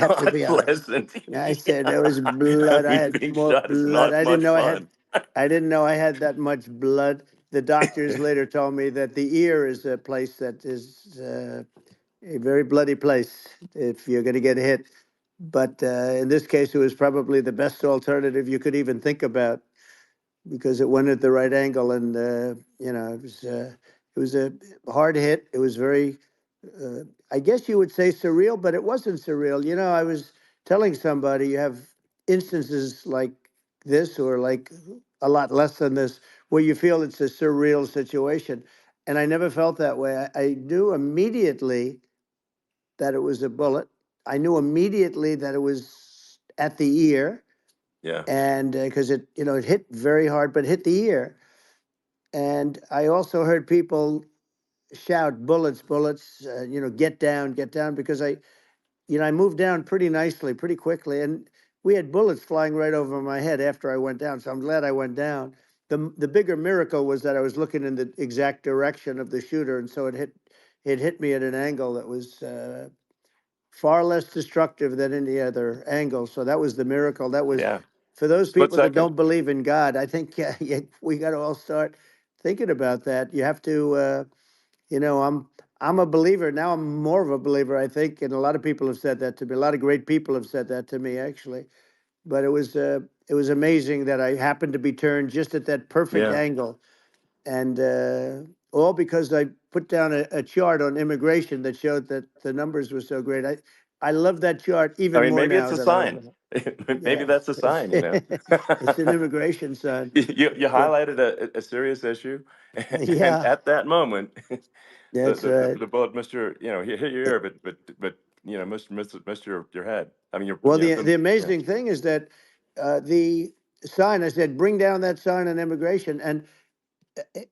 have to be honest. Unpleasant. I said Yeah. there was I blood. I mean, had being more shot is blood. not I didn't much know I had. fun. I didn't know I had that much blood. The doctors later told me that the ear is a place that is a very bloody place if you're going to get hit. But in this case, it was probably the best alternative you could even think about because it went at the right angle, and it was a hard hit. It was very, uh, I guess you would say surreal, but it wasn't surreal. I was telling somebody you have instances like this, or like a lot less than this, where you feel it's a surreal situation, and I never felt that way. I knew immediately that it was a bullet. I knew immediately that it was at the ear, Yeah. and because it hit very hard, but hit the ear. And I also heard people shout, "Bullets, bullets!" Get down, because I moved down pretty nicely, pretty quickly, and we had bullets flying right over my head after I went down. So I'm glad I went down. The bigger miracle was that I was looking in the exact direction of the shooter, and so it hit me at an angle that was far less destructive than any other angle. So that was the miracle. That was Yeah. for those Split people that second. don't believe in God. I think we got to all start thinking about that. You have to, I'm a believer now. I'm more of a believer, I think, and a lot of people have said that to me. A lot of great people have said that to me, actually. But it was amazing that I happened to be turned just at that perfect Yeah. angle, and all because I put down a chart on immigration that showed that the numbers were so great. I love that chart I even mean, more maybe it's now a that I sign. open it. Maybe Yeah, that's a it's sign, it's an immigration sign. You But highlighted a serious issue, and yeah, at that moment, the that's the, the, right. the bullet missed hit your ear, but missed your head. I mean, Well, the yeah, amazing thing is that the sign, I said, bring down that sign on immigration, and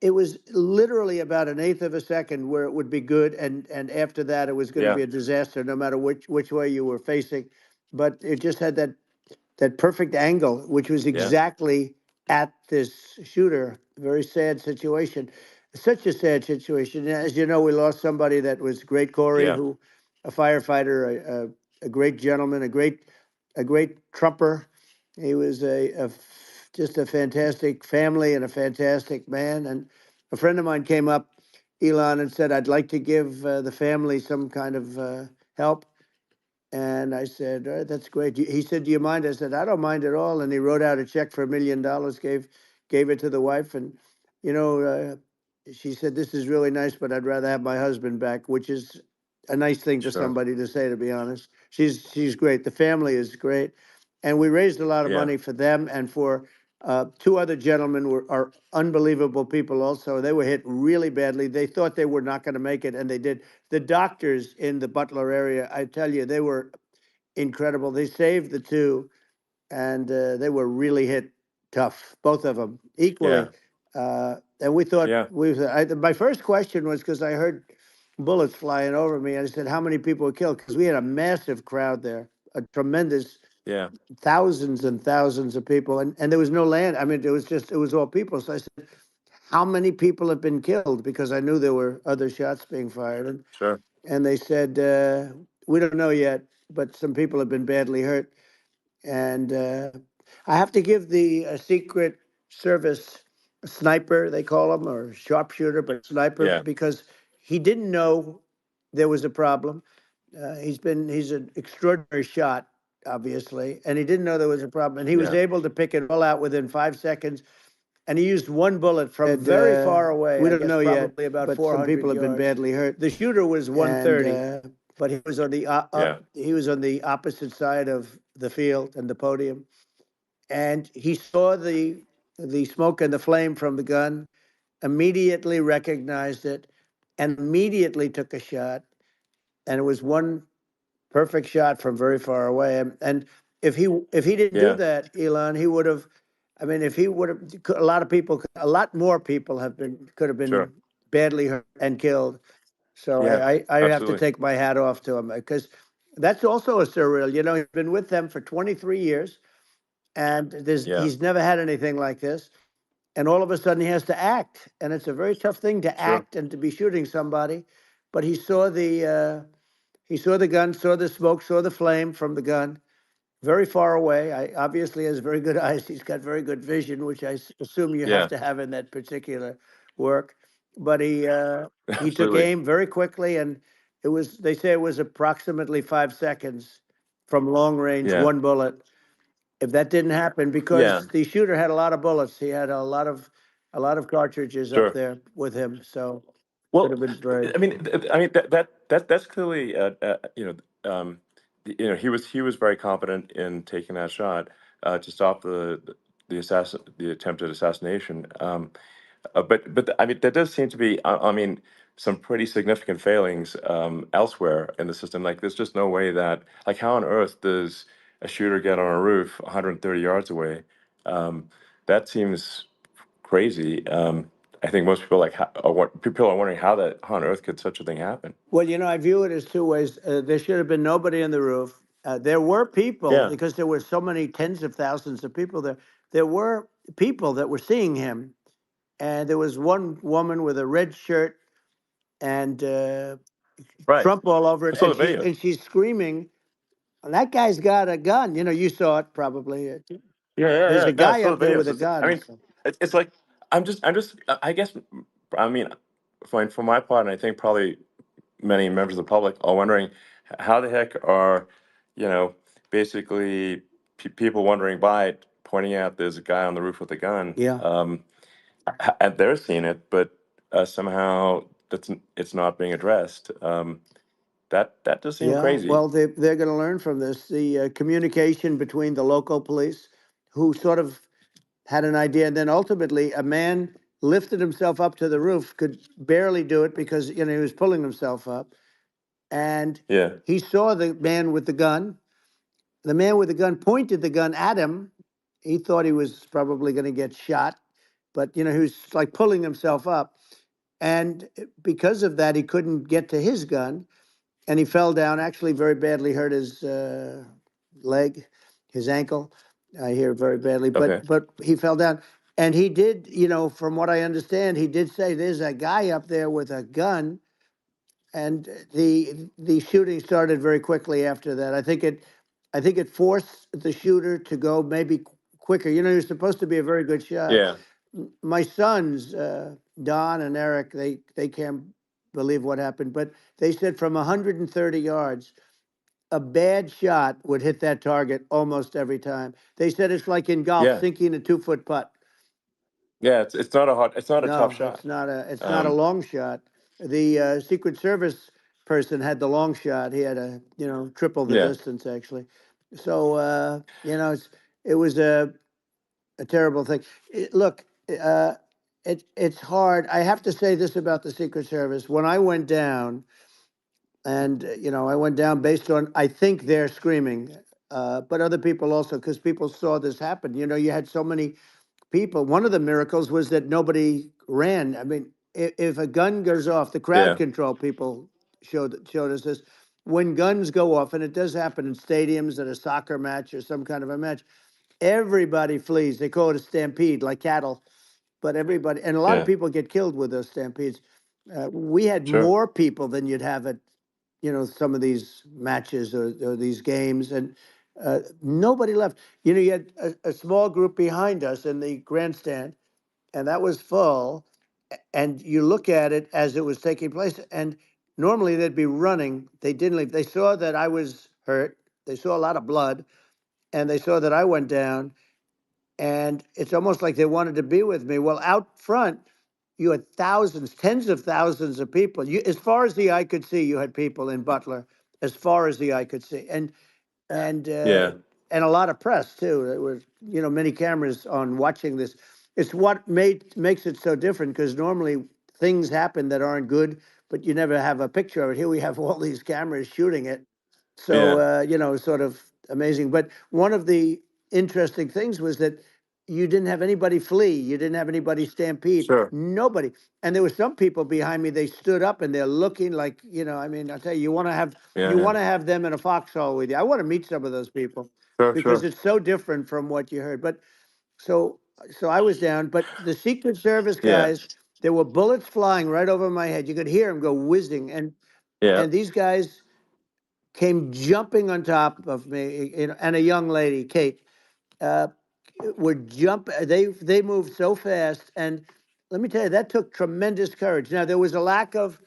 it was literally about an eighth of a second where it would be good, and after that, it was going to yeah, be a disaster, no matter which way you were facing. But it just had that perfect angle, which was yeah, exactly at this shooter. Very sad situation. Such a sad situation. As you know, we lost somebody that was great, Corey, yeah, who, a firefighter, a great gentleman, a great trumper. He was just a fantastic family and a fantastic man. And a friend of mine came up, Elon, and said, "I'd like to give the family some kind of help." And I said, "All right, that's great." He said, "Do you mind?" I said, "I don't mind at all." And he wrote out a check for $1 million, gave it to the wife. And, you know, uh, she said, "This is really nice, but I'd rather have my husband back," which is a nice thing for sure, somebody to say, to be honest. She's great. The family is great. And we raised a lot of yeah, money for them and for two other gentlemen are unbelievable people also. They were hit really badly. They thought they were not going to make it, and they did. The doctors in the Butler area, I tell you, they were incredible. They saved the two, and they were really hit tough, both of them yeah, equally. And we thought yeah, my first question was because I heard bullets flying over me. I said, "How many people were killed?" Because we had a massive crowd there, a tremendous yeah, thousands and thousands of people, and there was no land. I mean, it was all people. So I said, "How many people have been killed?" Because I knew there were other shots being fired, sure, and they said, "We don't know yet, but some people have been badly hurt." And I have to give the Secret Service sniper, they call him, or sharpshooter, but sniper, yeah, because he didn't know there was a problem. He's an extraordinary shot, obviously, and he didn't know there was a problem, and he was yeah, able to pick it all out within 5 seconds. And he used one bullet from very far away. We I don't guess know yet, probably about but some 400 people have been yards. badly hurt. The shooter was And 130, but he was on the yeah, opposite side of the field and the podium, and he saw the smoke and the flame from the gun, immediately recognized it, and immediately took a shot. And it was one perfect shot from very far away. And if he didn't do yeah, that, Elon, he would have. I mean, if he would have, a lot of people, a lot more people could have been sure, badly hurt and killed. So yeah, I have to absolutely, take my hat off to him because that's also a surreal. He's been with them for 23 years, and yeah, he's never had anything like this. And all of a sudden, he has to act, and it's a very tough thing to sure, act and to be shooting somebody. But he saw He saw the gun, saw the smoke, saw the flame from the gun, very far away. I obviously has very good eyes. He's got very good vision, which assume you have Yeah, to have in that particular work. But he took absolutely. aim very quickly, and it was, they say it was approximately 5 seconds from long range, Yeah, one bullet. If that didn't happen, yeah, because the shooter had a lot of bullets, he had a lot of cartridges up sure. there with him, so could Well, have been very. I mean that's clearly he was very confident in taking that shot to stop the attempted assassination. But I mean, there does seem to be, I mean, some pretty significant failings elsewhere in the system. Like, there's just no way that, like, how on earth does a shooter get on a roof 130 yards away? Um, that seems crazy. I think most people people are wondering how on earth could such a thing happen? Well, I view it as two ways. There should have been nobody on the roof. There were people, Yeah, because there were so many tens of thousands of people there. There were people that were seeing him, and there was one woman with a red shirt and right. Trump all over I it, saw and the she's video. and she's screaming, "That guy's got a gun!" You saw it probably. Yeah, yeah, There's yeah. a No, I guy saw the up there video. with a So I gun. mean, So. it's like I guess, I mean, for my part, and I think probably many members of the public are wondering how the heck are, you know, basically people wondering by it, pointing out there's a guy on the roof with a gun, Yeah. and they're seeing it, but somehow it's not being addressed. That does seem Yeah, crazy. well, they're going to learn from this. The communication between the local police, who sort of had an idea, and then ultimately a man lifted himself up to the roof, could barely do it because he was pulling himself up, and Yeah, he saw the man with the gun. The man with the gun pointed the gun at him. He thought he was probably going to get shot, but he was like pulling himself up, and because of that, he couldn't get to his gun, and he fell down. Actually, very badly hurt his leg, his ankle. I hear very badly, okay. but he fell down, and he did. From what I understand, he did say there's a guy up there with a gun, and the shooting started very quickly after that. I think it forced the shooter to go maybe quicker. He was supposed to be a very good shot. Yeah, My sons, Don and Eric, they can't believe what happened, but they said from 130 yards, a bad shot would hit that target almost every time. They said it's like in golf, yeah, sinking a 2-foot putt. yeah. It's not a tough No, shot. it's not a Um, long shot. The Secret Service person had the long shot. He had a triple the yeah, distance actually. So it was a terrible thing. Look, uh, it's hard. I have to say this about the Secret Service. When I went down, and I went down based on, I think, they're screaming, but other people also, because people saw this happen. You had so many people. One of the miracles was that nobody ran. I mean, if a gun goes off, the crowd yeah, control people showed us this. When guns go off, and it does happen in stadiums at a soccer match or some kind of a match, everybody flees. They call it a stampede, like cattle. But everybody, and a lot of yeah. people get killed with those stampedes. We had Sure. more people than you'd have at some of these matches or these games, and nobody left. You had a small group behind us in the grandstand, and that was full. And you look at it as it was taking place, and normally they'd be running. They didn't leave. They saw that I was hurt. They saw a lot of blood, and they saw that I went down, and it's almost like they wanted to be with me. Well, out front, you had thousands, tens of thousands of people. As far as the eye could see, you had people in Butler, as far as the eye could see, and uh, Yeah, and a lot of press too. There was many cameras on watching this. It's what makes it so different, because normally things happen that aren't good, but you never have a picture of it. Here we have all these cameras shooting it, so yeah, sort of amazing. But one of the interesting things was that you didn't have anybody flee, you didn't have anybody stampede, sure. nobody. And there were some people behind me. They stood up and they're looking like, I mean, I tell you, Yeah, you yeah. want to have them in a foxhole with you. I want to meet some of those people, Sure, because sure. it's so different from what you heard. But so I was down, but the Secret Service Yeah, guys, there were bullets flying right over my head. You could hear them go whizzing, and yeah, these guys, came jumping on top of me, and a young lady, Kate, uh, would jump. They moved so fast, and let me tell you, that took tremendous courage. Now there was a lack of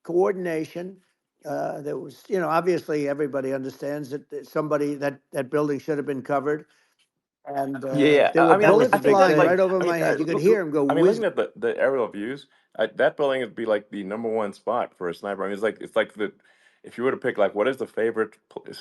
coordination. There was, obviously everybody understands that somebody that building should have been covered, and Yeah, there were I mean, bullets I think that flying like, right over I mean, my head. You could hear them go I mean, whiz. looking at the aerial views, that building would be like the number one spot for a sniper. I mean, it's like the if you were to pick like what is the favorite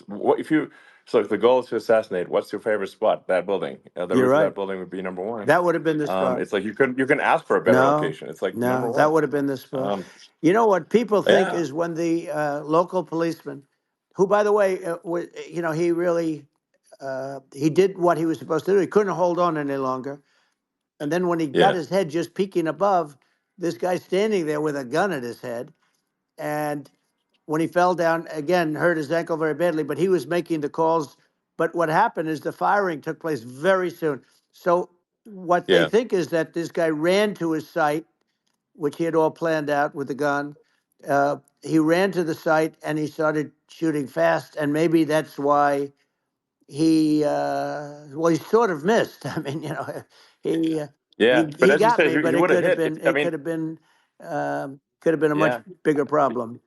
what if you so if the goal is to assassinate, what's your favorite spot? That building, the You're roof of that right. building would be number one. That would have been the spot. It's like you can ask for a better No, location. It's like number no, that one. would have been the spot. Um, You know what people think yeah, is when the local policeman, who, by the way, he really he did what he was supposed to do. He couldn't hold on any longer. And then when he got yeah, his head just peeking above, this guy standing there with a gun at his head. And when he fell down, again, hurt his ankle very badly, but he was making the calls. But what happened is the firing took place very soon. So what they yeah, think is that this guy ran to his site, which he had all planned out with the gun. He ran to the site and he started shooting fast, and maybe that's why he sort of missed. I mean, he uh, yeah. But he as you got say, me, but he it would have could have hit. If been I it mean, could have been a much yeah. bigger problem.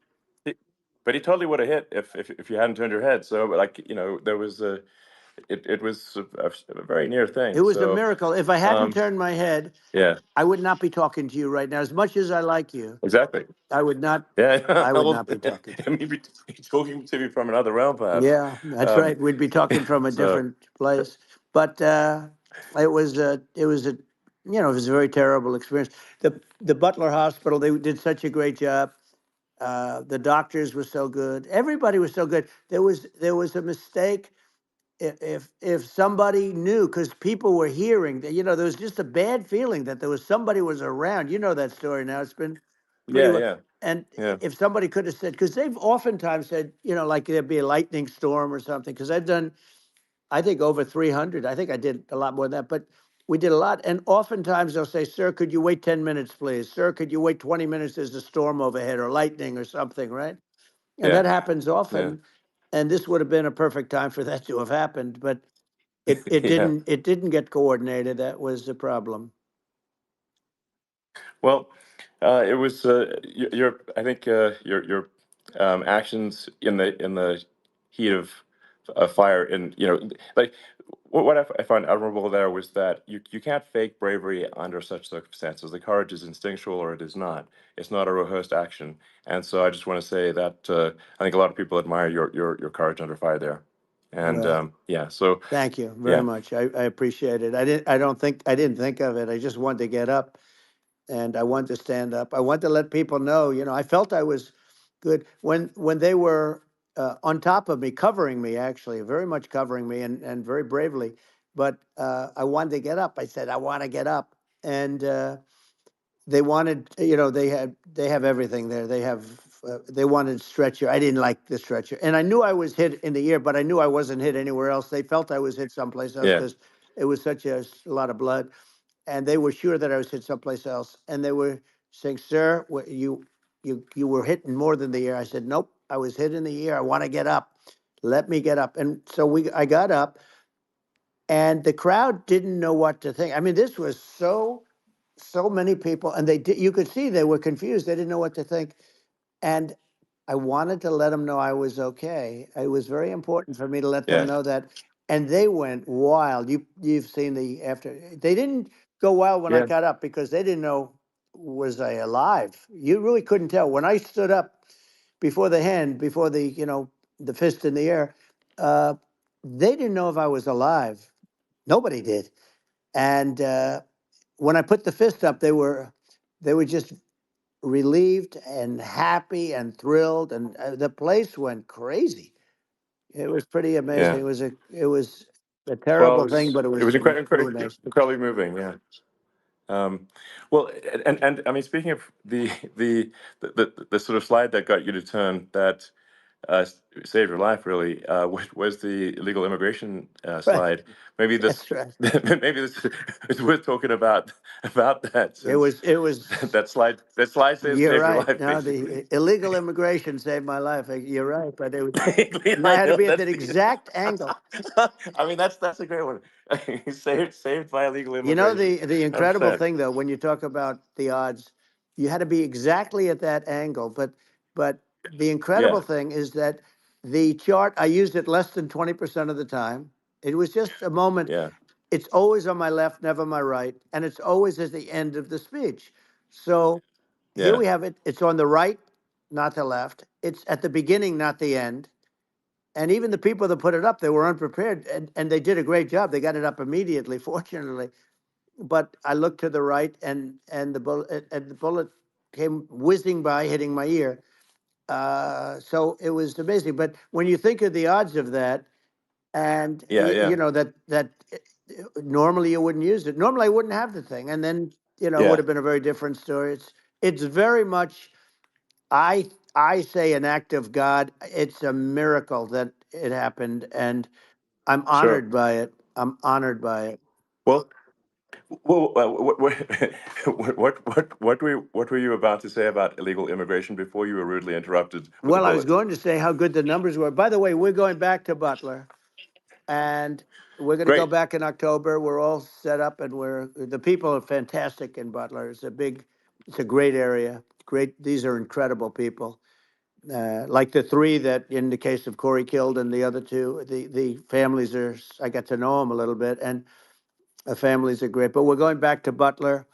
But he totally would have hit if you hadn't turned your head. So like there was it was a very near It thing. was a So miracle. If I hadn't um, turned my head, yeah, I would not be talking to you right now. As much as I like you, exactly. I would not. Yeah, I would well, not be talking to you. maybe talking to me from another realm, perhaps. Yeah, that's Um, right. We'd be talking from a so different place. But it was a very terrible experience. The Butler Hospital, they did such a great job. The doctors were so good. Everybody was so good. There was a mistake. If somebody knew, because people were hearing that, there was just a bad feeling that there was somebody was around. You know that story now. It's been pretty yeah, well. yeah, And yeah, if somebody could have said, because they've oftentimes said, like there'd be a lightning storm or something. Because I've done, I think, over 300. I think I did a lot more than that, but we did a lot. And oftentimes they'll say, "Sir, could you wait 10 minutes, please? Sir, could you wait 20 minutes? There's a storm overhead or lightning or something," right? And yeah, that happens yeah, often. And this would have been a perfect time for that to have happened, but it yeah. didn't. It didn't get coordinated. That was the problem. Well, it was your. I think your actions in the heat of fire, and like what I found admirable there was that you can't fake bravery under such circumstances. The courage is instinctual, or it is not. It's not a rehearsed action. And so I just want to say that I think a lot of people admire your courage under fire there. And Well, yeah, so thank you very yeah, much. I appreciate it. I didn't think of it. I just wanted to get up and I wanted to stand up. I wanted to let people know, I felt I was good when they were on top of me, covering me, actually, very much covering me, and very bravely. But I wanted to get up. I said, I want to get up, and they wanted, they have everything there. They wanted stretcher. I didn't like the stretcher, and I knew I was hit in the ear, but I knew I wasn't hit anywhere else. They felt I was hit someplace else yeah, because it was such a lot of blood, and they were sure that I was hit someplace else. And they were saying, "Sir, you were hit in more than the ear." I said, "Nope, I was hit in the ear. I want to get up. Let me get up." And so I got up, and the crowd didn't know what to think. I mean, this was so many people, and you could see they were confused. They didn't know what to think, and I wanted to let them know I was okay. It was very important for me to let them yeah, know that, and they went wild. You've seen the after. They didn't go wild when I yeah, got up because they didn't know, was I alive. You really couldn't tell when I stood up before the hand, before the fist in the air. Uh, they didn't know if I was alive. Nobody did, and when I put the fist up, they were just relieved and happy and thrilled, and the place went crazy. It was pretty amazing. yeah. It was a Well, terrible thing, but it it was was really nice. incredibly moving. Yeah. Um, well, and I mean, speaking of the sort of slide that got you to turn, that saved your life really was the illegal immigration Right. slide. Maybe this That's right. maybe this is worth talking about that, It since was. It was. that slide says You're saved your right. life No, basically. the illegal immigration saved my life. You're right, but it was, and I I had to know be at that's that the. exact angle. I mean that's a great one. Saved by illegal You know, immigration. the incredible 100%. thing though, when you talk about the odds, you had to be exactly at that angle. But the incredible Yeah, thing is that the chart, I used it less than 20% of the time. It was just a moment. yeah, It's always on my left, never my right, and it's always at the end of the speech. So here yeah. we have it. It's on the right, not the left. It's at the beginning, not the end. And even the people that put it up, they were unprepared, and they did a great job. They got it up immediately, fortunately. But I looked to the right, and the bullet came whizzing by, hitting my ear. So it was amazing. But when you think of the odds of that, and Yeah, yeah, that normally you wouldn't use it. Normally I wouldn't have the thing, and then it would yeah. have been a very different story. It's very much. I say an act of God. It's a miracle that it happened, and I'm Sure. honored by it. I'm honored by it. Well, what were you about to say about illegal immigration before you were rudely interrupted with a Well, I was bullet? going to say how good the numbers were. By the way, we're going back to Butler, and we're going to go Great. back in October. We're all set up, and the people are fantastic in Butler. It's a great area. Great. These are incredible people. Like the three that, in the case of Corey, killed, and the other two, the families are. I got to know them a little bit, and the families are great. But we're going back to Butler,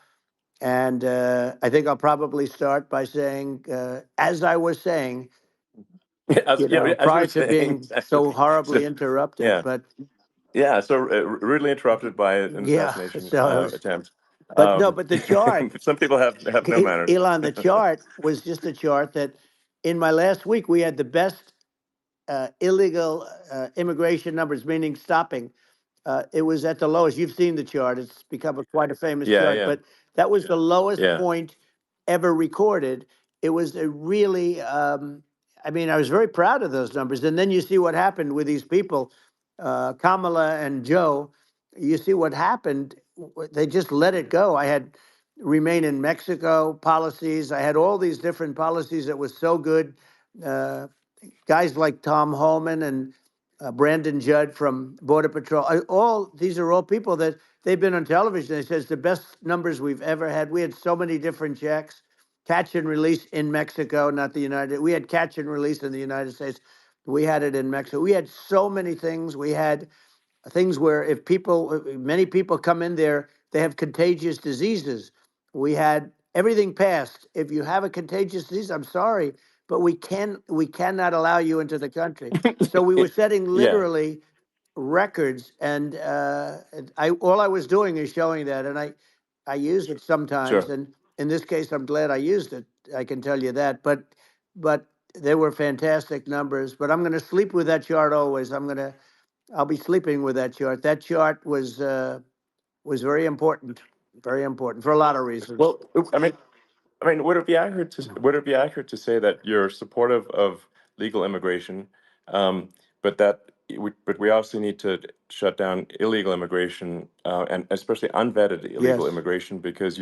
and I think I'll probably start by saying, as I was saying, Yeah, as you were prior to saying, being so exactly. So, horribly interrupted. yeah, But yeah. So rudely interrupted by an yeah, assassination so it was. attempt. But no, but the chart, Some people have no manners. Elon, the chart was just a chart that in my last week we had the best illegal immigration numbers, meaning stopping. It was at the lowest. You've seen the chart. It's become quite a famous Yeah, chart, yeah, but that was the lowest yeah. point ever recorded. It was a really, I mean, I was very proud of those numbers. And then you see what happened with these people, Kamala and Joe. You see what happened. They just let it go. I had remain in Mexico policies. I had all these different policies that was so good. Uh, Guys like Tom Holman and Brandon Judd from Border Patrol. All these are all people that they've been on television. They says the best numbers we've ever had. We had so many different checks, catch and release in Mexico, not the United. We had catch and release in the United States. We had it in Mexico. We had so many things. We had things where if many people come in there, they have contagious diseases. We had everything passed. If you have a contagious disease, I'm sorry, but we cannot allow you into the country. So we were setting Yeah, literally records, and I all I was doing is showing that, and I use it sometimes, sure. and in this case, I'm glad I used it. I can tell you that, but they were fantastic numbers. But I'm going to sleep with that chart always. I'll be sleeping with that chart. That chart was very important for a lot of reasons. Well, I mean, would it be accurate to say that you're supportive of legal immigration, um, but we also need to shut down illegal immigration, and especially unvetted illegal Yes, immigration, because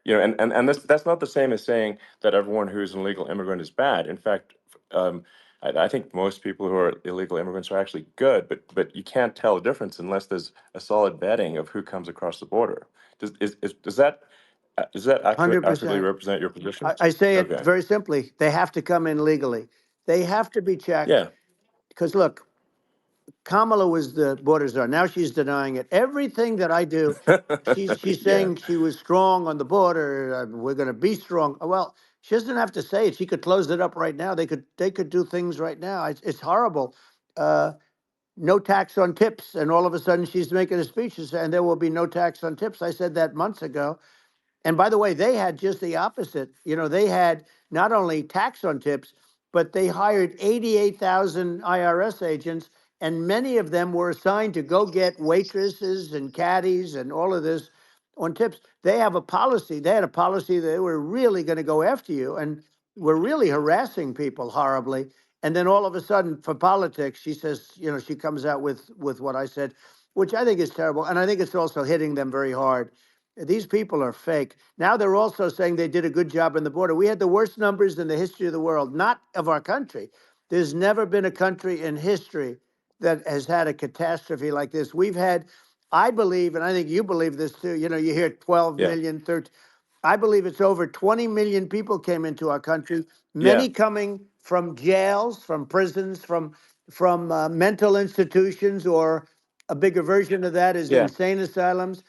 and that's not the same as saying that everyone who's an illegal immigrant is bad. In fact, I think most people who are illegal immigrants are actually good, but you can't tell a difference unless there's a solid vetting of who comes across the border. Does that accurately 100%. represent your position? I say it Okay. very simply. They have to come in legally. They have to be checked Yeah. because look, Kamala was the border czar. Now she's denying it. Everything that I do, she's Yeah. saying she was strong on the border. We're going to be strong. Well, she doesn't have to say it. She could close it up right now. They could do things right now. It's horrible. Uh, no tax on tips, and all of a sudden she's making a speech and there will be no tax on tips. I said that months ago. And by the way, they had just the opposite. They had not only tax on tips, but they hired 88,000 IRS agents, and many of them were assigned to go get waitresses and caddies and all of this on tips. They have a policy. They had a policy that they were really going to go after you and were really harassing people horribly. And then all of a sudden, for politics, she says, she comes out with what I said, which I think is terrible, and I think it's also hitting them very hard. These people are fake. Now they're also saying they did a good job on the border. We had the worst numbers in the history of the world, not of our country. There's never been a country in history that has had a catastrophe like this. We've had, I believe, and I think you believe this too. You hear 12 Yeah. million, 13. I believe it's over 20 million people came into our country, Yeah. many coming from jails, from prisons, from mental institutions, or a bigger version of that is Yeah. insane asylums,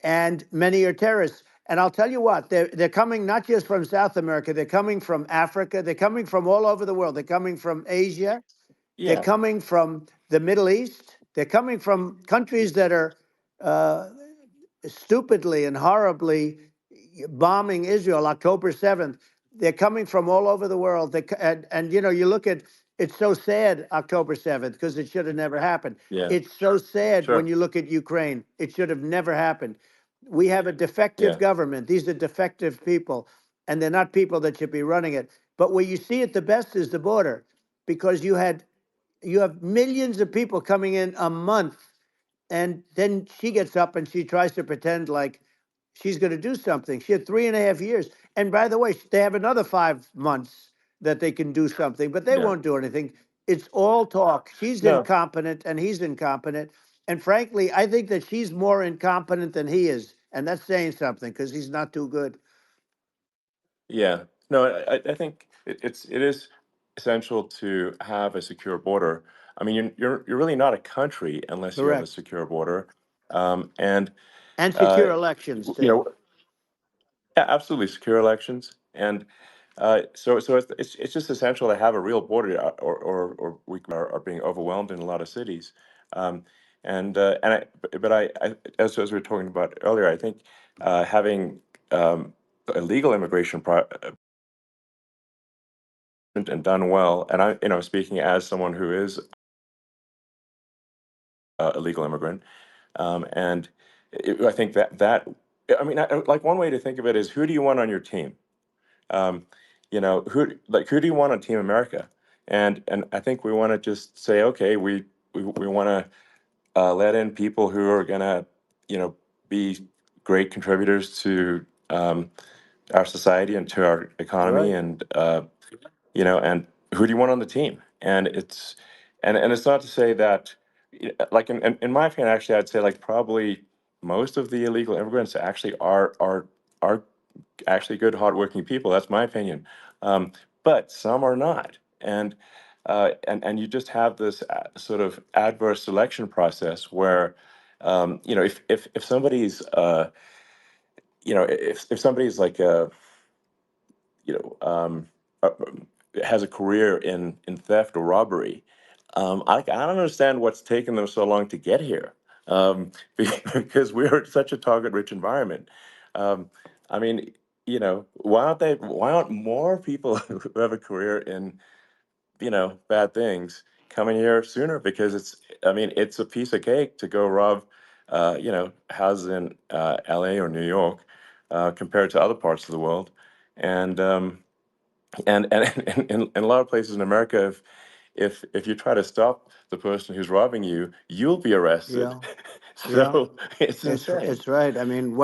and many are terrorists. And I'll tell you what, they're coming not just from South America, they're coming from Africa, they're coming from all over the world. They're coming from Asia, they're Yeah. coming from the Middle East, they're coming from countries that are uh, stupidly and horribly bombing Israel October 7th. They're coming from all over the world. And you look at, it's so sad October 7th because it should have never happened. Yeah. It's so sad when Sure. you look at Ukraine. It should have never happened. We have a defective Yeah. government. These are defective people, and they're not people that should be running it. But where you see it the best is the border, because you have millions of people coming in a month, and then she gets up and she tries to pretend like she's going to do something. She had 3.5 years. And by the way, they have another 5 months that they can do something, but they Yeah. won't do anything. It's all talk. She's No. incompetent and he's incompetent. And frankly, I think that she's more incompetent than he is. And that's saying something because he's not too good. Yeah. No, I think it is essential to have a secure border. I mean, you're really not a country unless you have a Correct. secure border. And And uh, secure elections, you too. know, yeah, absolutely secure elections. And so it's just essential to have a real border, or we are being overwhelmed in a lot of cities. Um, and as we were talking about earlier, I think having a legal immigration and done well, and speaking as someone who is a legal immigrant, and I think I mean, like one way to think of it is, who do you want on your team? Um, who do you want on Team America? And I think we want to just say, okay, we want to let in people who are gonna, be great contributors to our society and to our economy, Right. and and who do you want on the team? And it's not to say that, like in my opinion, actually, I'd say like probably most of the illegal immigrants actually are actually good, hardworking people. That's my opinion. But some are not, and you just have this sort of adverse selection process where, if somebody's if somebody's like you know, uh, has a career in theft or robbery, I don't understand what's taken them so long to get here, because we are in such a target-rich environment. Um, I mean, why aren't more people who have a career in, bad things coming here sooner? Because I mean, it's a piece of cake to go rob, houses in LA or New York, compared to other parts of the world. And in a lot of places in America, if you try to stop the person who's robbing you, you'll be arrested. Yeah. Yeah. So it's insane. It's right. I mean,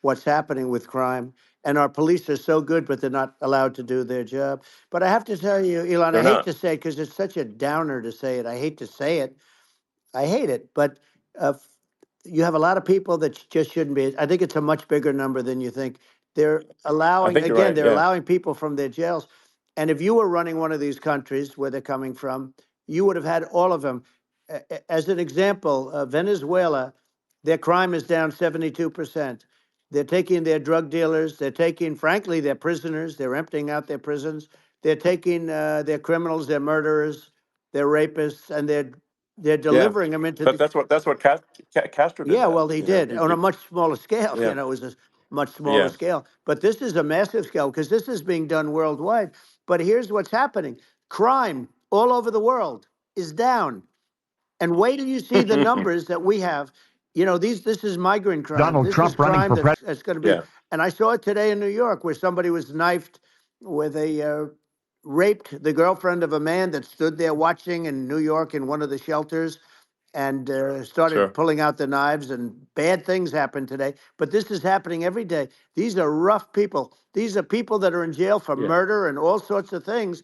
what's happening with crime, and our police are so good, but they're not allowed to do their job. But I have to tell you, Elon, I They're hate not. to say it because it's such a downer to say it. I hate to say it. I hate it, but uh, f- you have a lot of people that just shouldn't be. I think it's a much bigger number than you think. They're I allowing, think you're again, right. they're Yeah. allowing people from their jails. And if you were running one of these countries where they're coming from, you would have had all of them. As an example, Venezuela, their crime is down 72%. They're taking their drug dealers, they're taking, frankly, their prisoners, they're emptying out their prisons. They're taking their criminals, their murderers, their rapists, and they're Yeah. delivering them into But the. that's what Castro did. Yeah, That well, he did on a he much smaller scale. yeah. It was a much smaller Yeah. scale. But this is a massive scale because this is being done worldwide. But here's what's happening: crime all over the world is down. And wait till you see the numbers that we have. This is migrant crime. Donald This is Trump running crime for that's going to be. Yeah. And I saw it today in New York where somebody was knifed with raped the girlfriend of a man that stood there watching in New York in one of the shelters, and started Sure. pulling out the knives, and bad things happen today. But this is happening every day. These are rough people. These are people that are in jail for Yeah. murder and all sorts of things,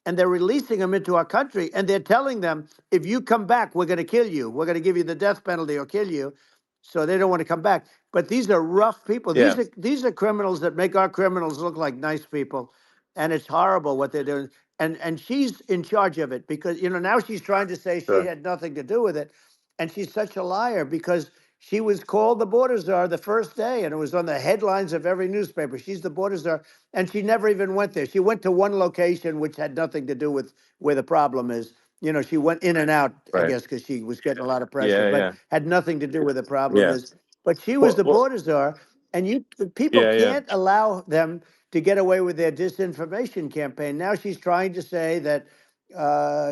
and they're releasing them into our country, and they're telling them, if you come back, we're going to kill you. We're going to give you the death penalty or kill you. So they don't want to come back. But these are rough people. Yeah. These are criminals that make our criminals look like nice people, and it's horrible what they're doing. And she's in charge of it, because now she's trying to say she Sure. had nothing to do with it, and she's such a liar, because she was called the border czar the first day, and it was on the headlines of every newspaper. She's the border czar, and she never even went there. She went to one location which had nothing to do with where the problem is. She went in and out, I Right. guess, because she was getting a lot of pressure, Yeah. but Yeah. had nothing to do with the problem Yeah. is. But she was Well. the Well. border czar, and the people Yeah. Yeah. can't allow them to get away with their disinformation campaign. Now she's trying to say that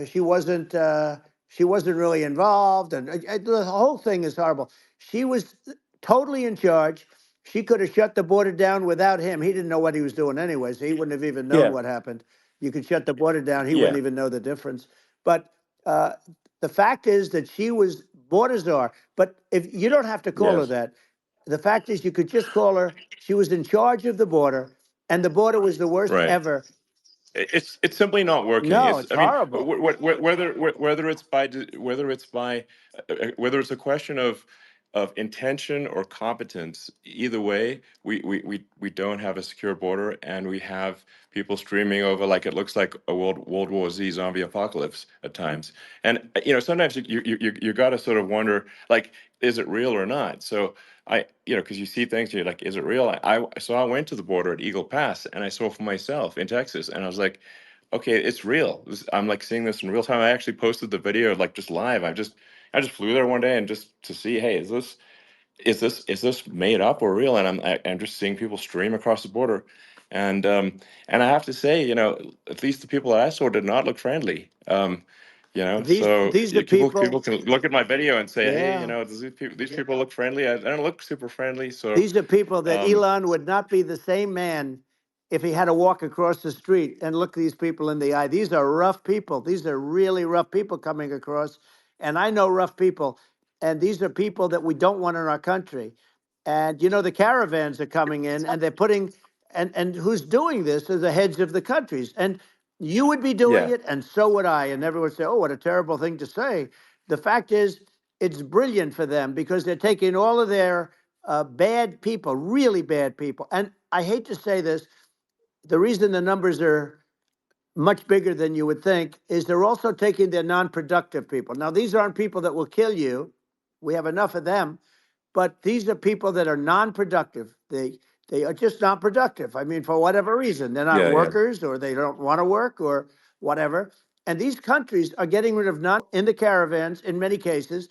she wasn't really involved, and the whole thing is horrible. She was totally in charge. She could have shut the border down without him. He didn't know what he was doing anyway, so he wouldn't have even known Yeah. what happened. You could shut the border down; he wouldn't Yeah. even know the difference. But uh, the fact is that she was border czar. But if you don't have to call her Yes. that, the fact is you could just call her. She was in charge of the border, and the border was the worst Right. ever. It's simply not working. No, It's it's I mean horrible. whether it's a question of intention or competence, either way, we don't have a secure border, and we have people streaming over like it looks like a World War Z zombie apocalypse at times. And sometimes you got to sort of wonder, like, is it real or not? So because you see things, and you're like, is it real? So I went to the border at Eagle Pass, and I saw for myself in Texas, and I was like, okay, it's real. I'm like seeing this in real time. I actually posted the video like just live. I just flew there one day and just to see, hey, is this made up or real? And I'm just seeing people stream across the border, and I have to say, at least the people that I saw did not look friendly. These So these are people people. can look at my video and say, hey, Yeah. does these people look friendly? I don't look super friendly. So These are people that um, Elon would not be the same man if he had to walk across the street and look these people in the eye. These are rough people. These are really rough people coming across. And I know rough people. And these are people that we don't want in our country. And the caravans are coming in, and they're putting, and who's doing this are the heads of the countries. And you would be doing yeah, it, and so would I. And everyone would say, oh, what a terrible thing to say. The fact is, it's brilliant for them, because they're taking all of their bad people, really bad people. And I hate to say this, the reason the numbers are much bigger than you would think is they're also taking their non-productive people. Now, these aren't people that will kill you. We have enough of them, but these are people that are non-productive. They are just not productive. I mean, for whatever reason, they're not yeah, yeah, workers, or they don't want to work, or whatever. And these countries are getting rid of non in the caravans in many cases,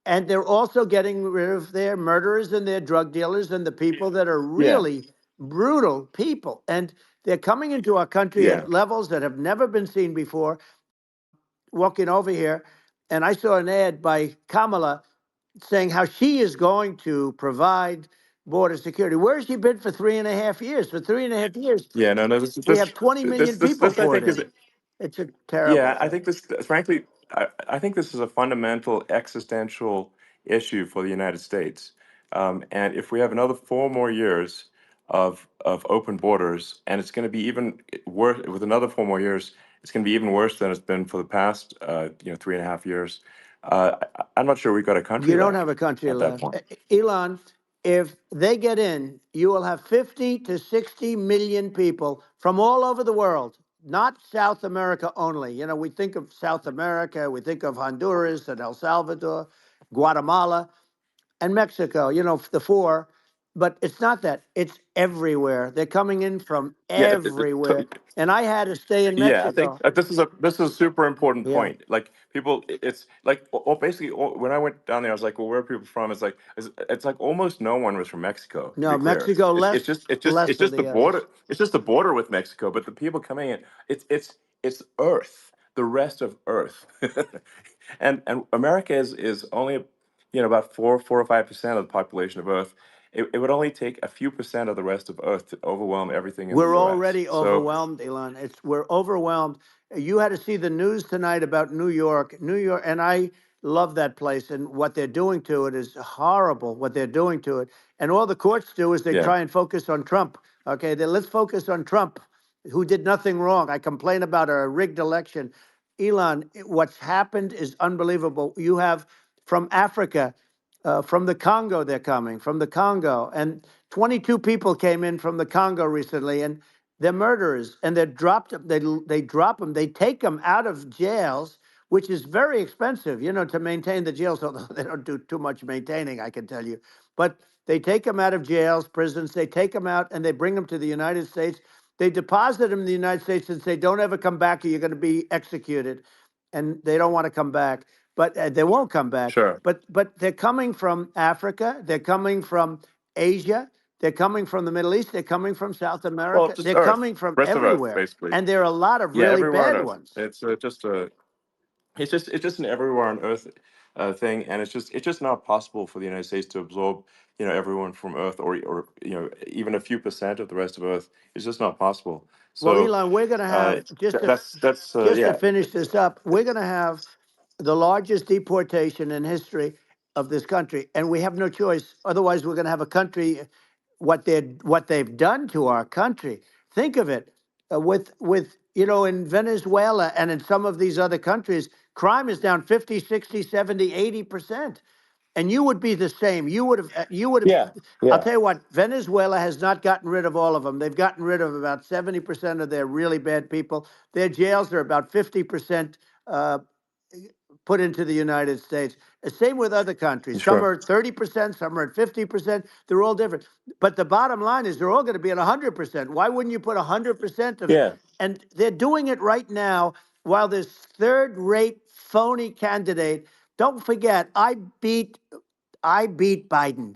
and they're also getting rid of their murderers and their drug dealers and the people that are yeah, really brutal people. And they're coming into our country yeah, at levels that have never been seen before. Walking over here, and I saw an ad by Kamala saying how she is going to provide border security. Where has she been for 3.5 years? For 3.5 years, yeah. No, no. This we have 20 this million this people this I poured think is in. It's a terrible Yeah, I thing. think this, frankly, I think this is a fundamental existential issue for the United States. And if we have another 4 more years of open borders, and it's going to be even worse with another 4 more years, it's going to be even worse than it's been for the past, 3.5 years. I'm not sure we've got a country You don't have left a country at that left. point. Elon, if they get in, you will have 50 to 60 million people from all over the world, not South America only. We think of South America, we think of Honduras and El Salvador, Guatemala, and Mexico, the four. But it's not that. It's everywhere. They're coming in from Yeah, everywhere. And I had to stay in Yeah, I think Mexico. this is a super important Yeah. point. Like people, it's like basically when I went down there, I was like, well, where are people from? It's like almost no one was from Mexico. To be No, clear, Mexico it's less, it's just it's just less it's than just the the others. border. It's just the border with Mexico. But the people coming in, it's Earth, the rest of Earth, and America is only about 4 or 5% of the population of Earth, it would only take a few percent of the rest of Earth to overwhelm everything in the We're U.S. already So overwhelmed, Elon. We're overwhelmed. You had to see the news tonight about New York. New York, and I love that place, and what they're doing to it is horrible, what they're doing to it. And all the courts do is they yeah, try and focus on Trump. Okay, then let's focus on Trump, who did nothing wrong. I complain about a rigged election. Elon, what's happened is unbelievable. You have from Africa, from the Congo, they're coming from the Congo, and 22 people came in from the Congo recently, and they're murderers, and they dropped them. They drop them. They take them out of jails, which is very expensive, to maintain the jails. Although they don't do too much maintaining, I can tell you. But they take them out of jails, prisons. They take them out, and they bring them to the United States. They deposit them in the United States and say, "Don't ever come back, or you're going to be executed." And they don't want to come back, but they won't come back. sure. But they're coming from Africa. They're coming from Asia. They're coming from the Middle East. They're coming from South Well, America. just They're Earth, coming from rest of Earth, everywhere. basically. And there are a lot of Yeah, really everywhere on bad Earth. ones. It's just a it's just an everywhere on Earth thing, and it's just not possible for the United States to absorb everyone from Earth, or even a few percent of the rest of Earth. It's just not possible. Well, So Elon, we're going to have that's just to yeah, finish this up. We're going to have the largest deportation in history of this country, and we have no choice. Otherwise, we're going to have a country. What they've done to our country. Think of it, with in Venezuela and in some of these other countries, crime is down 50, 60, 70, 80%. And you would be the same. You would have. yeah, I'll yeah, tell you what, Venezuela has not gotten rid of all of them. They've gotten rid of about 70% of their really bad people. Their jails are about 50% uh, put into the United States. Same with other countries. Some sure, are at 30%, some are at 50%. They're all different. But the bottom line is they're all going to be at 100%. Why wouldn't you put 100% of, yeah, and they're doing it right now while this third-rate phony candidate, don't forget, I beat Biden.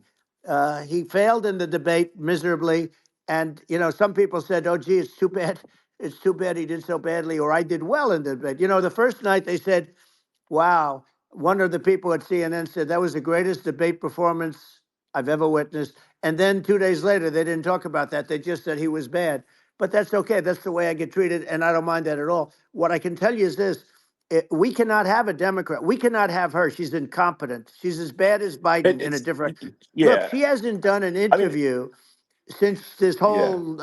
He failed in the debate miserably. And, some people said, oh, gee, it's too bad. It's too bad he did so badly, or I did well in the debate. The first night they said, wow. One of the people at CNN said that was the greatest debate performance I've ever witnessed. And then 2 days later, they didn't talk about that. They just said he was bad. But that's okay. That's the way I get treated, and I don't mind that at all. What I can tell you is this: we cannot have a Democrat. We cannot have her. She's incompetent. She's as bad as Biden in a it's different. Look, yeah. she hasn't done an I mean, interview since this yeah, whole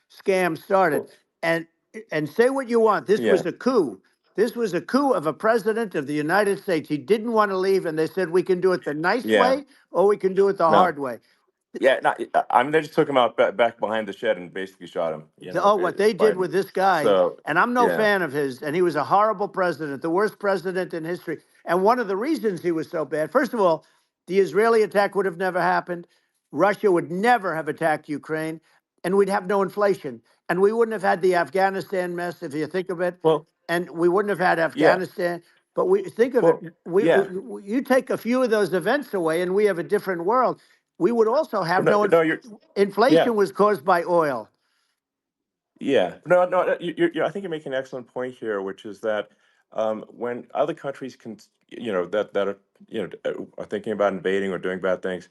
scam started. well, And say what you want. This yeah, was a coup. This was a coup of a president of the United States. He didn't want to leave, and they said we can do it the nice yeah. way or we can do it the No, hard way. yeah. Not, I mean, they just took him out back behind the shed and basically shot him. Oh, what they did Biden. with this guy, So and I'm no yeah. fan of his, and he was a horrible president, the worst president in history. And one of the reasons he was so bad, first of all, the Israeli attack would have never happened. Russia would never have attacked Ukraine, and we'd have no inflation. And we wouldn't have had the Afghanistan mess, if you think of it, Well, and we wouldn't have had yeah. Afghanistan. But we think of it, Well, yeah. you take a few of those events away, and we have a different world. We would also have No, no no, you're yeah. inflation was caused by oil. Yeah, no, no. I think you're making an excellent point here, which is that when other countries can, that are, are thinking about invading or doing bad things,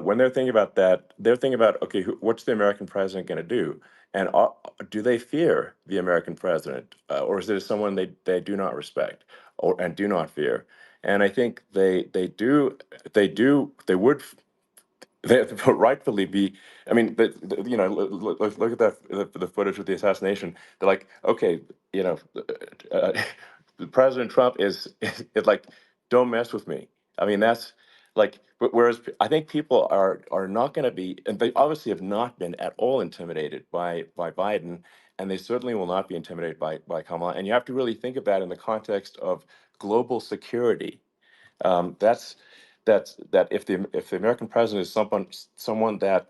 when they're thinking about that, they're thinking about, okay, what's the American president going to do, and do they fear the American president, or is it someone they do not respect or and do not fear? And I think they would they rightfully be. I mean, look at the footage of the assassination. They're like, okay, uh, President Trump is like, don't mess with me. I mean, that's like, but whereas I think people are not going to be, and they obviously have not been at all intimidated by Biden, and they certainly will not be intimidated by Kamala. And you have to really think of that in the context of global security. That if the American president is someone that,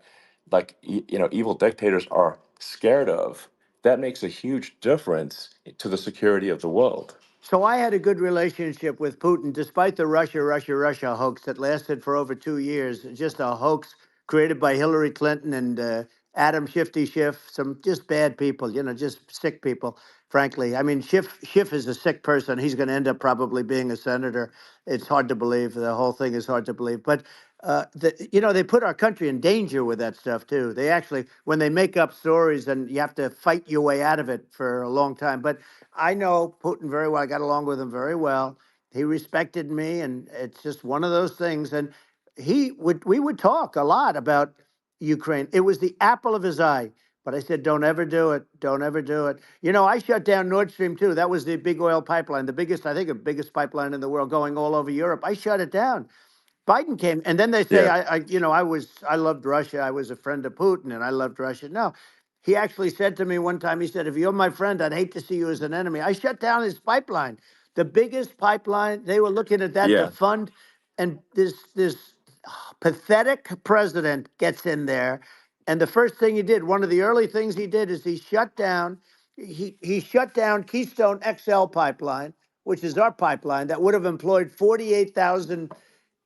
like, evil dictators are scared of, that makes a huge difference to the security of the world. So I had a good relationship with Putin, despite the Russia hoax that lasted for over 2 years. Just a hoax created by Hillary Clinton and Adam Shifty Schiff, some just bad people, just sick people, frankly. I mean, Schiff is a sick person. He's going to end up probably being a senator. It's hard to believe. The whole thing is hard to believe. But they put our country in danger with that stuff too. They actually, when they make up stories, and you have to fight your way out of it for a long time. But I know Putin very well. I got along with him very well. He respected me, and it's just one of those things. And we would talk a lot about Ukraine. It was the apple of his eye. But I said, don't ever do it. Don't ever do it. I shut down Nord Stream 2. That was the big oil pipeline, the biggest, I think, the biggest pipeline in the world going all over Europe. I shut it down. Biden came, and then they say, Yeah. I loved Russia. I was a friend of Putin, and I loved Russia. No, he actually said to me one time, he said, if you're my friend, I'd hate to see you as an enemy. I shut down his pipeline, the biggest pipeline. They were looking at that to Yeah. fund, and this pathetic president gets in there, and the first thing he did, one of the early things he did, is he shut down. He shut down Keystone XL pipeline, which is our pipeline that would have employed 48,000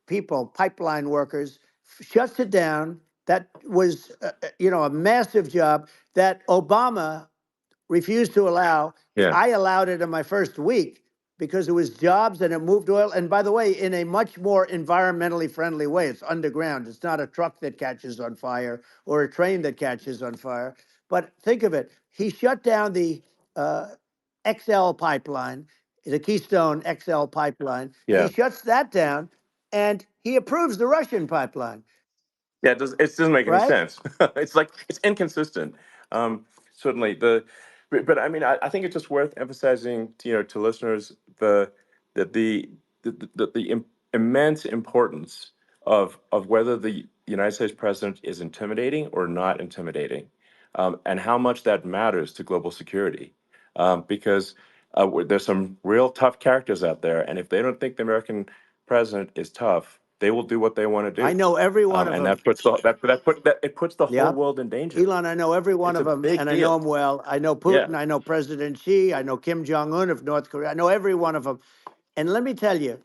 people, pipeline workers, shuts it down. That was, a massive job that Obama refused to allow. Yeah. I allowed it in my first week because it was jobs and it moved oil. And by the way, in a much more environmentally friendly way. It's underground. It's not a truck that catches on fire or a train that catches on fire. But think of it. He shut down the uh, XL pipeline, the Keystone XL pipeline. He Yeah. shuts that down and he approves the Russian pipeline, Yeah, it doesn't make any right? sense. It's inconsistent. Certainly but I mean, I think it's just worth emphasizing to listeners the the immense importance of whether the United States president is intimidating or not intimidating, and how much that matters to global security, because there's some real tough characters out there, and if they don't think the American president is tough, they will do what they want to I do, know every one of and them. it puts the whole Yeah. world in danger. Elon, I know every one It's of a them, big and I know deal. them well. I know Yeah. Putin. I know President Xi. I know Kim Jong Un of North Korea. I know every one of them. And let me tell you,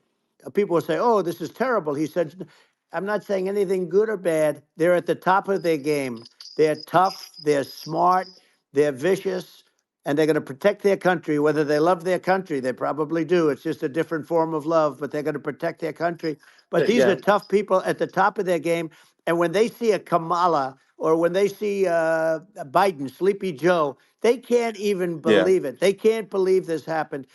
people will say, "Oh, this is terrible." He said, "I'm not saying anything good or bad. They're at the top of their game. They're tough. They're smart. They're vicious, and they're going to protect their country. Whether they love their country, they probably do. It's just a different form of love, but they're going to protect their country. But these are Yeah. tough people at the top of their game. And when they see a Kamala or when they see Biden, Sleepy Joe, they can't even Yeah. believe it. They can't believe this happened.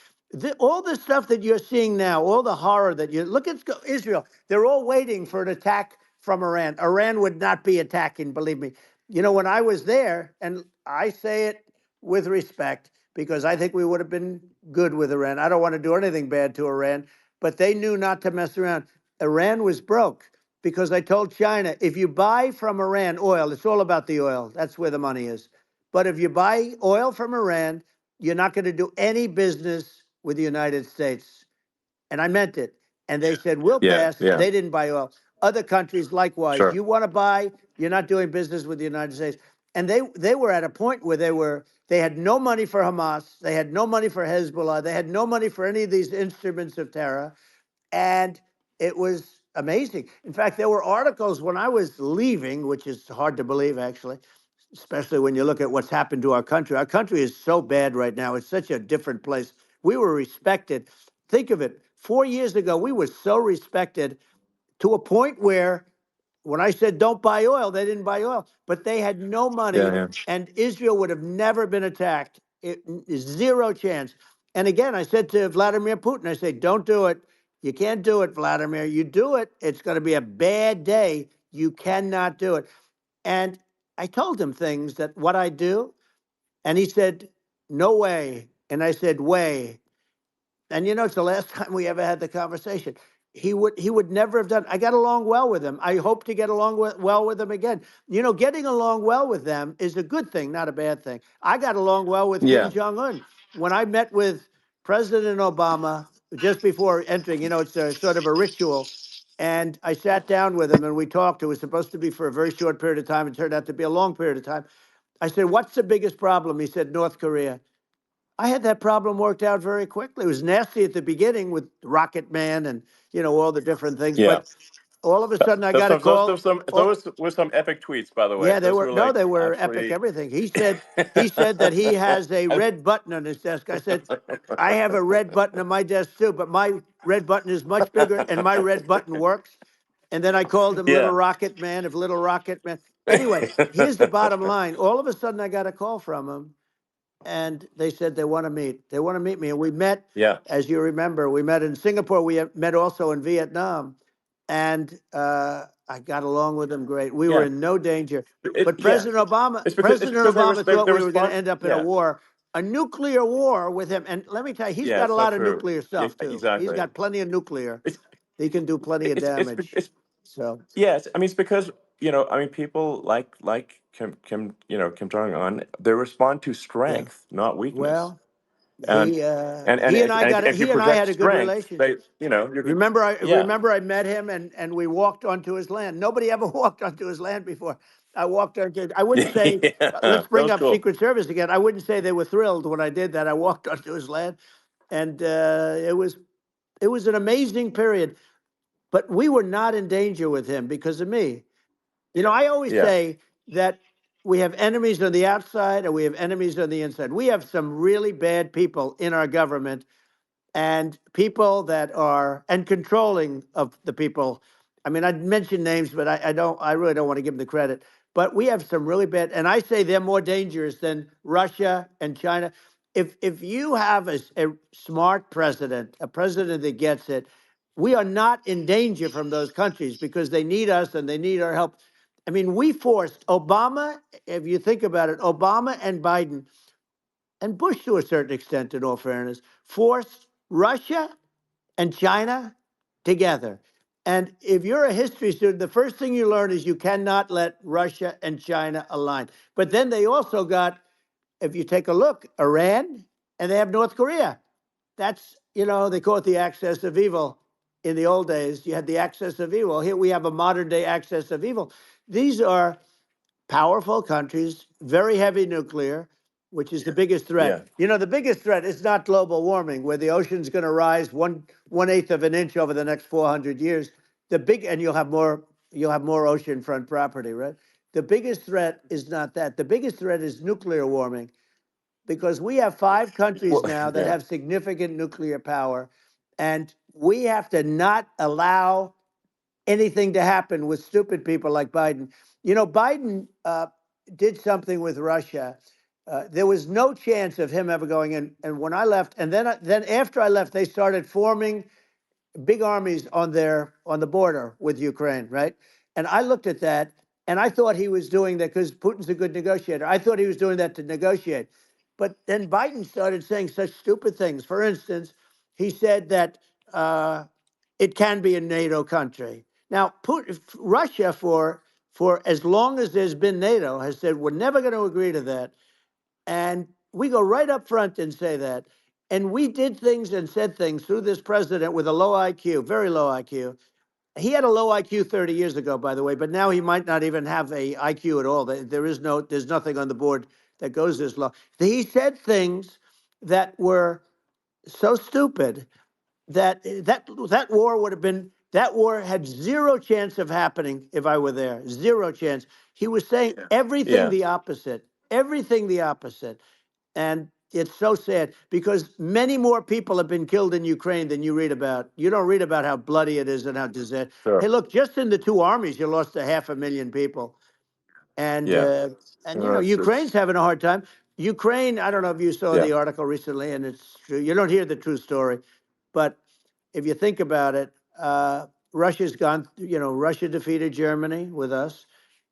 All the stuff that you're seeing now, all the horror that you look at Israel, they're all waiting for an attack from Iran. Iran would not be attacking, believe me. When I was there, and I say it with respect because I think we would have been good with Iran. I don't want to do anything bad to Iran, but they knew not to mess around. Iran was broke because I told China, if you buy from Iran oil, it's all about the oil. That's where the money is. But if you buy oil from Iran, you're not going to do any business with the United States. And I meant it. And they said, we'll Yeah. pass. Yeah. They didn't buy oil. Other countries, likewise, Sure. you want to buy, you're not doing business with the United States. And they were at a point where they had no money for Hamas. They had no money for Hezbollah. They had no money for any of these instruments of terror. And it was amazing. In fact, there were articles when I was leaving, which is hard to believe, actually, especially when you look at what's happened to our country. Our country is so bad right now. It's such a different place. We were respected. Think of it. 4 years ago, we were so respected to a point where when I said don't buy oil, they didn't buy oil, but they had no Yeah. money Yeah. and Israel would have never been attacked. Zero chance. And again, I said to Vladimir Putin, I said, don't do it. You can't do it, Vladimir. You do it, it's going to be a bad day. You cannot do it. And I told him things that what I do. And he said, no way. And I said, way. And it's the last time we ever had the conversation. He would never have done. I got along well with him. I hope to get along well with him again. Getting along well with them is a good thing, not a bad thing. I got along well with Kim Yeah. Jong Un. When I met with President Obama just before entering, it's a sort of a ritual. And I sat down with him and we talked. It was supposed to be for a very short period of time. It turned out to be a long period of time. I said, what's the biggest problem? He said, North Korea. I had that problem worked out very quickly. It was nasty at the beginning with Rocket Man and all the different things, Yeah. but all of a sudden I Those got a some those call. those some Oh, those were some epic tweets, by the way. yeah, they Those were were no, like they were epic. absolutely. Everything he said that he has a red button on his desk. I said, I have a red button on my desk too, but my red button is much bigger, and my red button works. And then I called him Little Yeah. Rocket Man of Little Rocket Man. Anyway, here's the bottom line. All of a sudden, I got a call from him, and they said they want to meet. They want to meet me. And we met, Yeah. as you remember, we met in Singapore. We met also in Vietnam. And I got along with him great. We were Yeah. in no danger. But Yeah. It's President because Obama they thought we were going to respond. end up in a Yeah. war, a nuclear war with him. And let me tell you, he's Yeah. got a It's not lot of true. nuclear Yeah, stuff, too. He's exactly. got plenty of nuclear. It's He can do plenty of damage. it's So, yes. I mean, it's because I mean, people like Kim Jong Un. They respond to yeah. strength, not weakness. Well, And if you he and I project had a good strength, relationship. you're good. Remember, Yeah. I met him and we walked onto his land. Nobody ever walked onto his land before. I walked onto. I wouldn't say. Yeah. Let's That bring was up cool. Secret Service again. I wouldn't say they were thrilled when I did that. I walked onto his land, and it was an amazing period. But we were not in danger with him because of me. I always Yeah. say that we have enemies on the outside and we have enemies on the inside. We have some really bad people in our government and people that are and controlling of the people. I mean, I'd mention names, but I really don't want to give them the credit. But we have some really bad, and I say they're more dangerous than Russia and China. If you have a smart president, a president that gets it, we are not in danger from those countries because they need us and they need our help. I mean, we forced Obama, if you think about it, Obama and Biden and Bush, to a certain extent, in all fairness, forced Russia and China together. And if you're a history student, the first thing you learn is you cannot let Russia and China align. But then they also got, if you take a look, Iran, and they have North Korea. That's, they call it the axis of evil. In the old days, you had the axis of evil. Here we have a modern day axis of evil. These are powerful countries, very heavy nuclear, which is the biggest threat. Yeah. The biggest threat is not global warming, where the ocean's going to rise one eighth of an inch over the next 400 years. And you'll have more oceanfront property, right? The biggest threat is not that. The biggest threat is nuclear warming, because we have 5 countries Well, now that yeah. have significant nuclear power, and we have to not allow anything to happen with stupid people like Biden. Biden did something with Russia. There was no chance of him ever going in. And when I left, and then after I left, they started forming big armies on the border with Ukraine, right? And I looked at that, and I thought he was doing that because Putin's a good negotiator. I thought he was doing that to negotiate. But then Biden started saying such stupid things. For instance, he said that it can be a NATO country. Now, Russia, for as long as there's been NATO, has said we're never going to agree to that. And we go right up front and say that. And we did things and said things through this president with a low IQ, very low IQ. He had a low IQ 30 years ago, by the way, but now he might not even have a IQ at all. There's nothing on the board that goes this low. He said things that were so stupid that war would have been that war had zero chance of happening if I were there. Zero chance. He was saying everything Yeah. the opposite. Everything the opposite. And it's so sad because many more people have been killed in Ukraine than you read about. You don't read about how bloody it is and how disaster. Hey, Sure. look, just in the 2 armies, you lost 500,000 people. And Yeah. It's Ukraine's having a hard time. Ukraine, I don't know if you saw yeah. the article recently, and it's true. You don't hear the true story, but if you think about it, Russia's gone. Russia defeated Germany with us,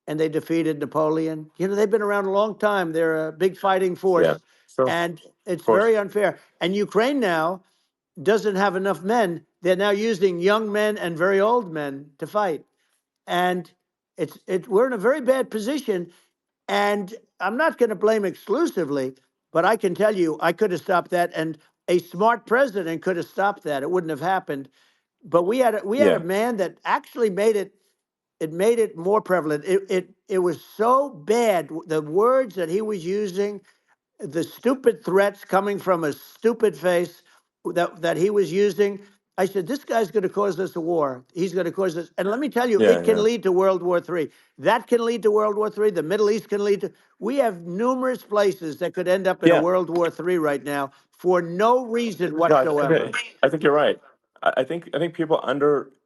and they defeated Napoleon. They've been around a long time. They're a big fighting Yeah. force, So, and of it's course. very unfair. And Ukraine now doesn't have enough men. They're now using young men and very old men to fight, and we're in a very bad position. And I'm not going to blame exclusively, but I can tell you I could have stopped that, and a smart president could have stopped that. It wouldn't have happened. But we had a Yeah. man that actually made it. It made it more prevalent. It was so bad. The words that he was using, the stupid threats coming from a stupid face that he was using. I said, this guy's going to cause us a war. He's going to cause us. And let me tell you, Yeah. it can Yeah. lead to World War III. That can lead to World War III. The Middle East can lead to. We have numerous places that could end up in a Yeah. World War III right now for no reason No, whatsoever. I think you're right. I think people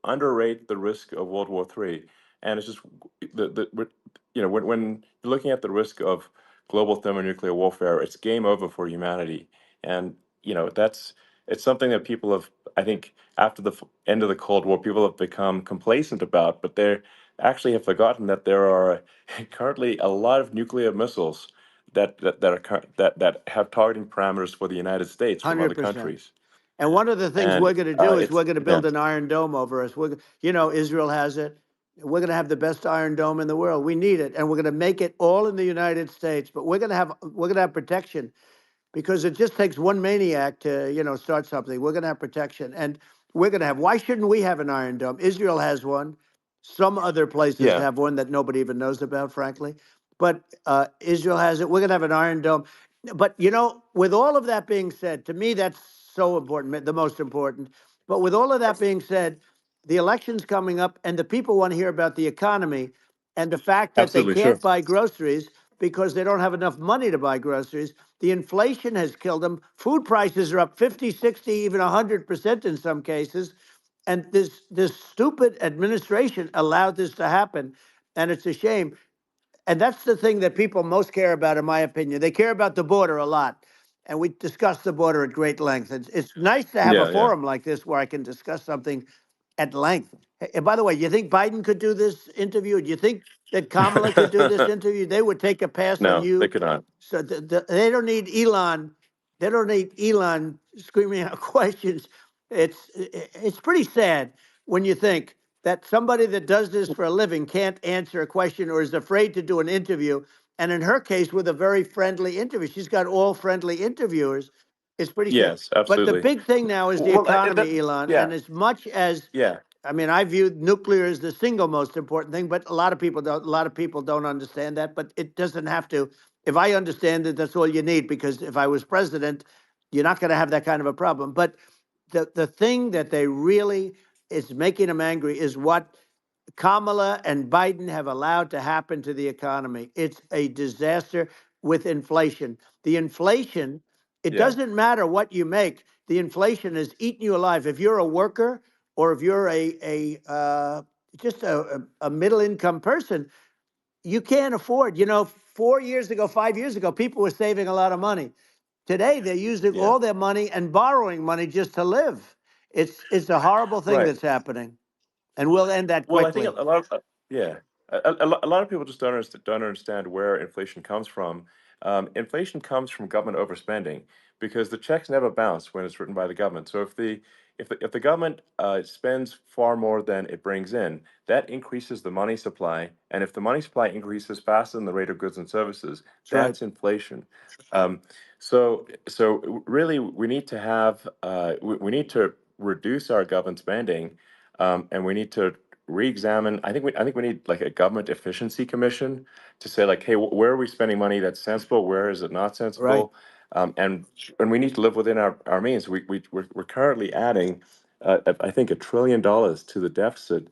underrate the risk of World War III, and it's just when you're looking at the risk of global thermonuclear warfare, it's game over for humanity, and that's it's something that people have, I think, after the end of the Cold War, people have become complacent about, but they actually have forgotten that there are currently a lot of nuclear missiles that have targeting parameters for the United States from other 100%. countries. And one of the things And we're going to do is it's we're going to yeah, build an iron dome over us. Israel has it. We're going to have the best iron dome in the world. We need it, and we're going to make it all in the United States. But we're going to have protection, because it just takes one maniac to start something. We're going to have protection, and we're going to have. Why shouldn't we have an iron dome? Israel has one. Some other places yeah, have one that nobody even knows about, frankly. But Israel has it. We're going to have an iron dome. But with all of that being said, to me that's so important, the most important. But with all of that being said, the election's coming up, and the people want to hear about the economy and the fact that they absolutely, sure. can't buy groceries because they don't have enough money to buy groceries. The inflation has killed them. Food prices are up 50, 60, even 100% in some cases. And this stupid administration allowed this to happen. And it's a shame. And that's the thing that people most care about, in my opinion. They care about the border a lot. And we discussed the border at great length. It's nice to have a Yeah, yeah. forum like this where I can discuss something at length. And by the way, you think Biden could do this interview? Do you think that Kamala could do this interview? They would take a pass on No, they you. could not. So they don't need Elon. They don't need Elon screaming out questions. It's pretty sad when you think that somebody that does this for a living can't answer a question or is afraid to do an interview. And in her case, with a very friendly interview, she's got all friendly interviewers. It's pretty sad. Yes, But the absolutely. big thing now is the Well, economy, Elon. yeah, And as much as yeah, I mean, I view nuclear as the single most important thing, but a lot of people don't. A lot of people don't understand that. But it doesn't have to. If I understand it, that's all you need. Because if I was president, you're not going to have that kind of a problem. But the thing that they really is making them angry is what Kamala and Biden have allowed to happen to the economy. It's a disaster with inflation. The inflation, it yeah, doesn't matter what you make. The inflation is eating you alive. If you're a worker or if you're just a middle income person, you can't afford. 4 years ago, 5 years ago, people were saving a lot of money. Today, they're using yeah. all their money and borrowing money just to live. It's a horrible thing Right. that's happening, and we'll end that Well, I think quickly. a lot of yeah, a lot of people just don't understand where inflation comes from. Inflation comes from government overspending because the checks never bounce when it's written by the government. So if the government spends far more than it brings in, that increases the money supply, and if the money supply increases faster than the rate of goods and services, That's right. that's inflation. Um, so really, we need to have we need to reduce our government spending, and we need to re-examine. I think we need like a government efficiency commission to say like, hey, where are we spending money that's sensible? Where is it not Right. sensible? And we need to live within our means. We're currently adding, I think, $1 trillion to the deficit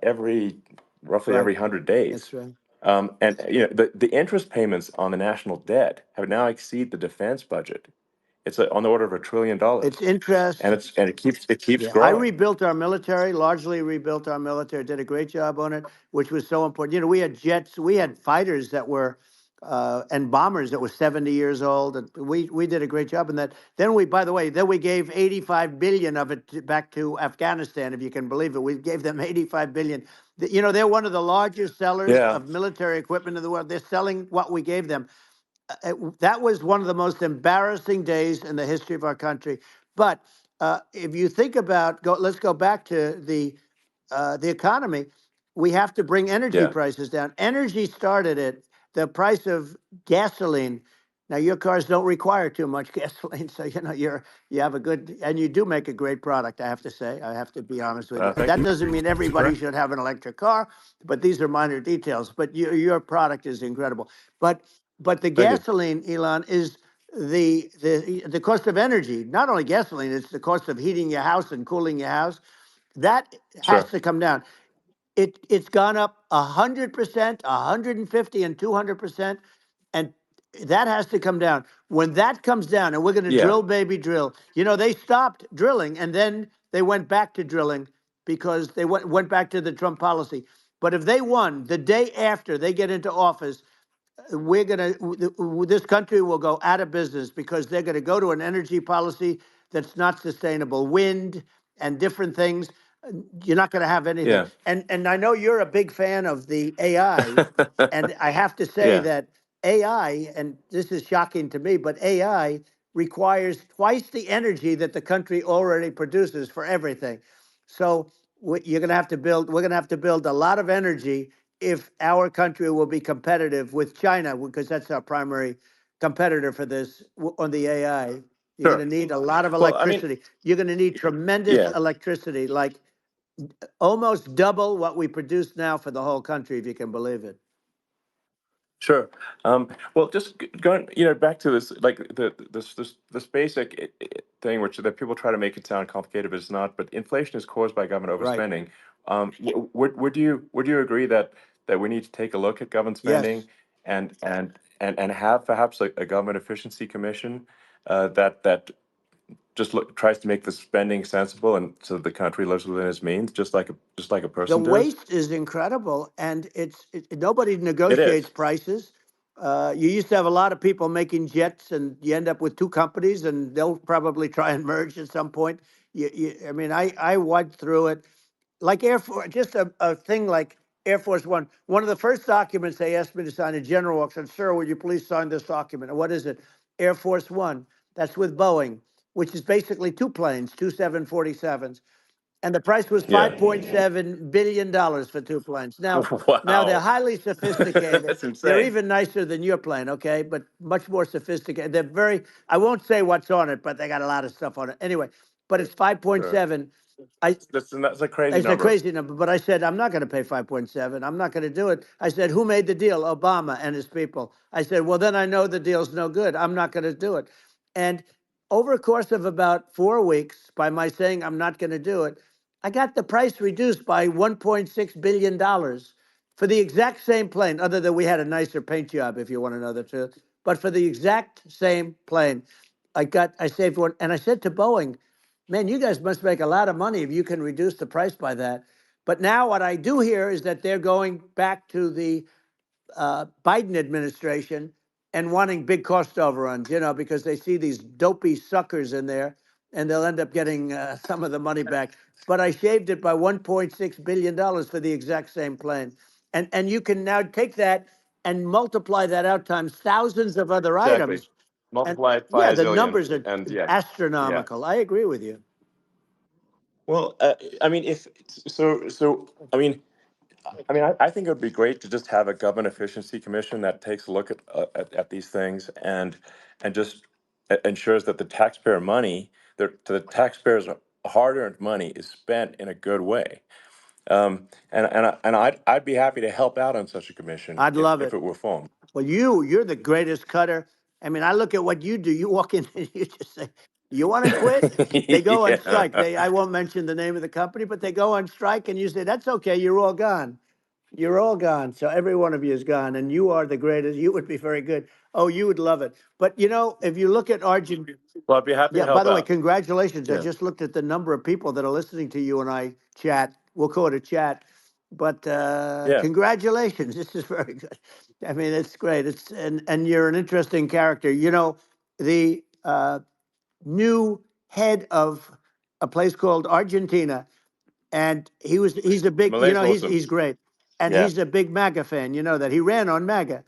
every roughly Right. every 100 days. That's right. And the interest payments on the national debt have now exceed the defense budget. It's on the order of $1 trillion, It's interest. and it keeps Yeah, I growing. rebuilt our military, largely rebuilt our military, did a great job on it, which was so important. We had jets, we had fighters that were, and bombers that were 70 years old. And we did a great job in that. Then by the way, then we gave 85 billion of it back to Afghanistan, if you can believe it. We gave them 85 billion. They're one of the largest sellers Yeah, of military equipment in the world. They're selling what we gave them. That was one of the most embarrassing days in the history of our country. But if you think about, let's go back to the economy. We have to bring energy yeah. prices down. Energy started at the price of gasoline. Now your cars don't require too much gasoline, so you have a good, and you do make a great product. I have to say, I have to be honest with you. Thank That you. doesn't mean everybody should have an electric car, but these are minor details. But your product is incredible. But the Thank you. gasoline, Elon, is the cost of energy. Not only gasoline, it's the cost of heating your house and cooling your house. That has Sure. to come down. It's gone up 100%, 150, and 200%, and that has to come down. When that comes down, and we're going to Yeah. drill, baby, drill. They stopped drilling, and then they went back to drilling because they went back to the Trump policy. But if they won the day after they get into office, we're going to, this country will go out of business because they're going to go to an energy policy that's not sustainable, wind and different things. You're not going to have anything. Yeah. And I know you're a big fan of the AI, and I have to say Yeah. that AI, and this is shocking to me, but AI requires twice the energy that the country already produces for everything. So you're going to have to build. We're going to have to build a lot of energy if our country will be competitive with China, because that's our primary competitor for this on the AI. You're going Sure. to need a lot of Well, I mean, electricity. You're going to need tremendous yeah. electricity, like almost double what we produce now for the whole country, if you can believe it. Sure. Well, just going, back to this, like this basic thing, which that people try to make it sound complicated, but it's not. But inflation is caused by government Right. overspending. Would you agree that we need to take a look at government Yes. spending and have perhaps a government efficiency commission that just tries to make the spending sensible and so the country lives within its means, just like a The person does? waste is incredible, and nobody It negotiates is. prices. You used to have a lot of people making jets, and you end up with two companies, and they'll probably try and merge at some point. I mean, I went through it like Air Force, just a thing like Air Force One. One of the first documents they asked me to sign, a general walks in, "Sir, would you please sign this document?" And what is it? Air Force One. That's with Boeing, which is basically two planes, two 747s, and the price was Yeah. $5.7 billion for two planes. Now they're Wow. highly sophisticated. That's They're insane. even nicer than your plane, okay? But much more sophisticated. They're very. I won't say what's on it, but they got a lot of stuff on it. Anyway, but it's Sure. 5.7. I That's a crazy It's a number. crazy number, but I said I'm not going to pay 5.7. I'm not going to do it. I said, who made the deal? Obama and his people. I said, well, then I know the deal's no good. I'm not going to do it. And over a course of about 4 weeks, by my saying I'm not going to do it, I got the price reduced by $1.6 billion for the exact same plane, other than we had a nicer paint job, if you want to know the truth. But for the exact same plane, I saved one. And I said to Boeing, man, you guys must make a lot of money if you can reduce the price by that. But now what I do hear is that they're going back to the Biden administration and wanting big cost overruns, because they see these dopey suckers in there, and they'll end up getting some of the money back. But I shaved it by $1.6 billion for the exact same plane, and you can now take that and multiply that out times thousands of other Exactly. items, and Multiply it by yeah, a the zillion, numbers are and yeah, yeah. astronomical. I agree with you. Well, I mean, if so, I think it would be great to just have a government efficiency commission that takes a look at these things and just ensures that the taxpayer money, the taxpayers' hard-earned money, is spent in a good way. I'd be happy to help out on such a commission I'd love if it. it were formed. Well, you're the greatest cutter. I mean, I look at what you do. You walk in and you just say, "You want to quit?" They go on strike. Yeah. I won't mention the name of the company, but they go on strike, and you say, "That's okay. You're all gone. You're all gone." So every one of you is gone, and you are the greatest. You would be very good. Oh, you would love it. But if you look at Argentina. Well, I'd be happy to Yeah, by help the way, out. congratulations. I Yeah. just looked at the number of people that are listening to you and I chat. We'll call it a chat. But Yeah. congratulations. This is very good. I mean, it's great. And you're an interesting character. The new head of a place called Argentina, and he's a big, Malay's he's awesome. great. And Yeah. he's a big MAGA fan, that he ran on MAGA,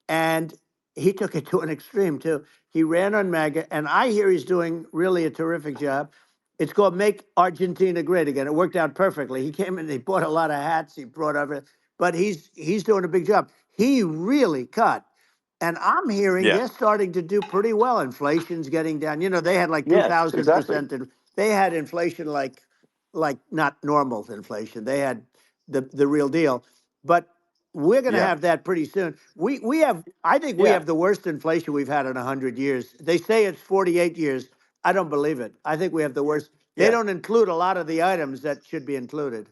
and he took it to an extreme too. He ran on MAGA, and I hear he's doing really a terrific job. It's called "Make Argentina Great Again." It worked out perfectly. He came in, he bought a lot of hats, he brought everything, but he's doing a big job. He really cut, and I'm hearing Yeah. they're starting to do pretty well. Inflation's getting down. They had like two Yes, thousand exactly. percent, and they had inflation like not normal inflation. They had the real deal, but we're going to Yeah. have that pretty soon. We have, I think we Yeah. have the worst inflation we've had in 100 years. They say it's 48 years. I don't believe it. I think we have the worst. They Yeah. don't include a lot of the items that should be included.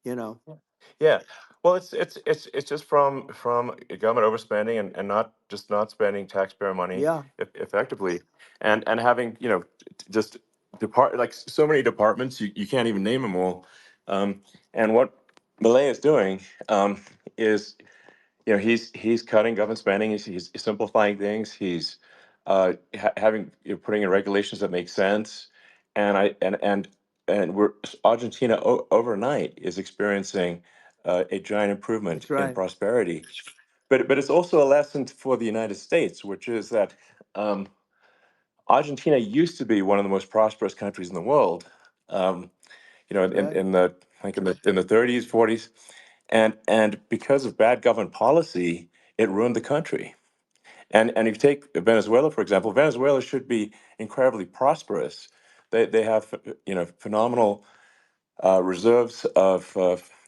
You know. Yeah. Well, it's just from government overspending and not spending taxpayer money Yeah. effectively, and having just like so many departments, you can't even name them all. And what Milei is doing is, he's cutting government spending. He's simplifying things. He's having putting in regulations that make sense. And we're Argentina overnight is experiencing a giant improvement That's in right. prosperity. But it's also a lesson for the United States, which is that um, Argentina used to be one of the most prosperous countries in the world. Um, Right. in the like in the 30s, 40s, and because of bad government policy, it ruined the country. And if you take Venezuela, for example, Venezuela should be incredibly prosperous. They have phenomenal reserves of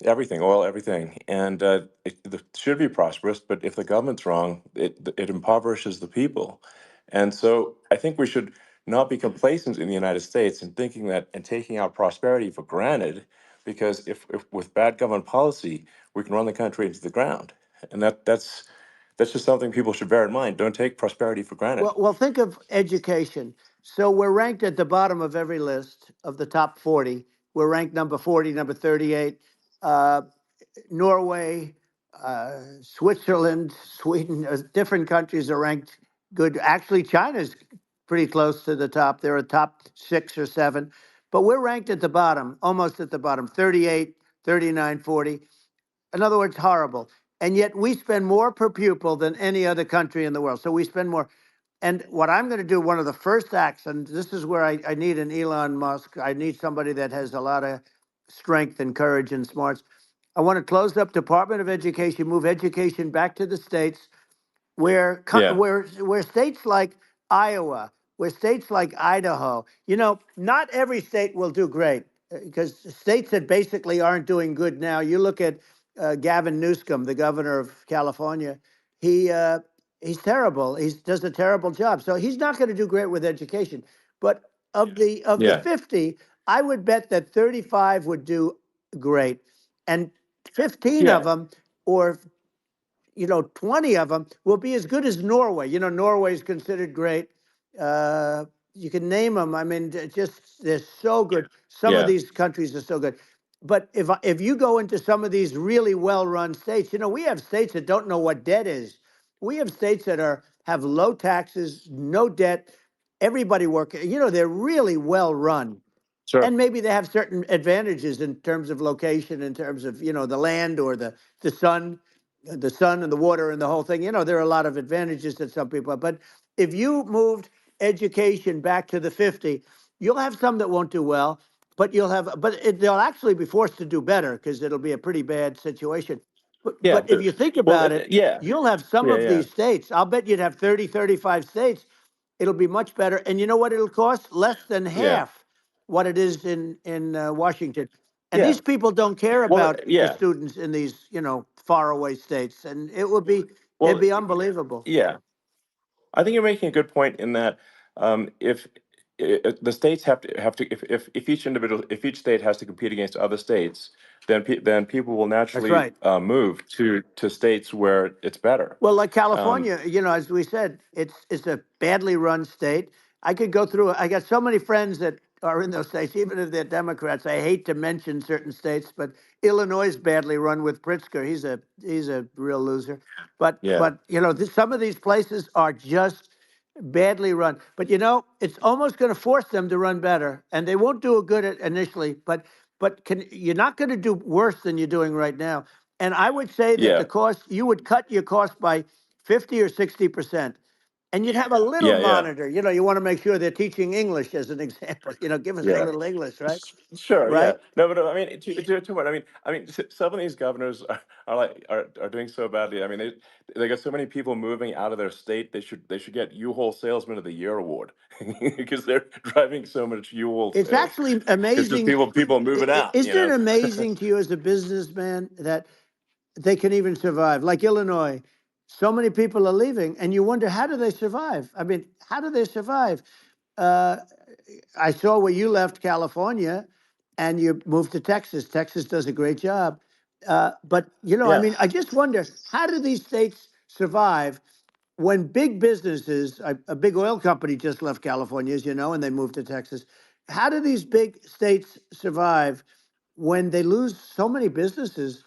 everything, oil, everything, and it should be prosperous. But if the government's wrong, it impoverishes the people. And so I think we should not be complacent in the United States and thinking that and taking our prosperity for granted, because if with bad government policy we can run the country into the ground, and that's just something people should bear in mind. Don't take prosperity for granted. Well, think of education. So we're ranked at the bottom of every list of the top 40. We're ranked number 40, number 38. Uh, Norway, Switzerland, Sweden, different countries are ranked good. Actually, China's pretty close to the top. They're a top 6 or 7, but we're ranked at the bottom, almost at the bottom, 38, 39, 40. In other words, horrible. And yet we spend more per pupil than any other country in the world. So we spend more. And what I'm going to do, one of the first acts, and this is where I need an Elon Musk, I need somebody that has a lot of strength and courage and smarts. I want to close up Department of Education, move education back to the states, where Yeah, where states like Iowa, where states like Idaho, not every state will do great, because states that basically aren't doing good now. You look at Gavin Newsom, the governor of California. He he's terrible. He does a terrible job. So he's not going to do great with education. But of the yeah, 50, I would bet that 35 would do great, and 15 of yeah. them, or 20 of them will be as good as Norway. Norway is considered great. You can name them. I mean, they're so good. Some of Yeah, these countries are so good. But if you go into some of these really well-run states, we have states that don't know what debt is. We have states that have low taxes, no debt, everybody working. They're really well run, sure. and maybe they have certain advantages in terms of location, in terms of the land, or the sun, and the water and the whole thing. There are a lot of advantages that some people have. But if you moved education back to the 50, you'll have some that won't do well, but they'll actually be forced to do better, because it'll be a pretty bad situation. Yeah, But if you think well, about it, yeah, you'll have some yeah, of yeah, these states. I'll bet you'd have 30, 35 states. It'll be much better. And you know what it'll cost? Less than yeah, half what it is in Washington. And yeah. these people don't care Well, about the yeah, students in these, faraway states. And it'd well, be unbelievable. yeah. I think you're making a good point in that if the states have to if each state has to compete against other states, then people will That's naturally right. move to states where it's better. Well, like Um, California, as we said, it's a badly run state. I could go through. I got so many friends that are in those states, even if they're Democrats. I hate to mention certain states, but Illinois is badly run with Pritzker. He's a real loser. But yeah, but some of these places are just badly run. But it's almost going to force them to run better, and they won't do a good at initially. But you're not going to do worse than you're doing right now. And I would say that yeah, the cost, you would cut your cost by 50 or 60%. And you'd have a little yeah, yeah. monitor. You want to make sure they're teaching English as an example. Give us a Yeah. little English, right? Sure, yeah. Right? No, but I mean, to what? Some of these governors are doing so badly. I mean, they got so many people moving out of their state. They should get U-Haul Salesman of the Year award because they're driving so much U-Haul It's sales. actually Because just amazing. people moving out, Isn't it amazing to you as a businessman that they can even survive? Like Illinois, so many people are leaving, and you wonder, how do they survive? I mean, how do they survive? Uh, I saw where you left California and you moved to Texas. Texas does a great job. But, I Yeah, mean, I just wonder, how do these states survive when big businesses, a big oil company just left California, as you know, and they moved to Texas. how do these big states survive when they lose so many businesses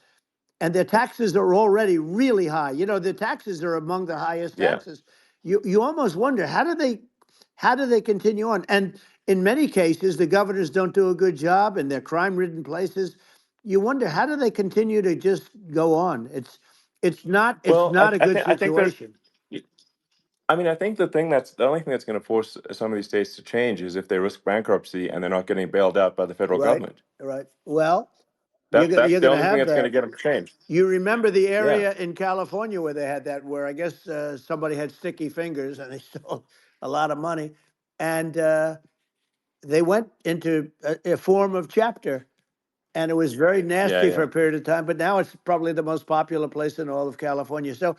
and their taxes are already really high? You know, the taxes are among the highest Yeah. taxes. You almost wonder how do they continue on? And in many cases, the governors don't do a good job, and they're crime-ridden places. You wonder how do they continue to just go on? It's Well, not a good I think there's. situation. I mean, I think the only thing that's going to force some of these states to change is if they risk bankruptcy and they're not getting bailed out by the federal Right, government. right. Well, That's you're the gonna only thing have that's going to that. get them to change. You remember the Yeah. area in California where they had that, where I guess somebody had sticky fingers and they stole a lot of money, and they went into a form of chapter, and it was very Yeah. nasty for Yeah. a period of time. But now it's probably the most popular place in all of California. So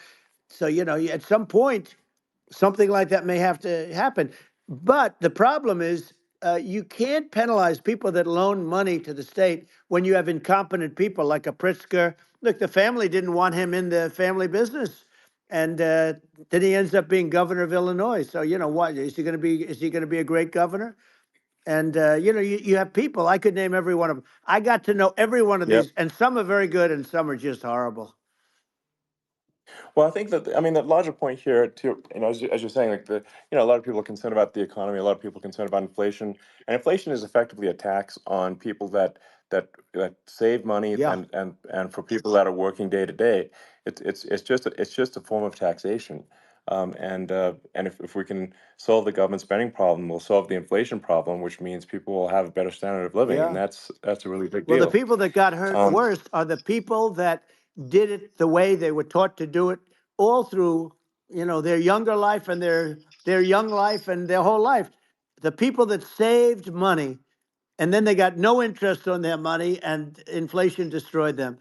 at some point, something like that may have to happen. But the problem is, you can't penalize people that loan money to the state when you have incompetent people like a Pritzker. Look, the family didn't want him in the family business, and then he ends up being governor of Illinois. So what is he going to be? Is he going to be a great governor? And you have people. I could name every one of them. I got to know every one of Yep. these, and some are very good, and some are just horrible. Well, I think that I mean the larger point here too, as you're saying, like a lot of people are concerned about the economy, a lot of people are concerned about inflation, and inflation is effectively a tax on people that save money Yeah, and for people that are working day to day, it's just a form of taxation. And if we can solve the government spending problem, we'll solve the inflation problem, which means people will have a better standard of living, and yeah. that's a really big Well, the deal. people that got hurt Um, worst are the people that did it the way they were taught to do it all through, their younger life and their young life and their whole life. The people that saved money and then they got no interest on their money and inflation destroyed them.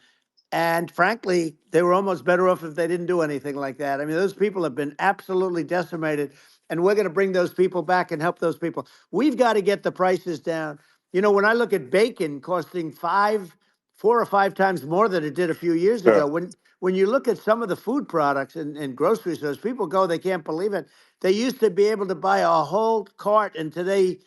And frankly, they were almost better off if they didn't do anything like that. I mean, those people have been absolutely decimated, and we're going to bring those people back and help those people. We've got to get the prices down. When I look at bacon costing 4 or 5 times more than it did a few years ago, sure. when you look at some of the food products in grocery stores, people go, they can't believe it. They used to be able to buy a whole cart, and today,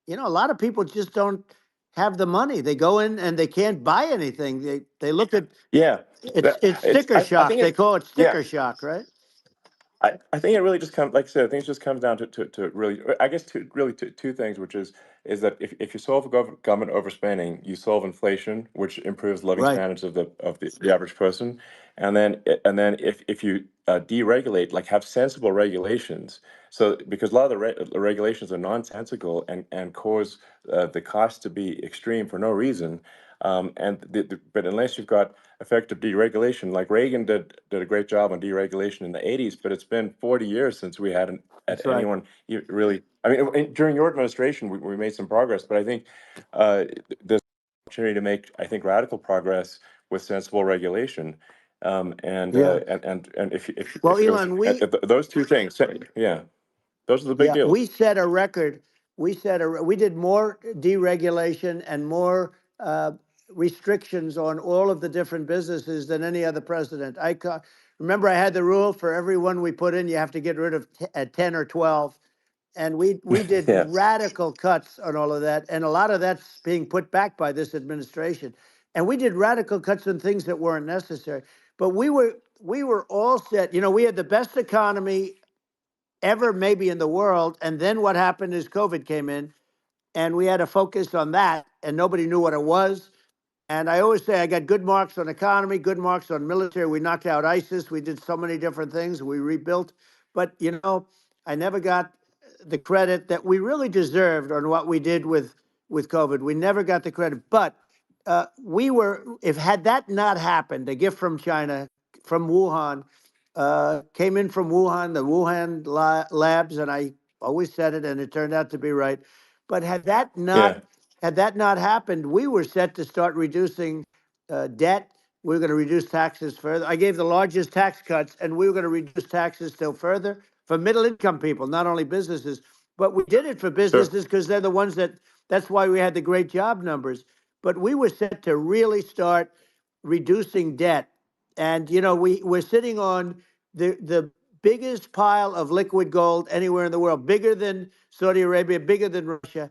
a lot of people just don't have the money. They go in and they can't buy anything. They look at Yeah, it's sticker I shock. think They it. call it Yeah, sticker shock, right? I think it really just comes, like I said, I think it just comes down to really, I guess, two things, which is that if you solve government overspending, you solve inflation, which improves living Right. standards of the average person, and then if you deregulate, like have sensible regulations, so because a lot of the regulations are nonsensical and cause the cost to be extreme for no reason. But unless you've got effective deregulation, like Reagan did a great job on deregulation in the 80s, but it's been 40 years since we had That's right. anyone really. I mean, during your administration, we made some progress, but I think there's an opportunity to make, I think, radical progress with sensible regulation. Yeah. And Well, if Elon, we those two things, yeah, those are the big yeah, deals. we set a record. We did more deregulation and more restrictions on all of the different businesses than any other president. Remember, I had the rule for every one we put in, you have to get rid of 10 or 12. And we did Yeah, radical cuts on all of that, and a lot of that's being put back by this administration. And we did radical cuts on things that weren't necessary. But we were all set. We had the best economy ever, maybe in the world. And then what happened is COVID came in, and we had to focus on that, and nobody knew what it was. And I always say I got good marks on economy, good marks on military. We knocked out ISIS. We did so many different things. We rebuilt. But, I never got the credit that we really deserved on what we did with COVID. We never got the credit. But if had that not happened, a gift from China, from Wuhan, came in from Wuhan, the Wuhan labs, and I always said it, and it turned out to be right. But yeah, had that not happened, we were set to start reducing debt. We were going to reduce taxes further. I gave the largest tax cuts, and we were going to reduce taxes still further for middle income people, not only businesses. But we did it for sure, businesses because they're the ones that's why we had the great job numbers. But we were set to really start reducing debt. And, we're sitting on the biggest pile of liquid gold anywhere in the world, bigger than Saudi Arabia, bigger than Russia.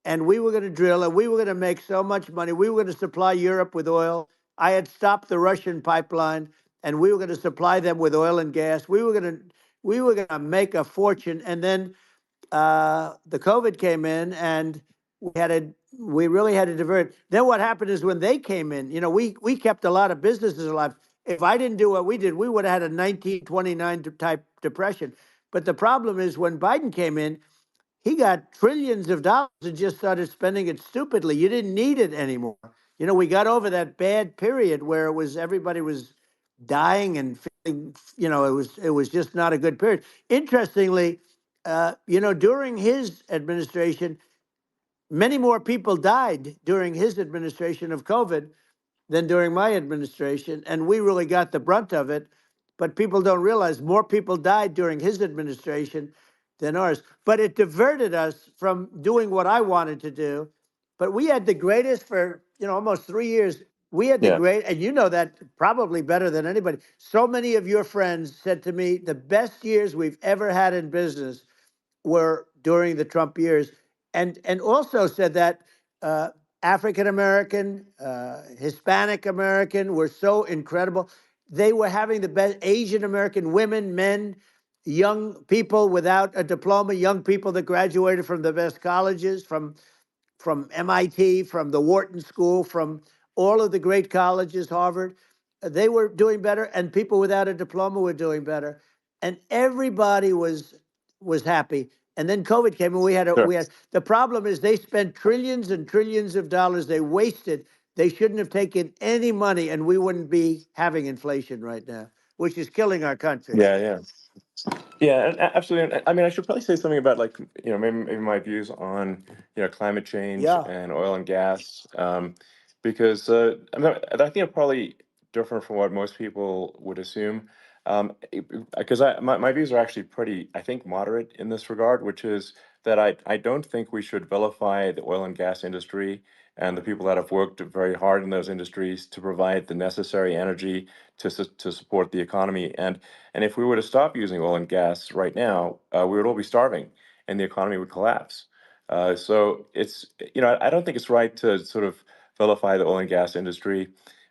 and we were going to drill, and we were going to make so much money. We were going to supply Europe with oil. I had stopped the Russian pipeline, and we were going to supply them with oil and gas. We were going to make a fortune, and then the COVID came in, and we really had to divert. Then what happened is when they came in, we kept a lot of businesses alive. If I didn't do what we did, we would have had a 1929 type depression. But the problem is when Biden came in, he got trillions of dollars and just started spending it stupidly. You didn't need it anymore. We got over that bad period where everybody was dying and feeling, it was just not a good period. Interestingly, during his administration, many more people died during his administration of COVID than during my administration, and we really got the brunt of it. But people don't realize more people died during his administration than ours. But it diverted us from doing what I wanted to do. But we had the greatest for almost 3 years. We had the Yeah. great, and you know that probably better than anybody. So many of your friends said to me, the best years we've ever had in business were during the Trump years, and also said that African American, Hispanic American were so incredible. They were having the best Asian American women, men, young people without a diploma, young people that graduated from the best colleges, from MIT, from the Wharton School, from all of the great colleges, Harvard. They were doing better, and people without a diploma were doing better, and everybody was happy. And then COVID came, and Sure. we had the problem is they spent trillions and trillions of dollars. They wasted. They shouldn't have taken any money, and we wouldn't be having inflation right now, which is killing our country. Yeah, yeah. Yeah, absolutely. I mean, I should probably say something about like, maybe my views on, climate change Yeah, and oil and gas, because I mean, I think I'm probably different from what most people would assume. Because my views are actually pretty, I think, moderate in this regard, which is that I don't think we should vilify the oil and gas industry and the people that have worked very hard in those industries to provide the necessary energy to support the economy. And if we were to stop using oil and gas right now, we would all be starving, and the economy would collapse. So I don't think it's right to sort of vilify the oil and gas industry,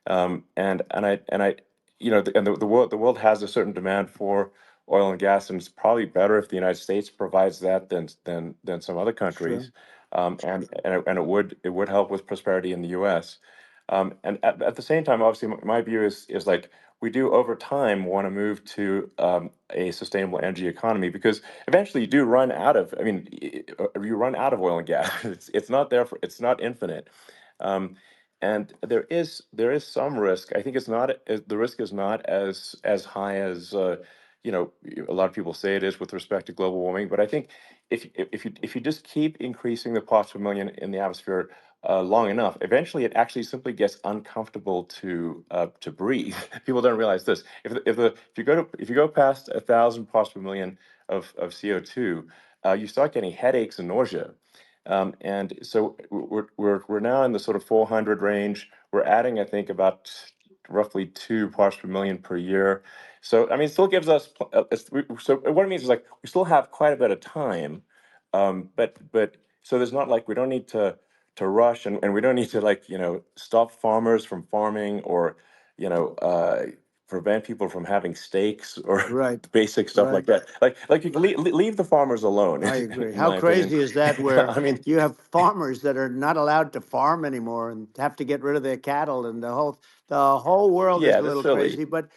and the world has a certain demand for oil and gas, and it's probably better if the United States provides that than some other sure. countries, and it would help with prosperity in the U.S. And at the same time, obviously, my view is like we do over time want to move to a sustainable energy economy, because eventually you do run out of. I mean, you run out of oil and gas. It's not infinite. Um, and there is some risk. I think the risk is not as high as a lot of people say it is with respect to global warming. But I think if you just keep increasing the parts per million in the atmosphere long enough, eventually it actually simply gets uncomfortable to breathe. People don't realize this. If you go past 1,000 parts per million of CO2, you start getting headaches and nausea. And so we're now in the sort of 400 range. We're adding, I think, about roughly 2 parts per million per year. So I mean, it still gives us. So what it means is like we still have quite a bit of time, but so there's not like we don't need to rush, and we don't need to like stop farmers from farming, or you know uh, prevent people from having steaks, or Right, basic stuff like right. that. Like you can leave the farmers alone, I agree. in How my opinion. crazy is that where I mean, you have farmers that are not allowed to farm anymore and have to get rid of their cattle, and the whole world is yeah, a that's little silly. crazy, but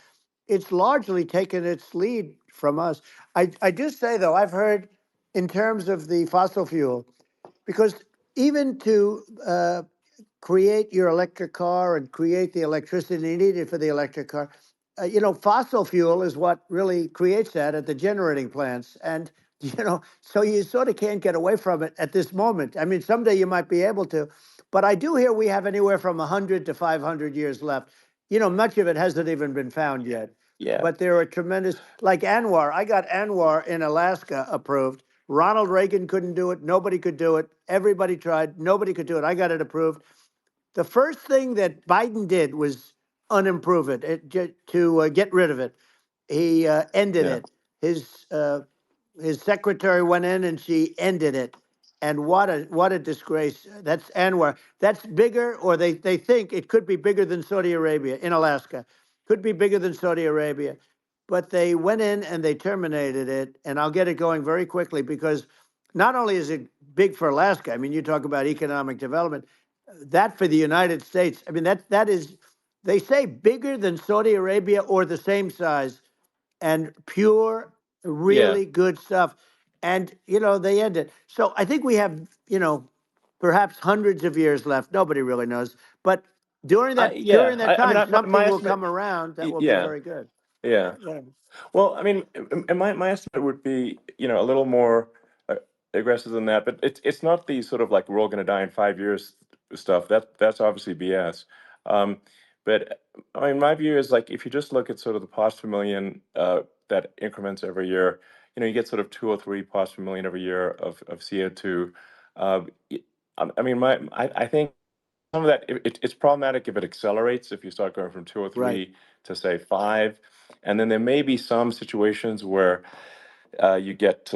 it's largely taken its lead from us. I do say though, I've heard in terms of the fossil fuel, because even to create your electric car and create the electricity needed for the electric car. Fossil fuel is what really creates that at the generating plants. And, so you sort of can't get away from it at this moment. I mean, someday you might be able to, but I do hear we have anywhere from 100 to 500 years left. Much of it hasn't even been found yet. Yeah, But there are tremendous, like Anwar. I got Anwar in Alaska approved. Ronald Reagan couldn't do it. Nobody could do it. Everybody tried. Nobody could do it. I got it approved. The first thing that Biden did was unimprove to get rid of it. He ended yeah, it. His secretary went in and she ended it. And what a disgrace. That's Anwar. That's bigger, or they think it could be bigger than Saudi Arabia in Alaska. Could be bigger than Saudi Arabia. But they went in and they terminated it. And I'll get it going very quickly because not only is it big for Alaska, I mean, you talk about economic development, that for the United States, I mean, that is, they say bigger than Saudi Arabia or the same size, and pure, Yeah. really good stuff. And, they end it. So I think we have, perhaps hundreds of years left. Nobody really knows. But Yeah. during that I mean, time, my something will estimate. come around that will be Yeah. very good. Yeah. Yeah. Well, I mean, and my estimate would be, a little more aggressive than that, but it's not the sort of like we're all going to die in 5 years stuff. That's obviously BS. Um, but I mean, my view is like if you just look at sort of the parts per million that increments every year, you get sort of 2 or 3 parts per million every year of CO2. Uh, y- I mean, I think some of that it's problematic if it accelerates if you start going from two or Right. three to say 5, and then there may be some situations where you get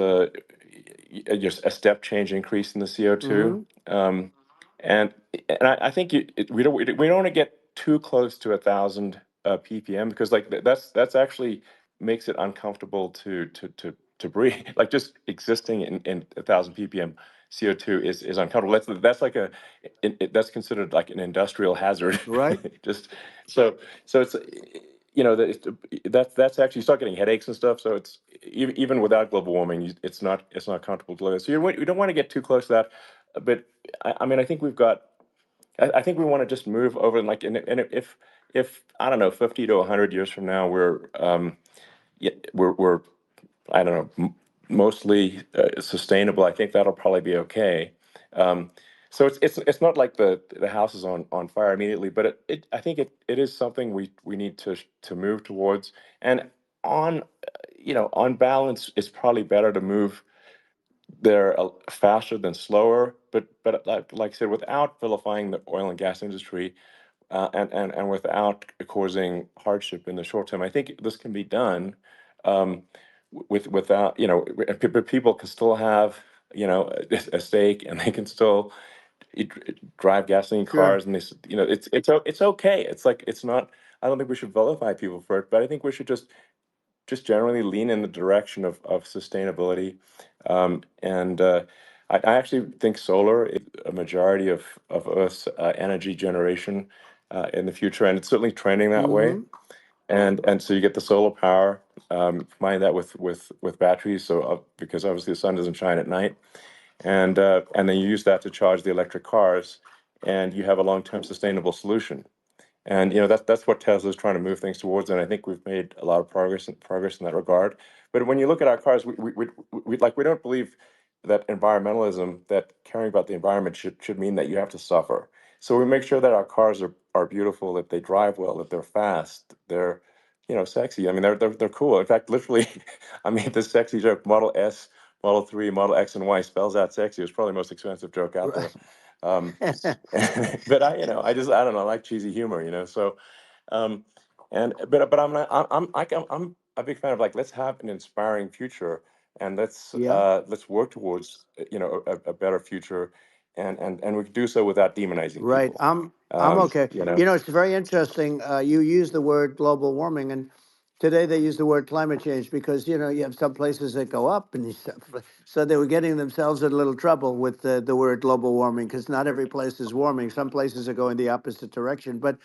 just a step change increase in the CO2, Hmm. um, and I think we don't want to get too close to 1,000 ppm because like that's actually makes it uncomfortable to breathe. Like just existing in 1,000 ppm CO2 is uncomfortable. That's like that's considered like an industrial hazard. Right. Just so it's that's actually you start getting headaches and stuff. So it's even without global warming, it's not comfortable to live in. So you don't want to get too close to that. But I mean, I think we've got. I think we want to just move over and like, and if I don't know, 50 to 100 years from now, we're I don't know, mostly sustainable. I think that'll probably be okay. Um, so it's not like the house is on fire immediately, but I think it is something we need to move towards. And on on balance, it's probably better to move there faster than slower. But like I said, without vilifying the oil and gas industry, and without causing hardship in the short term. I think this can be done without people can still have a stake and they can still drive gasoline Sure. cars and it's okay. It's like it's not. I don't think we should vilify people for it, but I think we should just generally lean in the direction of sustainability. And I actually think solar is a majority of Earth's energy generation in the future, and it's certainly trending that way. Hmm. And so you get the solar power, combine that with batteries, so because obviously the sun doesn't shine at night, and then you use that to charge the electric cars, and you have a long-term sustainable solution. And that's what Tesla's trying to move things towards, and I think we've made a lot of progress in that regard. But when you look at our cars, we don't believe that environmentalism, that caring about the environment should mean that you have to suffer. So we make sure that our cars are beautiful, that they drive well, that they're fast, they're sexy. I mean, they're cool. In fact, literally, I mean, the sexy joke, Model S, Model 3, Model X, and Y spells out sexy. It's probably the most expensive joke out there. Right. Um, but I don't know, I like cheesy humor, so, um, but I'm a big fan of like, let's have an inspiring future and Yeah. let's work towards, a better future and we can do so without demonizing Right. people. I'm okay. You know, It's very interesting. You use the word global warming, and today they use the word climate change because you have some places that go up, and so they were getting themselves in a little trouble with the word global warming because not every place is warming. Some places are going the opposite direction. But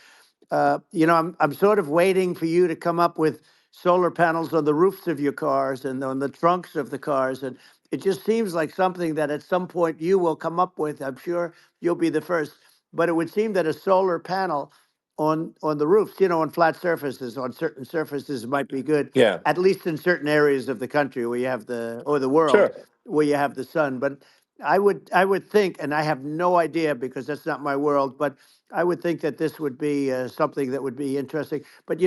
I'm sort of waiting for you to come up with solar panels on the roofs of your cars and on the trunks of the cars, and it just seems like something that at some point you will come up with. I'm sure you'll be the first, but it would seem that a solar panel on the roofs, on flat surfaces, on certain surfaces might be good, yeah, at least in certain areas of the country where you have or the world sure. where you have the sun. But I would think, and I have no idea because that's not my world, but I would think that this would be something that would be interesting. But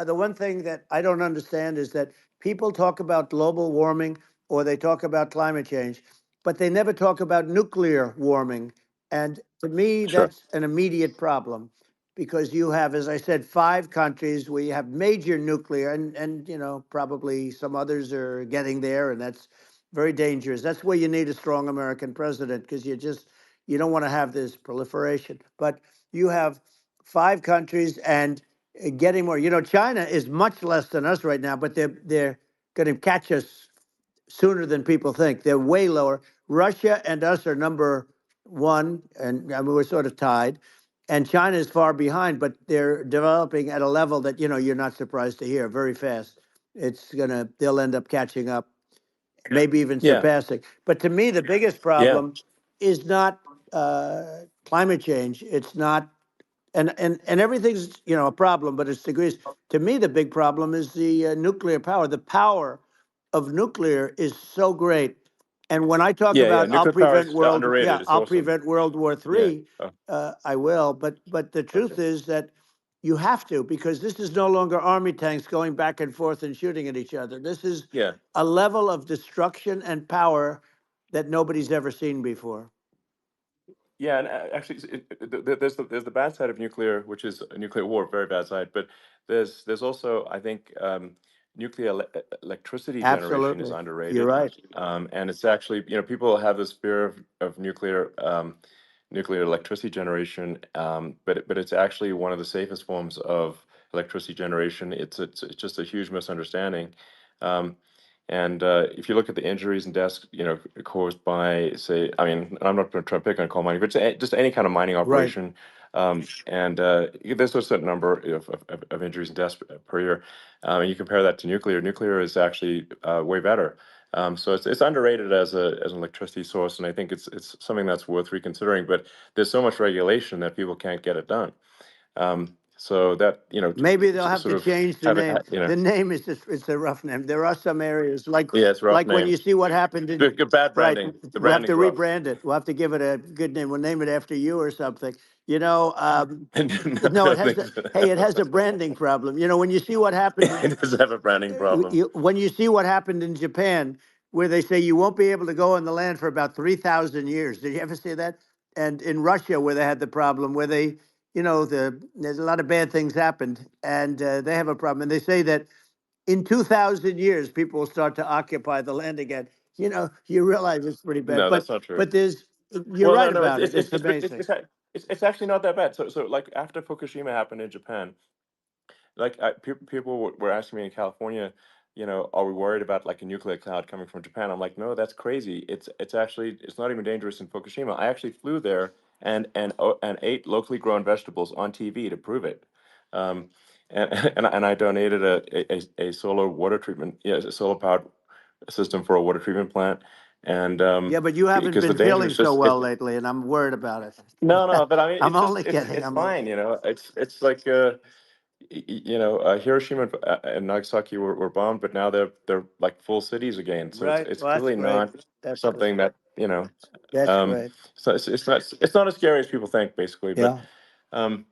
the one thing that I don't understand is that people talk about global warming or they talk about climate change, but they never talk about nuclear warming. And to me, Sure. that's an immediate problem because you have, as I said, 5 countries where you have major nuclear, and probably some others are getting there, and that's very dangerous. That's where you need a strong American president, because you don't want to have this proliferation. But you have 5 countries and getting more. You know, China is much less than us right now, but they're going to catch us sooner than people think. They're way lower. Russia and us are number one, and I mean, we're sort of tied. And China is far behind, but they're developing at a level that, you're not surprised to hear, very fast. They'll end up catching up, maybe even Yeah, surpassing. But to me, the biggest yeah, problem is not climate change. It's not, and everything's, a problem, but it's degrees. To me, the big problem is the nuclear power. The power of nuclear is so great. And when I talk yeah. about Nuclear power is underrated. It's I'll awesome. prevent World War Yeah. III, Oh, I will. But the okay. truth is that you have to, because this is no longer army tanks going back and forth and shooting at each other. This is Yeah. a level of destruction and power that nobody's ever seen before. Yeah, and actually, there's the bad side of nuclear, which is a nuclear war, very bad side. But there's also, I think, nuclear electricity generation is Absolutely, you're underrated, right. and it's actually, people have this fear of nuclear electricity generation, but it's actually one of the safest forms of electricity generation. It's just a huge misunderstanding. Um, and if you look at the injuries and deaths, caused by, say, I mean, I'm not going to try to pick on coal mining, but just any kind of mining Right. operation, and there's a certain number of injuries and deaths per year. And you compare that to nuclear. Nuclear is actually way better. So it's underrated as an electricity source, and I think it's something that's worth reconsidering. But there's so much regulation that people can't get it done. So that, Maybe they'll have sort to of change the having, name. The name is it's a rough name. There are some areas yeah, it's a rough like when name. you see what happened in, Good bad right. branding. The We'll have to branding's rough. rebrand it. We'll have to give it a good name. We'll name it after you or something. No, No, I it don't has think a, hey, it has a branding problem. When you see what happened in, it does have a branding problem. when you see what happened in Japan, where they say you won't be able to go on the land for about 3,000 years. Did you ever see that? And in Russia, where they had the problem, where there's a lot of bad things happened, and they have a problem. And they say that in 2,000 years, people will start to occupy the land again. You realize it's pretty bad, No, that's not true. you're Well, no, right no, about it. It's amazing. it's actually not that bad. So like after Fukushima happened in Japan, like people were asking me in California, are we worried about like a nuclear cloud coming from Japan? I'm like, no, that's crazy. It's actually, it's not even dangerous in Fukushima. I actually flew there and ate locally grown vegetables on TV to prove it. Um, and and I donated a solar water treatment, a solar powered system for a water treatment plant, and Yeah, but you haven't because the been danger feeling is so just well lately, and I'm worried about no, it. no, but I mean, I'm it's just only kidding. it's I'm only fine, kidding. it's like Hiroshima and Nagasaki were bombed, but now they're like full cities again. So Right. it's Well, that's clearly great. not That's great. something that That's um, great. so it's not as scary as people think, basically. But Yeah. um,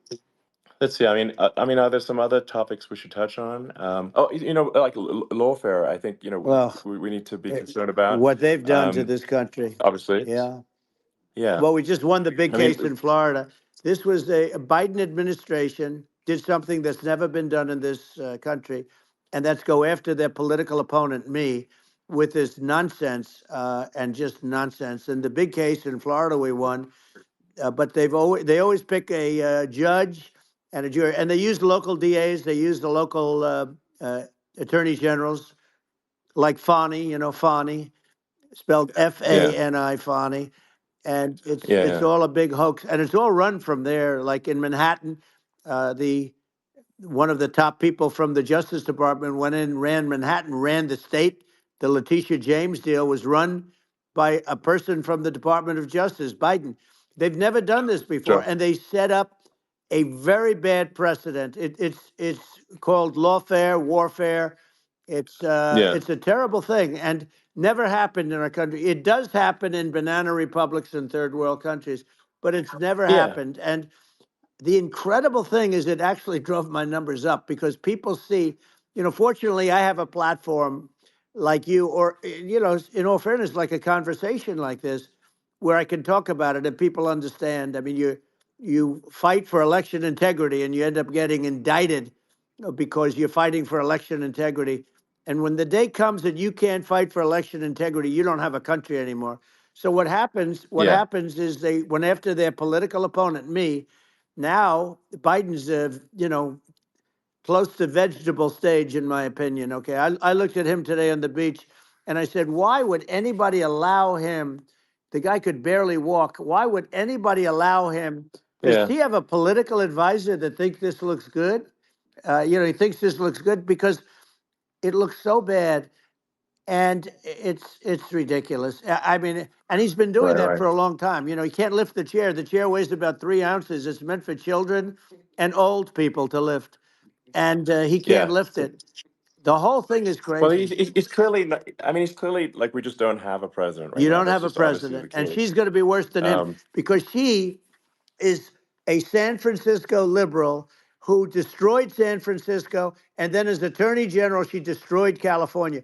let's see. I mean, are there some other topics we should touch on? Oh, like lawfare. I think Well, we need to be eh, concerned about. what they've done to Um, this country. obviously, Yeah. yeah. Well, we just won the big I mean, case in Florida. This was a Biden administration did something that's never been done in this country, and that's go after their political opponent, me, with this nonsense and just nonsense. And the big case in Florida we won, but they always pick a judge and a jury, and they use local DAs, they use the local uh, attorney generals, like Fani, Fani, spelled yeah, Fani, Fani, and yeah, it's yeah. all a big hoax, and it's all run from there. Like in Manhattan, the one of the top people from the Justice Department went in, ran Manhattan, ran the state. The Letitia James deal was run by a person from the Department of Justice, Biden. They've never done this before, Sure. and they set up a very bad precedent. It's called lawfare, warfare. Yeah, It's a terrible thing, and never happened in our country. It does happen in banana republics and third world countries, but it's never yeah, happened. And the incredible thing is it actually drove my numbers up, because people see, fortunately I have a platform like you, or, in all fairness, like a conversation like this, where I can talk about it and people understand. I mean, you fight for election integrity and you end up getting indicted because you're fighting for election integrity. And when the day comes that you can't fight for election integrity, you don't have a country anymore. So what happens? What Yeah. happens is they went after their political opponent, me. Now Biden's, close to vegetable stage, in my opinion. Okay, I looked at him today on the beach, and I said, why would anybody allow him? The guy could barely walk. Why would anybody allow him? Does Yeah. he have a political advisor that thinks this looks good? He thinks this looks good because it looks so bad, and it's ridiculous. I mean, and he's been doing Right. that Right. for a long time. He can't lift the chair. The chair weighs about 3 ounces. It's meant for children and old people to lift, and he can't Yeah. lift it. The whole thing is Well, crazy. he's clearly not, I mean, he's clearly like we just don't have a president right You now. don't That's have a just obviously the president, and case. she's going to be worse than him Um, because she is a San Francisco liberal who destroyed San Francisco, and then as Attorney General, she destroyed California.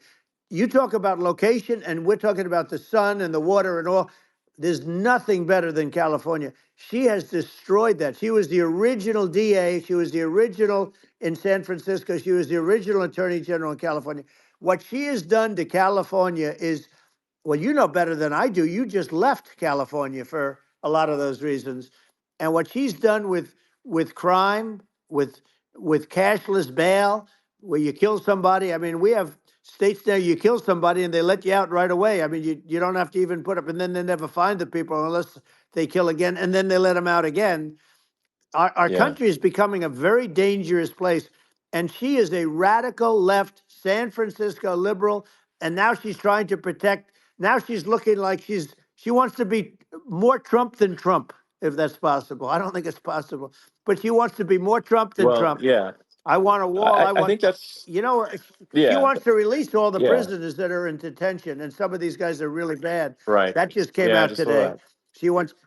You talk about location, and we're talking about the sun and the water and all. There's nothing better than California. She has destroyed that. She was the original DA. She was the original in San Francisco. She was the original Attorney General in California. What she has done to California is, well, you know better than I do. You just left California for a lot of those reasons. And what she's done with crime, with cashless bail, where you kill somebody. I mean, we have states now you kill somebody and they let you out right away. I mean, you don't have to even put up, and then they never find the people unless they kill again, and then they let them out again. Our yeah. country is becoming a very dangerous place. And she is a radical left San Francisco liberal. And now she's trying to protect. Now she's looking like she wants to be more Trump than Trump, if that's possible. I don't think it's possible, but she wants to be more Trump than Well, Trump. yeah. I want a wall. I I want, think that's you know, she yeah. wants to release all the Yeah. prisoners that are in detention, and some of these guys are really bad. Right. That just came Yeah. I out just saw today. that.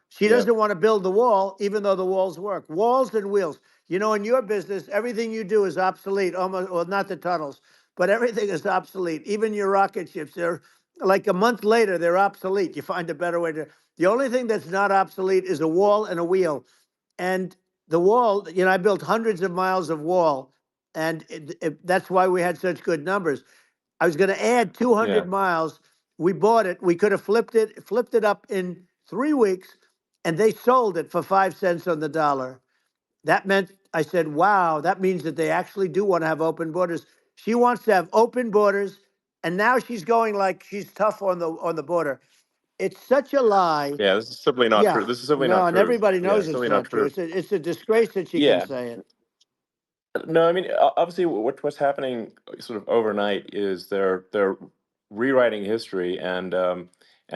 She Yeah. doesn't want to build the wall, even though the walls work. Walls and wheels. In your business, everything you do is obsolete. Almost, well, not the tunnels, but everything is obsolete. Even your rocket ships, they're like a month later, they're obsolete. You find a better way to. The only thing that's not obsolete is a wall and a wheel. And the wall, I built hundreds of miles of wall, and that's why we had such good numbers. I was going to add Yeah. 200 miles. We bought it. We could have flipped it up in 3 weeks, and they sold it for 5 cents on the dollar. That meant, I said, wow, that means that they actually do want to have open borders. She wants to have open borders, and now she's going like she's tough on the border. It's such a lie. Yeah. This is simply not true. Yeah, This is simply no, not and true. everybody Yeah. knows It's it's simply not not true. true. It's a disgrace that she can Yeah. say it. No, I mean, obviously, what's happening sort of overnight is they're rewriting history and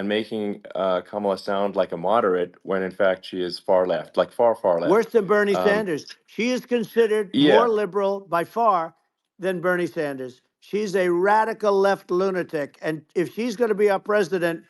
making Kamala sound like a moderate when in fact she is far left, like far Worse left. than Bernie Um, Sanders. She is considered more yeah, liberal by far than Bernie Sanders. She's a radical left lunatic. And if she's going to be our president,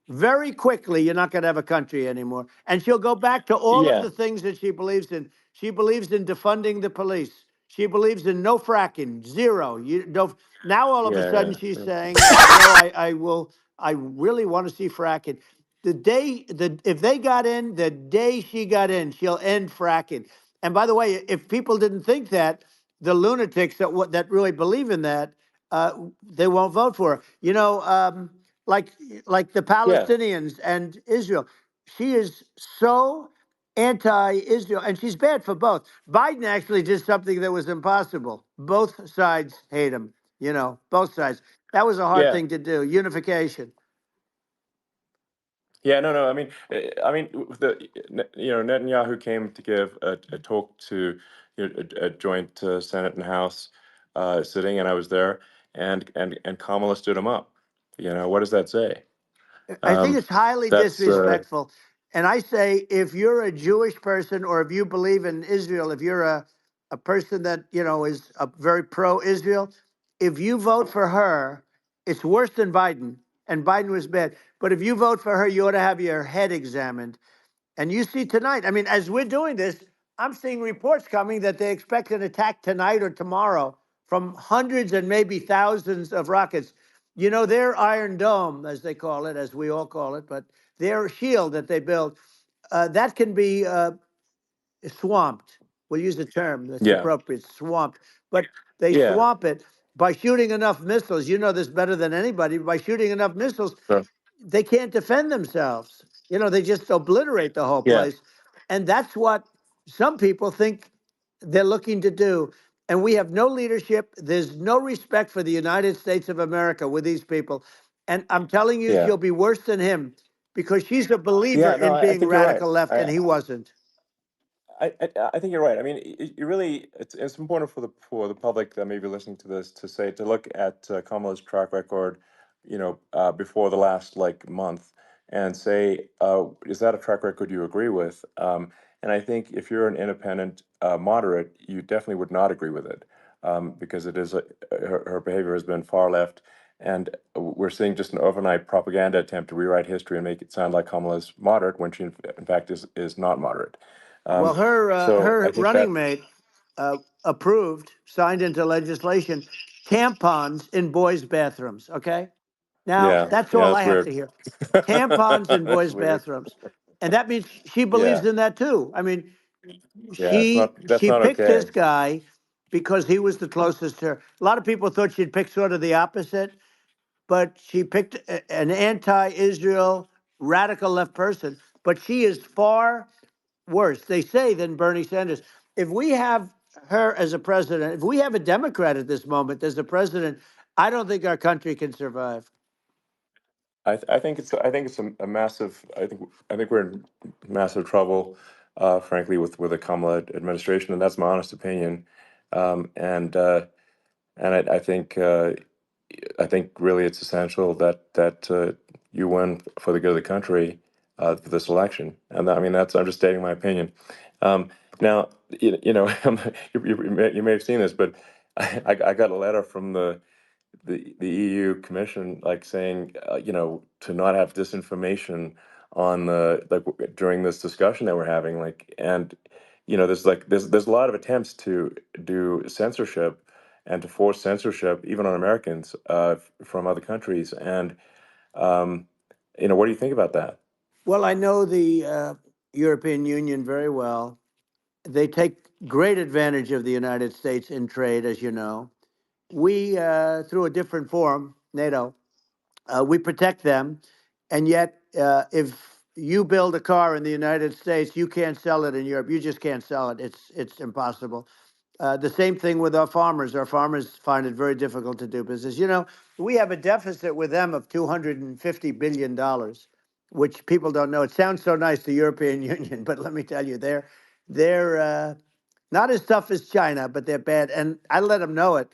very quickly, you're not going to have a country anymore. And she'll go back to all of yeah, the things that she believes in. She believes in defunding the police. She believes in no fracking, zero. You don't. Now all of a sudden she's yeah. saying, I will. I really want to see fracking. If they got in, the day she got in, she'll end fracking. And by the way, if people didn't think that, the lunatics that really believe in that, they won't vote for her. Like like the Yeah, Palestinians and Israel. She is so anti-Israel, and she's bad for both. Biden actually did something that was impossible. Both sides hate him. Both sides. That was a hard yeah, thing to do. Unification. yeah. No. I mean, Netanyahu came to give a talk to a joint Senate and House sitting, and I was there, and Kamala stood him up. What does that say? I think Um, it's highly that's disrespectful. And I say, if you're a Jewish person or if you believe in Israel, if you're a person that, is a very pro-Israel, if you vote for her, it's worse than Biden. And Biden was bad. But if you vote for her, you ought to have your head examined. And you see tonight, I mean, as we're doing this, I'm seeing reports coming that they expect an attack tonight or tomorrow from hundreds and maybe thousands of rockets. Their Iron Dome, as they call it, as we all call it, but their shield that they build, that can be swamped. We'll use the term that's yeah, appropriate, swamped. But they yeah, swamp it. by shooting enough missiles, you know this better than anybody, by shooting enough missiles, Sure. they can't defend themselves. They just obliterate the whole Yeah. place. And that's what some people think they're looking to do. And we have no leadership. There's no respect for the United States of America with these people. And I'm telling you, Yeah. she'll be worse than him because she's a believer Yeah. No, in I being think you're right. radical left, and he wasn't. I think you're right. I mean, you really, it's important for the public that may be listening to this to look at Kamala's track record, before the last like month, and say, is that a track record you agree with? And I think if you're an independent moderate, you definitely would not agree with it, because it is her behavior has been far left, and we're seeing just an overnight propaganda attempt to rewrite history and make it sound like Kamala's moderate when she in fact is not moderate. Well, So I her think running that, mate approved, signed into legislation, tampons in boys' bathrooms. Okay, now yeah, that's yeah, all I that's have to weird. hear. Tampons in That's boys' weird. bathrooms, and that means she believes Yeah, in that too. I mean, yeah, that's she not picked okay. this guy because he was the closest to her. A lot of people thought she'd pick sort of the opposite, but she picked an anti-Israel radical left person. But she is far worse, they say, than Bernie Sanders. If we have her as a president, if we have a Democrat at this moment as the president, I don't think our country can survive. I think it's a massive. I think we're in massive trouble, frankly, with the Kamala administration, and that's my honest opinion. Um, and uh, and I think really it's essential that you win for the good of the country for this election. And I mean, I'm just stating my opinion. Now, you may have seen this, but I got a letter from the EU Commission, like saying, to not have disinformation on the like during this discussion that we're having, like, and there's a lot of attempts to do censorship and to force censorship even on Americans from other countries, and um, what do you think about that? Well, I know the European Union very well. They take great advantage of the United States in trade, as you know. We, through a different forum, NATO, we protect them, and yet, if you build a car in the United States, you can't sell it in Europe. You just can't sell it. It's impossible. The same thing with our farmers. Our farmers find it very difficult to do business. We have a deficit with them of $250 billion, which people don't know. It sounds so nice, the European Union, but let me tell you, they're not as tough as China, but they're bad. And I let them know it,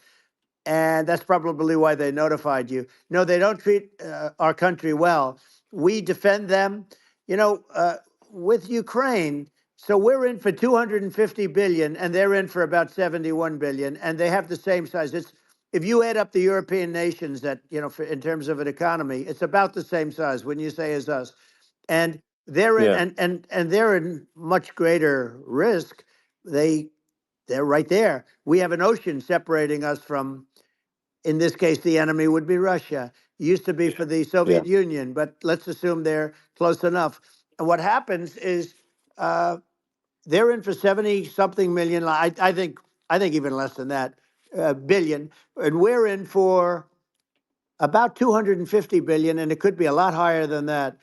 and that's probably why they notified you. No, they don't treat our country well. We defend them, you know, uh, with Ukraine. So we're in for 250 billion, and they're in for about 71 billion, and they have the same size. It's If you add up the European nations that in terms of an economy, it's about the same size. When you say as us, and they're in, Yeah, and they're in much greater risk. They they're right there. We have an ocean separating us from, in this case, the enemy would be Russia. It used to be for the yeah, Soviet Union, but let's assume they're close enough. And what happens is uh, they're in for 70 something million. I think even less than that, billion, and we're in for about 250 billion, and it could be a lot higher than that.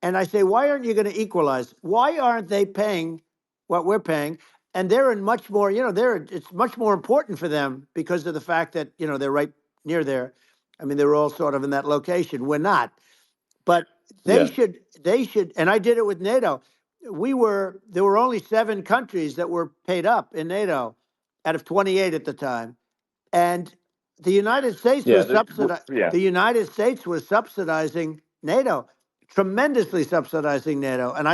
And I say, why aren't you going to equalize? Why aren't they paying what we're paying? And they're in much more, it's much more important for them because of the fact that, they're right near there. I mean, they're all sort of in that location. We're not. But yeah, they should, and I did it with NATO. There were only 7 countries that were paid up in NATO out of 28 at the time. And the United States yeah. was subsidizing. Yeah, The United States was subsidizing NATO, tremendously subsidizing NATO. And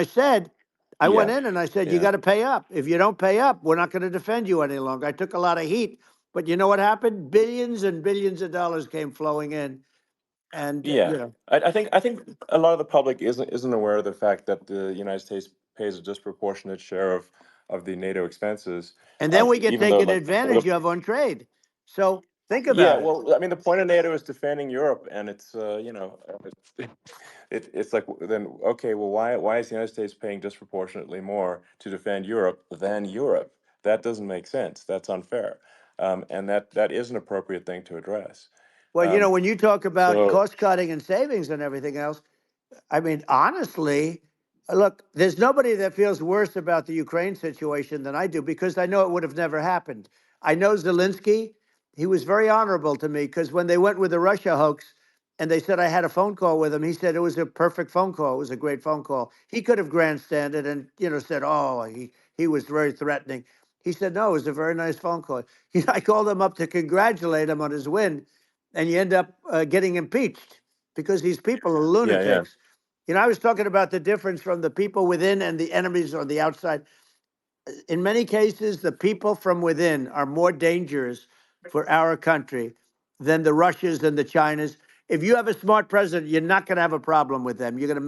I went yeah, in and I said, you yeah, got to pay up. If you don't pay up, we're not going to defend you any longer. I took a lot of heat, but you know what happened? Billions and billions of dollars came flowing in, and yeah. I think a lot of the public isn't aware of the fact that the United States pays a disproportionate share of the NATO expenses, and then we get even though taken like advantage of on trade. So think yeah, about it. well, I mean, the point of NATO is defending Europe, and it's it's like, then okay, well, why is the United States paying disproportionately more to defend Europe than Europe? That doesn't make sense. That's unfair. and that is an appropriate thing to address. Well, Um, when you talk about so cost cutting and savings and everything else, I mean, honestly, look, there's nobody that feels worse about the Ukraine situation than I do because I know it would have never happened. I know Zelensky. He was very honorable to me because when they went with the Russia hoax and they said I had a phone call with him, he said it was a perfect phone call. It was a great phone call. He could have grandstanded and, said, oh, he was very threatening. He said, no, it was a very nice phone call. I called him up to congratulate him on his win, and you end up getting impeached because these people are yeah, yeah, lunatics. I was talking about the difference from the people within and the enemies on the outside. In many cases, the people from within are more dangerous for our country than the Russias and the Chinas. If you have a smart president, you're not going to have a problem with them. You're going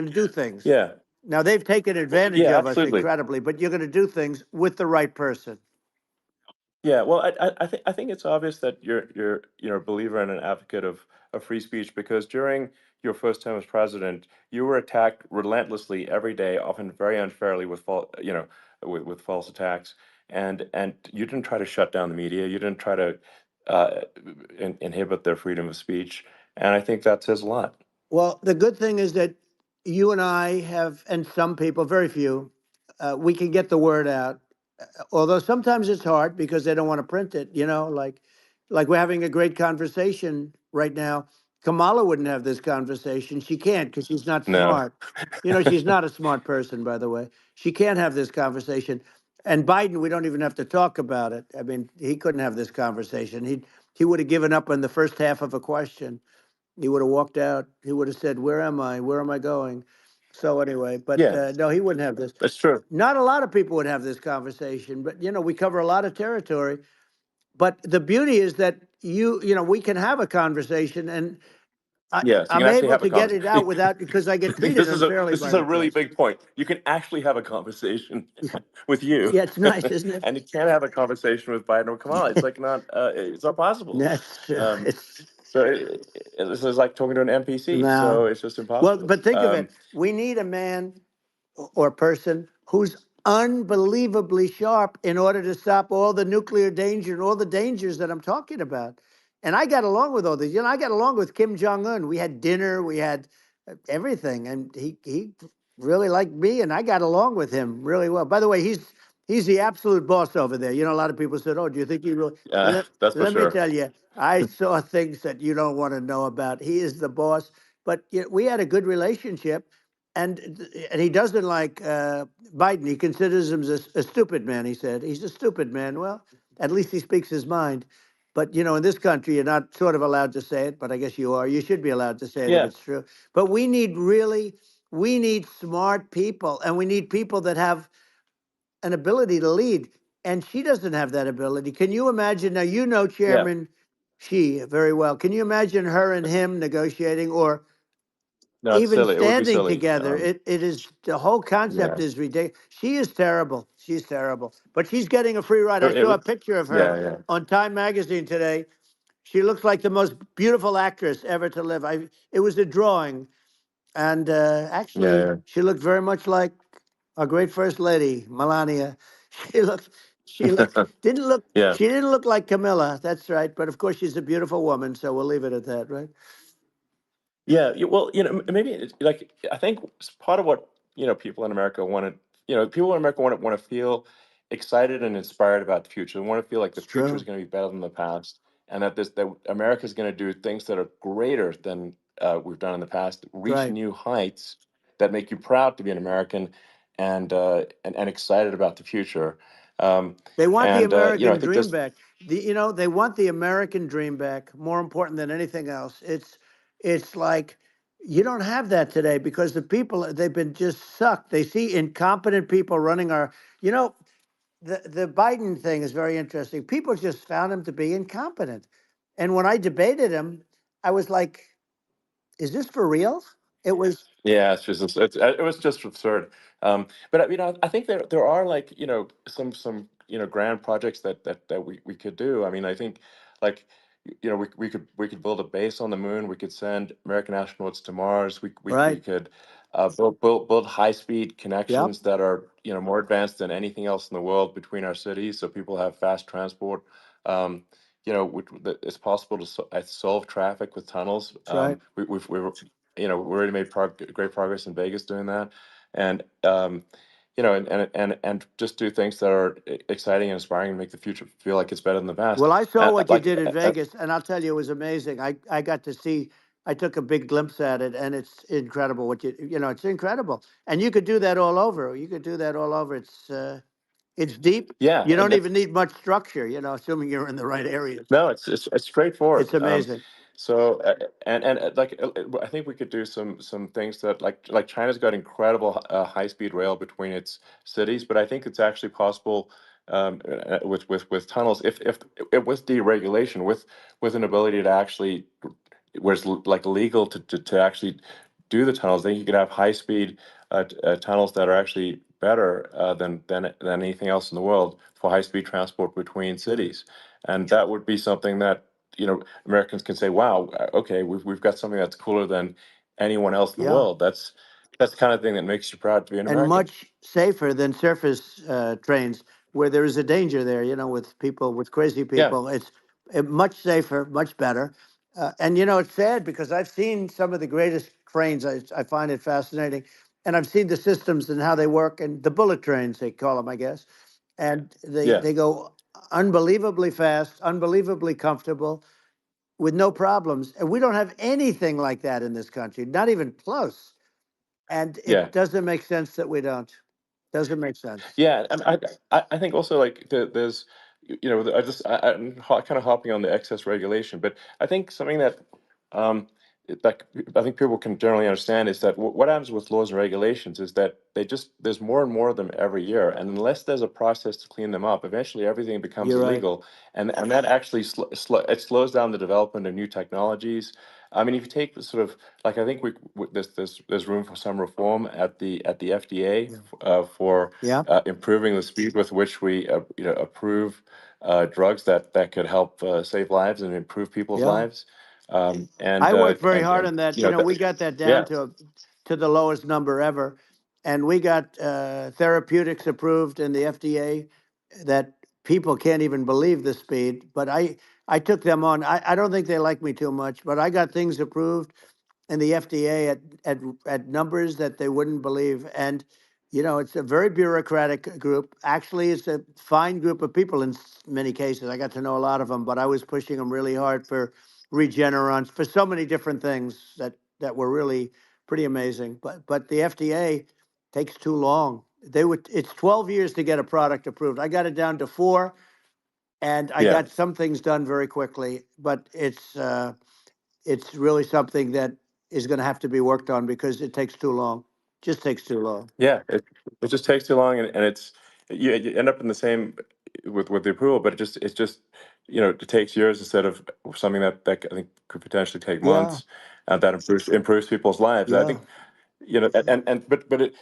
to do things. yeah, Now, they've taken advantage yeah, of us absolutely. incredibly, but you're going to do things with the right person. Yeah, well, I think it's obvious that you're a believer and an advocate of free speech because during your first term as president, you were attacked relentlessly every day, often very unfairly with with false attacks, and you didn't try to shut down the media, you didn't try to inhibit their freedom of speech, and I think that says a lot. Well, the good thing is that you and I have, and some people, very few, we can get the word out. Although sometimes it's hard because they don't want to print it. Like we're having a great conversation right now. Kamala wouldn't have this conversation. She can't because she's not No. smart. She's not a smart person, by the way. She can't have this conversation. And Biden, we don't even have to talk about it. I mean, he couldn't have this conversation. He would have given up on the first half of a question. He would have walked out. He would have said, "Where am I? Where am I going?" So anyway, but Yeah, no, he wouldn't have this. that's true. Not a lot of people would have this conversation, but we cover a lot of territory. But the beauty is that we can have a conversation, and Yes, you I'm can actually able have a to get it out conversation. without because I get treated unfairly This by is the a really press. big point. You can actually have a conversation with you, Yeah, it's nice, isn't it? and you can't have a conversation with Biden or Kamala. It's like not it's not possible. That's true. Um, It's so this is like talking to an NPC. no. So it's just Well, impossible. but think of it. We need a man or person who's unbelievably sharp in order to stop all the nuclear danger and all the dangers that I'm talking about. And I got along with all these. I got along with Kim Jong Un. We had dinner, we had everything, and he really liked me, and I got along with him really well. By the way, he's the absolute boss over there. A lot of people said, "Oh, do you think he really?" That's for Let me sure. tell you, I saw things that you don't want to know about. He is the boss. But we had a good relationship, and he doesn't like Biden. He considers him a stupid man. He said he's a stupid man. Well, at least he speaks his mind. But in this country, you're not sort of allowed to say it, but I guess you are. You should be allowed to say it if Yeah, it's true. But we need smart people, and we need people that have an ability to lead. And she doesn't have that ability. Can you imagine? Now, yeah. Chairman Xi very well. Can you imagine her and him negotiating or No, it's even silly. It would be standing silly. together? It is the whole concept Yeah. is ridiculous. She is terrible. She's terrible. But she's getting a free ride. I It saw a would. picture of her Yeah, yeah, on Time Magazine today. She looks like the most beautiful actress ever to live. It was a drawing, and yeah, actually, yeah. she looked very much like our great first lady, Melania. She looked, she looked, didn't look, Yeah. she didn't look like Camilla. That's right. But of course, she's a beautiful woman, so we'll leave it at that, right? Yeah, well, maybe like I think part of what people in America want to, people in America want to feel excited and inspired about the future. They want to feel like the It's future is true. going to be better than the past, and that America is going to do things that are greater than we've done in the past, reach Right. new heights that make you proud to be an American, and excited about the future. Um, They want the and I American think dream this, back. They want the American dream back. More important than anything else. It's like you don't have that today because the people they've been just sucked. They see incompetent people running our. You know, the Biden thing is very interesting. People just found him to be incompetent, and when I debated him, I was like, "Is this for real?" It was Yeah, it was just absurd. But I think there are like some grand projects that we could do. I mean, I think like we could build a base on the moon. We could send American astronauts to Mars. We right. could build high speed Yep. connections that are more advanced than anything else in the world between our cities, so people have fast transport. Um, it's possible to solve traffic with tunnels. That's right. We already made great progress in Vegas doing that, and and just do things that are exciting and inspiring and make the future feel like it's better than the past. Well, I saw what you Like, did in Vegas, and I'll tell you, it was amazing. I got to see. I took a big glimpse at it, and it's incredible. It's incredible, and you could do that all over. You could do that all over. It's deep. yeah, You and don't it's even need much structure. Assuming you're in the right areas. no, it's It's straightforward. amazing. So I think we could do some things that like China's got incredible high speed rail between its cities, but I think it's actually possible with tunnels if with deregulation with an ability to actually where it's like legal to actually do the tunnels. Then you could have high speed tunnels that are actually better than anything else in the world for high speed transport between Yeah. cities, and that would be something that Americans can say, "Wow, okay, we've got something that's cooler than anyone else in the Yeah. world." That's the kind of thing that makes you proud to be an And American. much safer than surface trains, where there is a danger there. With people, with crazy Yeah, people, it's much safer, much better. And it's sad because I've seen some of the greatest trains. I find it fascinating, and I've seen the systems and how they work, and the bullet trains they call them, I guess. And they yeah, they go unbelievably fast, unbelievably comfortable, with no problems. And we don't have anything like that in this country, not even close. And yeah. it doesn't make sense that we don't. Doesn't make sense. Yeah, and I think also like there's I'm kind of hopping on the excess regulation, but I think something that like I think people can generally understand is that what happens with laws and regulations is that there's more and more of them every year, and unless there's a process to clean them up, eventually everything becomes You're right. illegal, and that actually it slows down the development of new technologies. I mean, if you take the sort of like I think there's room for some reform at the FDA Yeah. for Yeah. improving the speed with which we approve drugs that could help save lives and improve people's Yeah. lives. I worked very hard And on that. We got that down yeah, to the lowest number ever, and we got therapeutics approved in the FDA that people can't even believe the speed. But I took them on. I don't think they like me too much, but I got things approved in the FDA at numbers that they wouldn't believe. And it's a very bureaucratic group. Actually, it's a fine group of people in many cases. I got to know a lot of them, but I was pushing them really hard for Regeneron, for so many different things that were really pretty amazing. But the FDA takes too long. It's 12 years to get a product approved. I got it down to 4, and I yeah. got some things done very quickly. But it's really something that is going to have to be worked on because it takes too long. Just takes too long. Yeah, it just takes too long, and it's you end up in the same with the approval, but it's just it takes years instead of something that I think could potentially take Yeah, months, that improves people's lives. I yeah, think but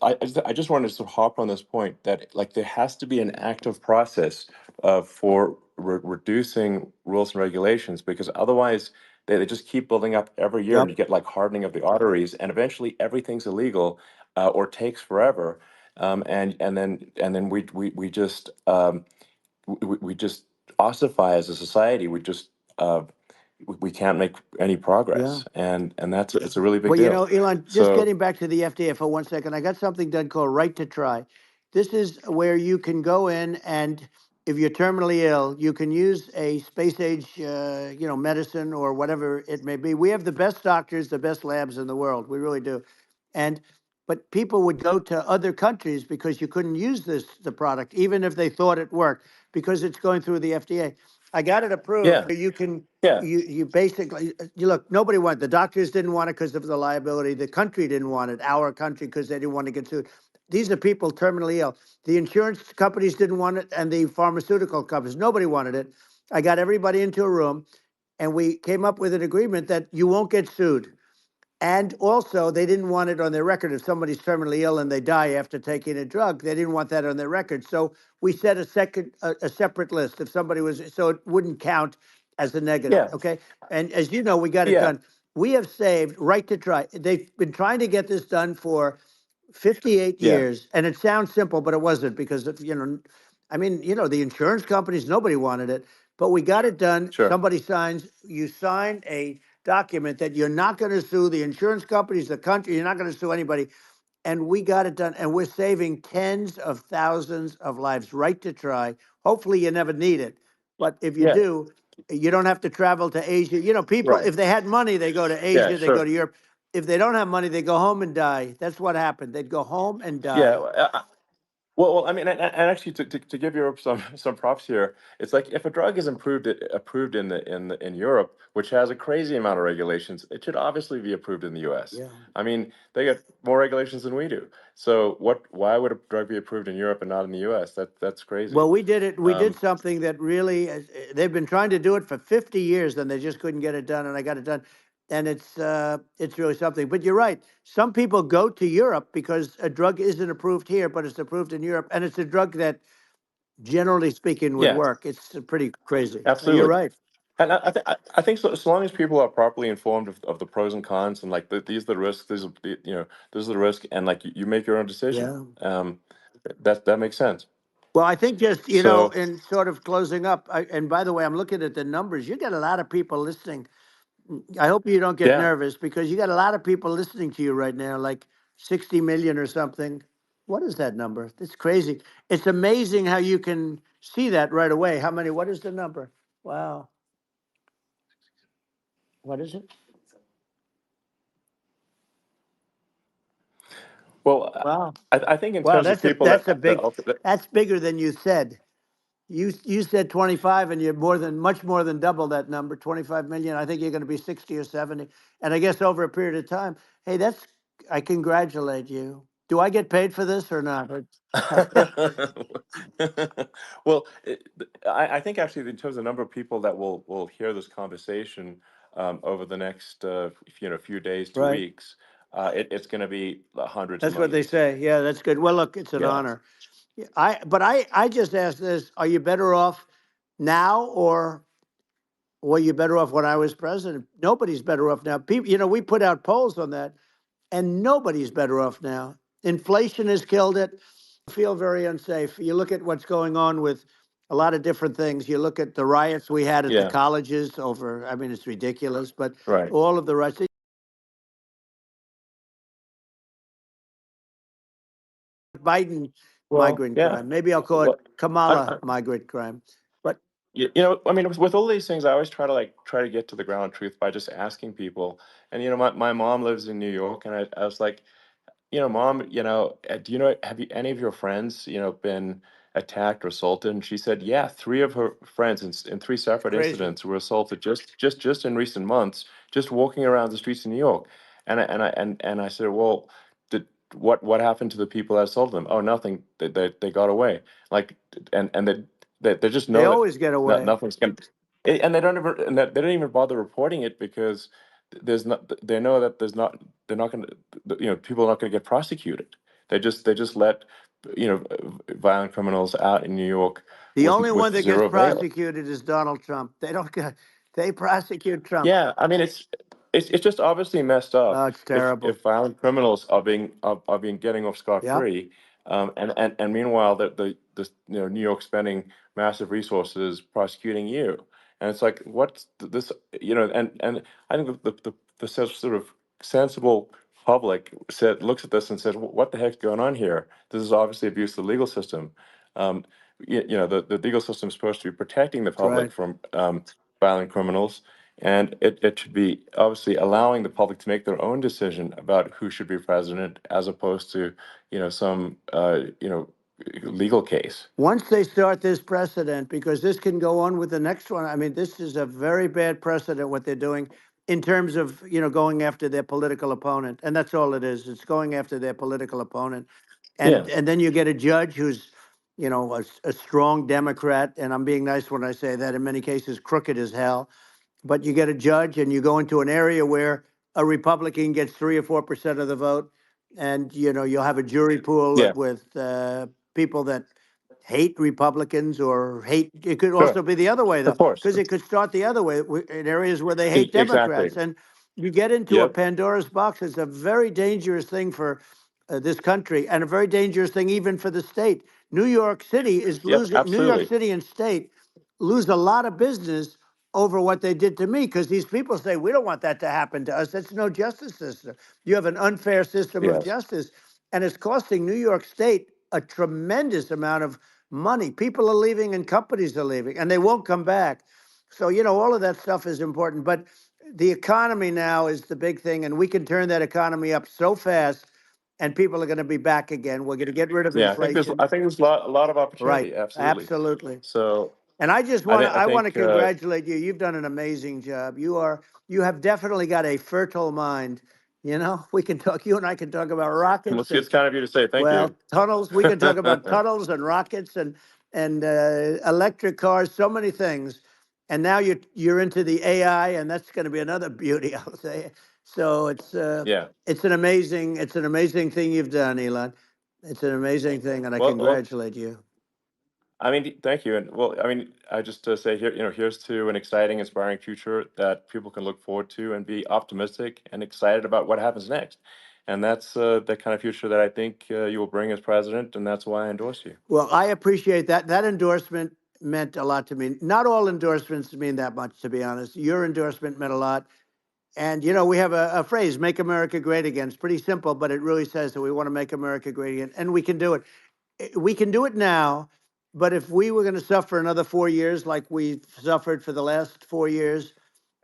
I just wanted to sort of hop on this point that like there has to be an active process for reducing rules and regulations because otherwise they just keep building up every year and yep, you get like hardening of the arteries and eventually everything's illegal or takes forever and then we just we just ossify as a society. Uh, we can't make any yeah. progress and that's it's a really big Well, deal. Elon, just So getting back to the FDA for 1 second, I got something done called Right to Try. This is where you can go in and if you're terminally ill, you can use a space age, medicine or whatever it may be. We have the best doctors, the best labs in the world. We really do. And but people would go to other countries because you couldn't use the product, even if they thought it worked, because it's going through the FDA. I got it approved. yeah, So you can yeah, you basically you look. Nobody wanted the doctors didn't want it because of the liability. The country didn't want it. Our country because they didn't want to get sued. These are people terminally ill. The insurance companies didn't want it, and the pharmaceutical companies. Nobody wanted it. I got everybody into a room, and we came up with an agreement that you won't get sued. And also, they didn't want it on their record. If somebody's terminally ill and they die after taking a drug, they didn't want that on their record. So we set a separate list. If somebody was, so it wouldn't count as a negative. yeah, Okay. And as you know, we got it yeah, done. We have saved right to try. They've been trying to get this done for 58 Yeah, years, and it sounds simple, but it wasn't because I mean, the insurance companies, nobody wanted it, but we got it done. sure. Somebody signs, you sign a document that you're not going to sue the insurance companies, the country, you're not going to sue anybody, and we got it done, and we're saving tens of thousands of lives. Right to try. Hopefully, you never need it, but if you Yeah, do, you don't have to travel to Asia. People, right. if they had money, they go to Yeah, Asia, they go sure. to Europe. If they don't have money, they go home and die. That's what happened. They'd go home and Yeah. die. Well, I mean, and actually, to give Europe some props here, it's like if a drug is approved in Europe, which has a crazy amount of regulations, it should obviously be approved in the U.S. Yeah. I mean, they get more regulations than we do. So why would a drug be approved in Europe and not in the U.S.? That's crazy. Well, we did it. We did Um, something that really, they've been trying to do it for 50 years, and they just couldn't get it done, and I got it done. And it's really something. But you're right. Some people go to Europe because a drug isn't approved here, but it's approved in Europe, and it's a drug that, generally speaking, would yeah, work. It's pretty crazy. You're absolutely. right. And I think so long as people are properly informed of the pros and cons and like these are the risks, this is the risk, and like you make your own decision. Yeah. That makes sense. Well, I think just, So in sort of closing up, and by the way, I'm looking at the numbers. You got a lot of people listening. I hope you don't get yeah. nervous because you got a lot of people listening to you right now, like 60 million or something. What is that number? It's crazy. It's amazing how you can see that right away. How many? What is the number? Wow. What is it? Well, Wow. I think in Wow. terms of That's a people that's a that big. That's bigger than you said. You said 25, and you're much more than double that number, 25 million. I think you're going to be 60 or 70. And I guess over a period of time, hey, I congratulate you. Do I get paid for this or not? well, I think actually in terms of the number of people that will hear this conversation over the next few days to Right. weeks, it's going to be hundreds of That's what they millions. say. Yeah, that's good. Well, look, it's an Yeah. honor. Yeah, I just asked this, are you better off now, or were you better off when I was president? Nobody's better off now. People, we put out polls on that, and nobody's better off now. Inflation has killed it. Feel very unsafe. You look at what's going on with a lot of different things. You look at the riots we had at the Yeah. colleges over, I mean, it's ridiculous, but Right. all of the riots. Biden Well, migrant yeah. crime. Maybe I'll call it Well, Kamala migrant crime. But I mean, with all these things, I always try to get to the ground truth by just asking people. And my mom lives in New York, and I was like, Mom, do have any of your friends, been attacked or assaulted? And she said, yeah, three of her friends in three it's separate crazy. incidents were assaulted just in recent months, just walking around the streets of New York. And I said, well, what happened to the people that assaulted them? Oh, nothing. They got away. Like, and they just They know that always get away. nothing's going. And they don't even bother reporting it because there's not. They know that they're not going to, people are not going to get prosecuted. They just let, violent criminals out in New York The only with one that gets zero bail. prosecuted is Donald Trump. They don't get, they prosecute Trump. Yeah, I mean it's just obviously messed Oh, up it's terrible. if violent criminals are being getting off scot Yeah. free, and meanwhile the New York spending massive resources prosecuting you, and it's like this, and I think the sort of sensible public looks at this and says, what the heck's going on here? This is obviously abuse of the legal system. The legal system is supposed to be protecting the That's right. public from violent criminals, and it should be obviously allowing the public to make their own decision about who should be president, as opposed to, some legal case. Once they start this precedent, because this can go on with the next one. I mean, this is a very bad precedent, what they're doing in terms of, going after their political opponent. And that's all it is. It's going after their political opponent. Yeah, And then you get a judge who's, a strong Democrat. And I'm being nice when I say that, in many cases, crooked as hell. But you get a judge, and you go into an area where a Republican gets 3 or 4% of the vote, and you'll have a jury pool yeah, with people that hate Republicans or hate. It could sure, also be the other way, of though, course. because it could start the other way in areas where they hate Exactly. Democrats. And you get into a Yep. Pandora's box. It's a very dangerous thing for this country, and a very dangerous thing even for the state. New York City is Yep. losing. New York Absolutely. City and state lose a lot of business over what they did to me, because these people say we don't want that to happen to us. That's no justice system. You have an unfair system of Yes. justice, and it's costing New York State a tremendous amount of money. People are leaving and companies are leaving, and they won't come back. So, all of that stuff is important. But the economy now is the big thing, and we can turn that economy up so fast, and people are going to be back again. We're going to get rid of Yeah. inflation. I think there's a lot of Right. opportunity. Absolutely. Absolutely. So And I just I want to think I I want to think congratulate you. You've done an amazing job. You have definitely got a fertile mind. We can talk. You and I can talk about well, rockets see, and, it's kind of you to say. Thank you. well, tunnels. We can talk about tunnels and rockets and electric cars. So many things. And now you're into the AI, and that's going to be another beauty, I'll say. So Yeah. it's an amazing thing you've done, Elon. It's an amazing thing, and I Well, congratulate you. I mean, thank you. And well, I mean, I just say here, here's to an exciting, inspiring future that people can look forward to and be optimistic and excited about what happens next. And that's the kind of future that I think you will bring as president, and that's why I endorse you. Well, I appreciate that. That endorsement meant a lot to me. Not all endorsements mean that much, to be honest. Your endorsement meant a lot. And, we have a phrase, make America great again. It's pretty simple, but it really says that we want to make America great again. And we can do it. We can do it now. But if we were going to suffer another 4 years like we've suffered for the last 4 years,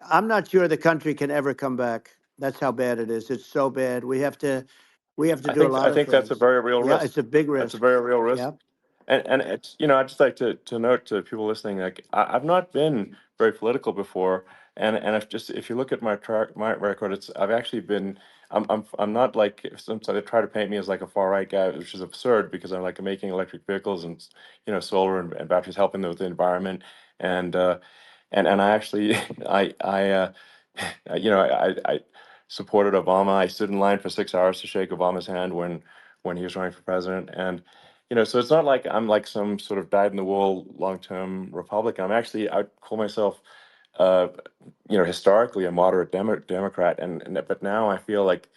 I'm not sure the country can ever come back. That's how bad it is. It's so bad. We have to do a I lot of think that's a things. very real Yeah, risk. it's a big That's a risk. very real risk. Yeah. And it's, I'd just like to note to people listening, like I've not been very political before, and if you look at my record, I've actually been. I'm not like, sometimes they try to paint me as like a far right guy, which is absurd because I'm like making electric vehicles and solar and batteries, helping with the environment, and and I actually I supported Obama. I stood in line for 6 hours to shake Obama's hand when he was running for president, and so it's not like I'm like some sort of dyed in the wool long term Republican. I'd call myself, uh, historically a moderate Democrat, but now I feel like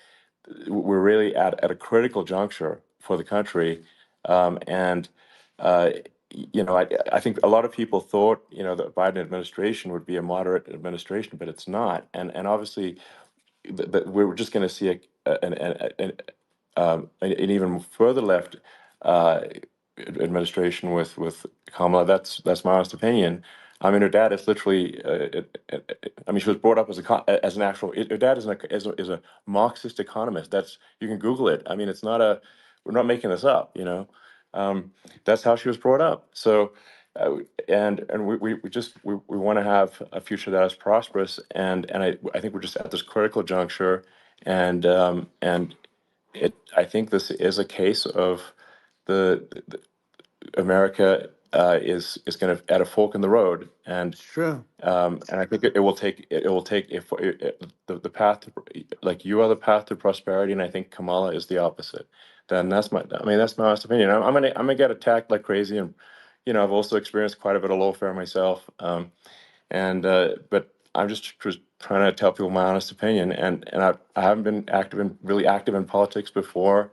we're really at a critical juncture for the country, and uh, I think a lot of people thought the Biden administration would be a moderate administration, but it's not, and obviously we're just going to see an even further left uh, administration with Kamala. That's my honest opinion. I mean, her dad is literally. I mean, she was brought up as an actual. Her dad is a Marxist economist. You can Google it. I mean, it's not a. We're not making this up. That's how she was brought up. So, and we want to have a future that is prosperous, and I think we're just at this critical juncture, and I think this is a case of the America is kind of at a fork in the road, It's true. and I think it will take if the path to, like you are the path to prosperity, and I think Kamala is the opposite. Then that's my honest opinion. I'm gonna get attacked like crazy, and I've also experienced quite a bit of lawfare myself, and but I'm just trying to tell people my honest opinion, and I haven't been really active in politics before,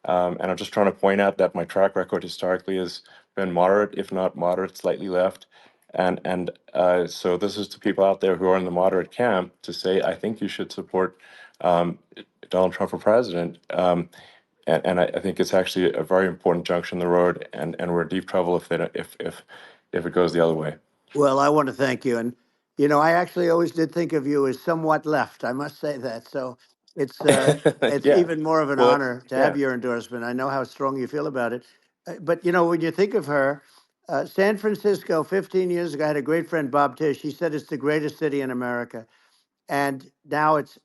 and I'm just trying to point out that my track record historically has been moderate, if not moderate, slightly left, and so this is to people out there who are in the moderate camp to say I think you should support um, Donald Trump for president. And I think it's actually a very important junction in the road, and we're in deep trouble if they don't, if it goes the other way. Well, I want to thank you. And, I actually always did think of you as somewhat left. I must say that. So it's Yeah. even more of an Well, honor to have yeah. your endorsement. I know how strong you feel about it. But, when you think of her, San Francisco, 15 years ago, I had a great friend, Bob Tish. He said it's the greatest city in America, and now it's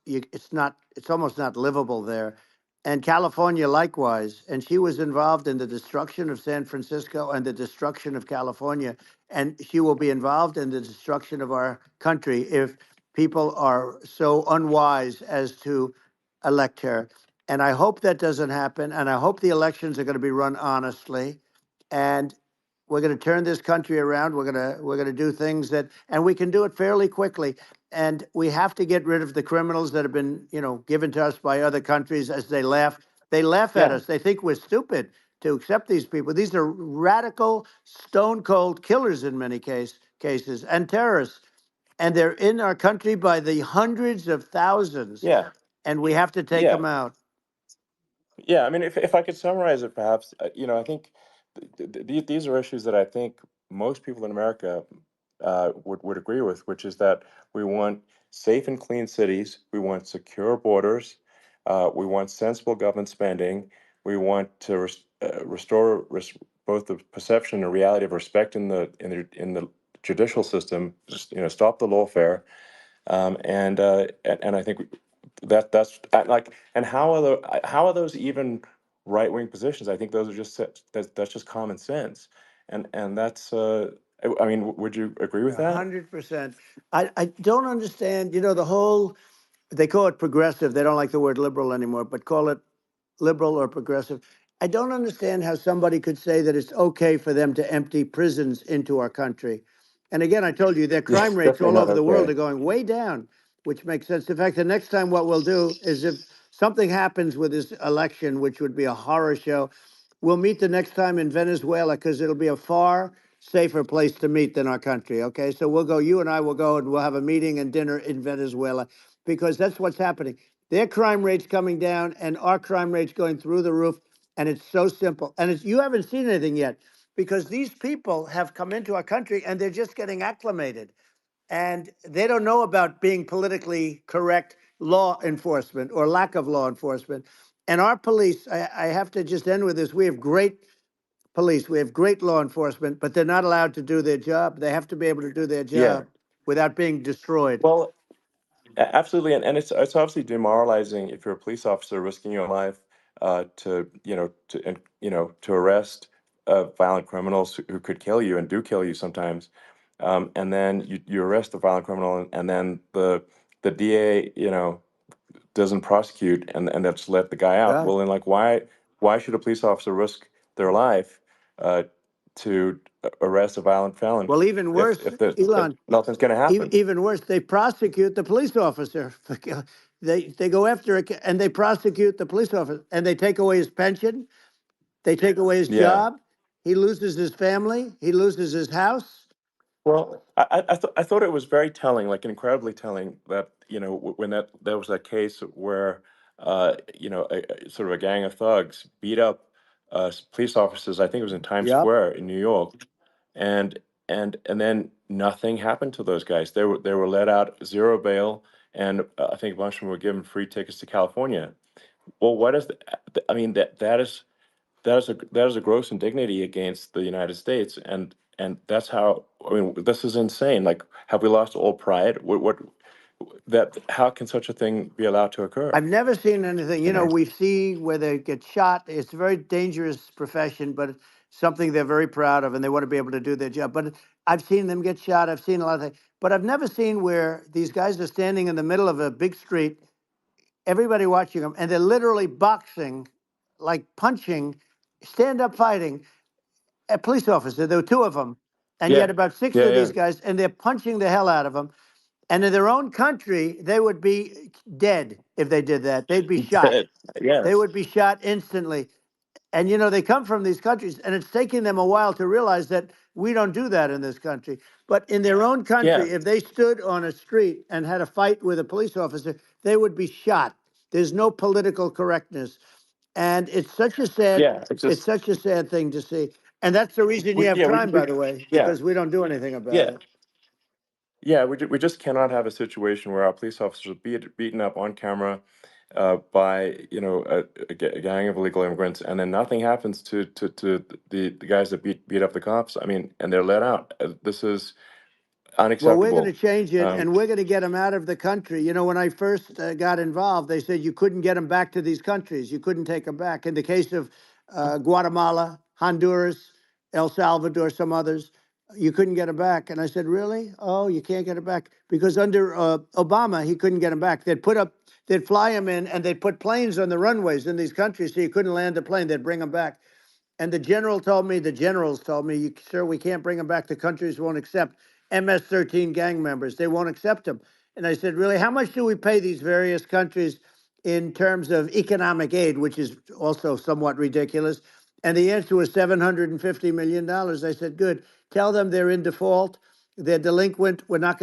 almost not livable there. And California likewise. And she was involved in the destruction of San Francisco and the destruction of California, and she will be involved in the destruction of our country if people are so unwise as to elect her. And I hope that doesn't happen, and I hope the elections are going to be run honestly. And we're going to turn this country around. We're going to do things that, and we can do it fairly quickly. And we have to get rid of the criminals that have been, given to us by other countries as they laugh. They laugh at Yeah, us. They think we're stupid to accept these people. These are radical, stone cold killers in many cases and terrorists. And they're in our country by the hundreds of thousands. yeah, And we have to take yeah. them out. Yeah, I mean, if I could summarize it, perhaps, I think these are issues that I think most people in America would agree with, which is that we want safe and clean cities, we want secure borders, we want sensible government spending, we want to restore both the perception and reality of respect in the judicial system, just stop the lawfare, and I think that's like, and how are those even right wing positions? I think those are that's just common sense, and that's I mean, would you agree with that? 100%. I don't understand, the whole, they call it progressive. They don't like the word liberal anymore, but call it liberal or progressive. I don't understand how somebody could say that it's okay for them to empty prisons into our country. And again, I told you their Yeah, crime rates definitely all not over the world okay. are going way down, which makes sense. In fact, the next time what we'll do is if something happens with this election, which would be a horror show, we'll meet the next time in Venezuela because it'll be a far safer place to meet than our country. Okay. So we'll go, you and I will go and we'll have a meeting and dinner in Venezuela because that's what's happening. Their crime rate's coming down and our crime rate's going through the roof. And it's so simple. And you haven't seen anything yet because these people have come into our country and they're just getting acclimated. And they don't know about being politically correct law enforcement or lack of law enforcement. And our police, I have to just end with this. We have great police, we have great law enforcement, but they're not allowed to do their job. They have to be able to do their Yeah, job without being destroyed. well, absolutely, and it's obviously demoralizing if you're a police officer risking your life to to arrest violent criminals who could kill you and do kill you sometimes, and then you arrest the violent criminal, and then the DA doesn't prosecute, and that's let the guy out. Yeah. Well, then, like, why should a police officer risk their life uh, to arrest a violent felon Well, even if worse, if Elon, nothing's going to happen? even worse, they prosecute the police officer. They go after it and they prosecute the police officer and they take away his pension. They take away his Yeah. job. He loses his family. He loses his house. Well, I thought it was very telling, like incredibly telling, that when there was that case where sort of a gang of thugs beat up police officers. I think it was in Times Yep. Square in New York, and and then nothing happened to those guys. They were let out, zero bail, and I think a bunch of them were given free tickets to California. Well, what is I mean, that is a gross indignity against the United States, and that's how, I mean, this is insane. Like, have we lost all pride? What that how can such a thing be allowed to occur? I've never seen anything. You know? We see where they get shot. It's a very dangerous profession, but it's something they're very proud of and they want to be able to do their job. But I've seen them get shot. I've seen a lot of things. But I've never seen where these guys are standing in the middle of a big street, everybody watching them, and they're literally boxing, like punching, stand up fighting a police officer. There were two of them, and Yeah, yet about six yeah, of yeah. these guys, and they're punching the hell out of them. And in their own country, they would be dead if they did that. They'd be shot. Dead. They Yes. would be shot instantly. And they come from these countries, and it's taking them a while to realize that we don't do that in this country. But in their own Yeah, country, if they stood on a street and had a fight with a police officer, they would be shot. There's no political correctness, and yeah. It's it's just such a sad thing to see. And that's the reason you have crime, we by the way, yeah, because we don't do anything about yeah. it. Yeah, we just cannot have a situation where our police officers are beaten up on camera by a gang of illegal immigrants, and then nothing happens to the guys that beat up the cops. I mean, and they're let out. This is Well, we're going to unacceptable. change it, Um, and we're going to get them out of the country. When I first got involved, they said you couldn't get them back to these countries. You couldn't take them back. In the case of Guatemala, Honduras, El Salvador, some others, you couldn't get them back. And I said, really? Oh, you can't get them back because under Obama, he couldn't get them back. They'd fly them in, and they'd put planes on the runways in these countries, so you couldn't land the plane. They'd bring them back. And the generals told me, sir, we can't bring them back. The countries won't accept MS-13 gang members. They won't accept them. And I said, really, how much do we pay these various countries in terms of economic aid, which is also somewhat ridiculous? And the answer was $750 million. I said, good. Tell them they're in default. They're delinquent. We're not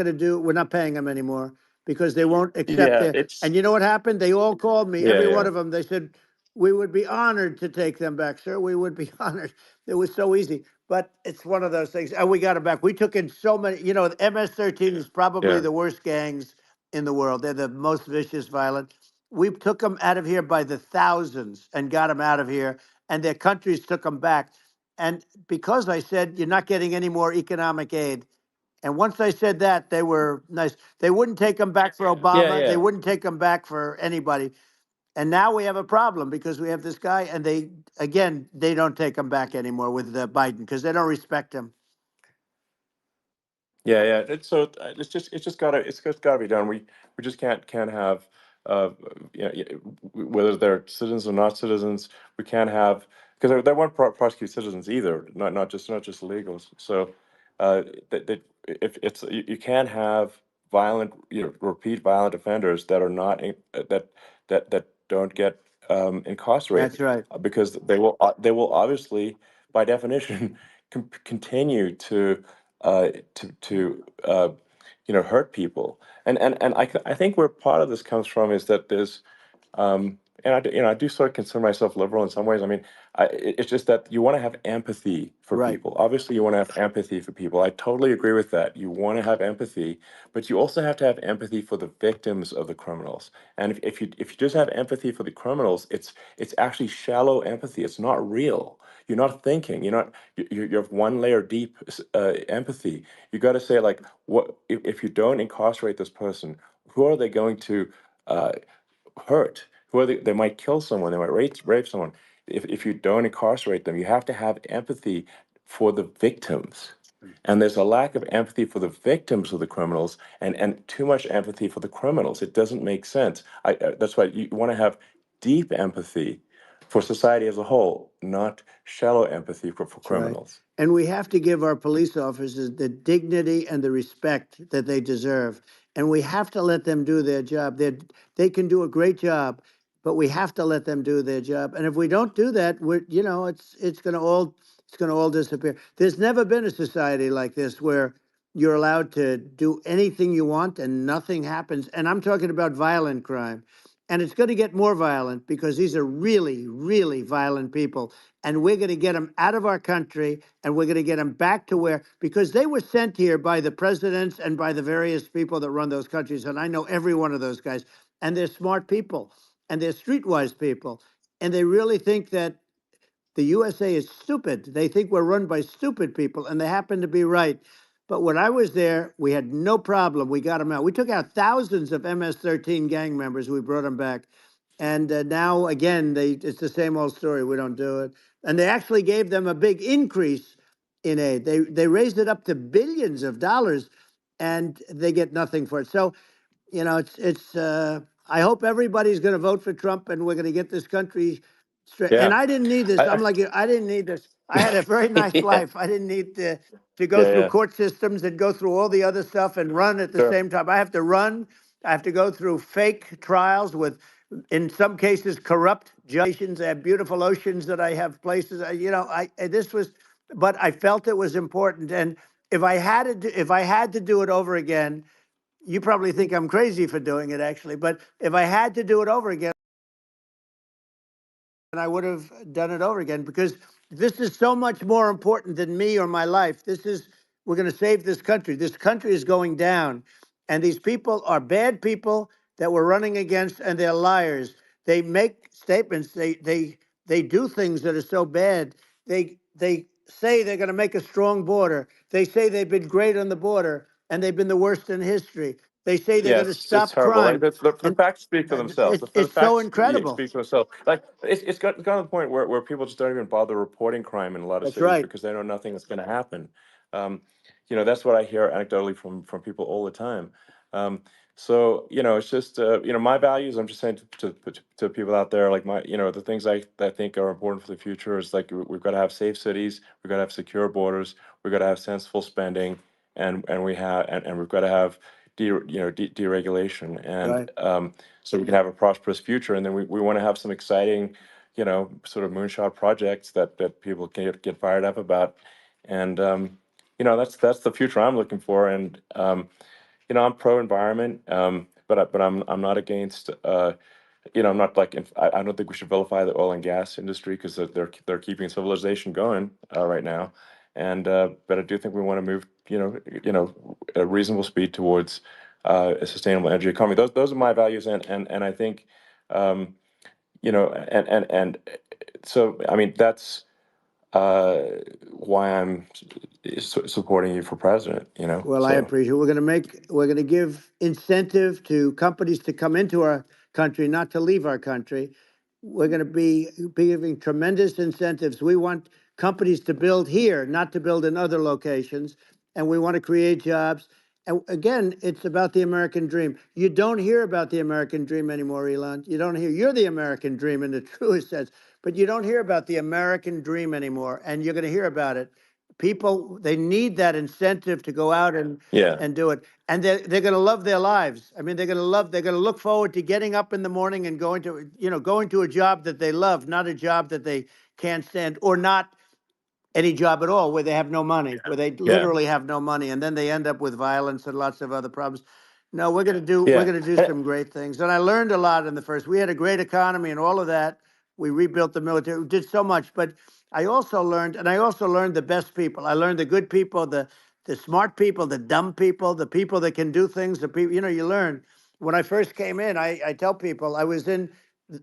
paying them anymore because they won't accept Yeah, their. it's And you know what happened? They all called me, yeah, every one yeah, of them. They said, we would be honored to take them back, sir. We would be honored. It was so easy. But it's one of those things. And we got them back. We took in so many, the MS-13 is probably yeah. the worst gangs in the world. They're the most vicious, violent. We took them out of here by the thousands and got them out of here. And their countries took them back. And because I said, you're not getting any more economic aid. And once I said that, they were nice. They wouldn't take them back for Yeah, Obama. They yeah. wouldn't take them back for anybody. And now we have a problem because we have this guy, and they don't take him back anymore with Biden because they don't respect him. Yeah, yeah. It's just gotta be done. We just can't have whether they're citizens or not citizens. We can't have because they won't prosecute citizens either. Not just illegals. So that if it's you can't have violent repeat violent offenders that are not that don't get That's incarcerated right. because they will obviously by definition continue to hurt people. And I think where part of this comes from is that there's and I do sort of consider myself liberal in some ways. I mean, it's just that you want to have empathy for Right. people. Obviously, you want to have empathy for people. I totally agree with that. You want to have empathy, but you also have to have empathy for the victims of the criminals. And if you just have empathy for the criminals, it's actually shallow empathy. It's not real. You're not thinking. You're one layer deep empathy. You got to say like, what if you don't incarcerate this person? Who are they going to uh, hurt? Who are they might kill someone. They might rape someone. If you don't incarcerate them, you have to have empathy for the victims. And there's a lack of empathy for the victims of the criminals, and too much empathy for the criminals. It doesn't make sense. That's why you want to have deep empathy for society as a whole, not shallow empathy for That's right. criminals. And we have to give our police officers the dignity and the respect that they deserve. And we have to let them do their job. They can do a great job, but we have to let them do their job. And if we don't do that, it's going to all disappear. There's never been a society like this where you're allowed to do anything you want and nothing happens. And I'm talking about violent crime. And it's going to get more violent because these are really, really violent people, and we're going to get them out of our country, and we're going to get them back to because they were sent here by the presidents and by the various people that run those countries. And I know every one of those guys, and they're smart people, and they're streetwise people, and they really think that the USA is stupid. They think we're run by stupid people, and they happen to be right. But when I was there, we had no problem. We got them out. We took out thousands of MS-13 gang members. We brought them back. And now, again, it's the same old story. We don't do it. And they actually gave them a big increase in aid. They raised it up to billions of dollars, and they get nothing for it. So it's. I hope everybody's going to vote for Trump, and we're going to get this country straight. And Yeah. I didn't need this. I, I'm like you. I didn't need this. I had a very nice yeah. life. I didn't need to go Yeah. through Yeah. court systems and go through all the other stuff and run at the Sure. same time. I have to run. I have to go through fake trials with, in some cases, corrupt judges. I have beautiful oceans that I have places. This was, but I felt it was important. And if I had to do it over again, you probably think I'm crazy for doing it, actually. But if I had to do it over again, I would have done it over again because this is so much more important than me or my life. We're going to save this country. This country is going down. And these people are bad people that we're running against, and they're liars. They make statements. They do things that are so bad. They say they're going to make a strong border. They say they've been great on the border, and they've been the worst in history. They say they're Yeah, going to it's stop horrible. Like crime, the and facts speak for themselves. The it's so facts incredible. speak for themselves. Like it's gotten to the point where people just don't even bother reporting crime in a lot of That's cities right. because they know nothing is going to happen. Um, that's what I hear anecdotally from people all the time. So, it's just, my values. I'm just saying to people out there, like the things that I think are important for the future is like we've got to have safe cities, we've got to have secure borders, we've got to have sensible spending, and we've got to have deregulation, and Right. so we can have a prosperous future. And then we want to have some exciting, sort of moonshot projects that people can get fired up about, and that's the future I'm looking for. And I'm pro environment, but I'm not against. I'm not like I don't think we should vilify the oil and gas industry because they're keeping civilization going right now, and but I do think we want to move a reasonable speed towards a sustainable energy economy. Those are my values, and I think um, and so I mean that's uh, why I'm supporting you for president. Well, I So. appreciate it. We're going to give incentive to companies to come into our country, not to leave our country. We're going to be giving tremendous incentives. We want companies to build here, not to build in other locations, and we want to create jobs. And again, it's about the American dream. You don't hear about the American dream anymore, Elon. You don't hear. You're the American dream in the truest sense, but you don't hear about the American dream anymore, and you're going to hear about it. People, they need that incentive to go out Yeah. and do it, and they're going to love their lives. I mean, they're going to look forward to getting up in the morning and going to a job that they love, not a job that they can't stand, or not any job at all where they have no money, where they Yeah. literally have no money, and then they end up with violence and lots of other problems. No, we're Yeah. going to do And- some great things, and I learned a lot in the first. We had a great economy and all of that. We rebuilt the military, we did so much, but I also learned the best people. I learned the good people, the smart people, the dumb people, the people that can do things. The people, you learn. When I first came in, I tell people I was in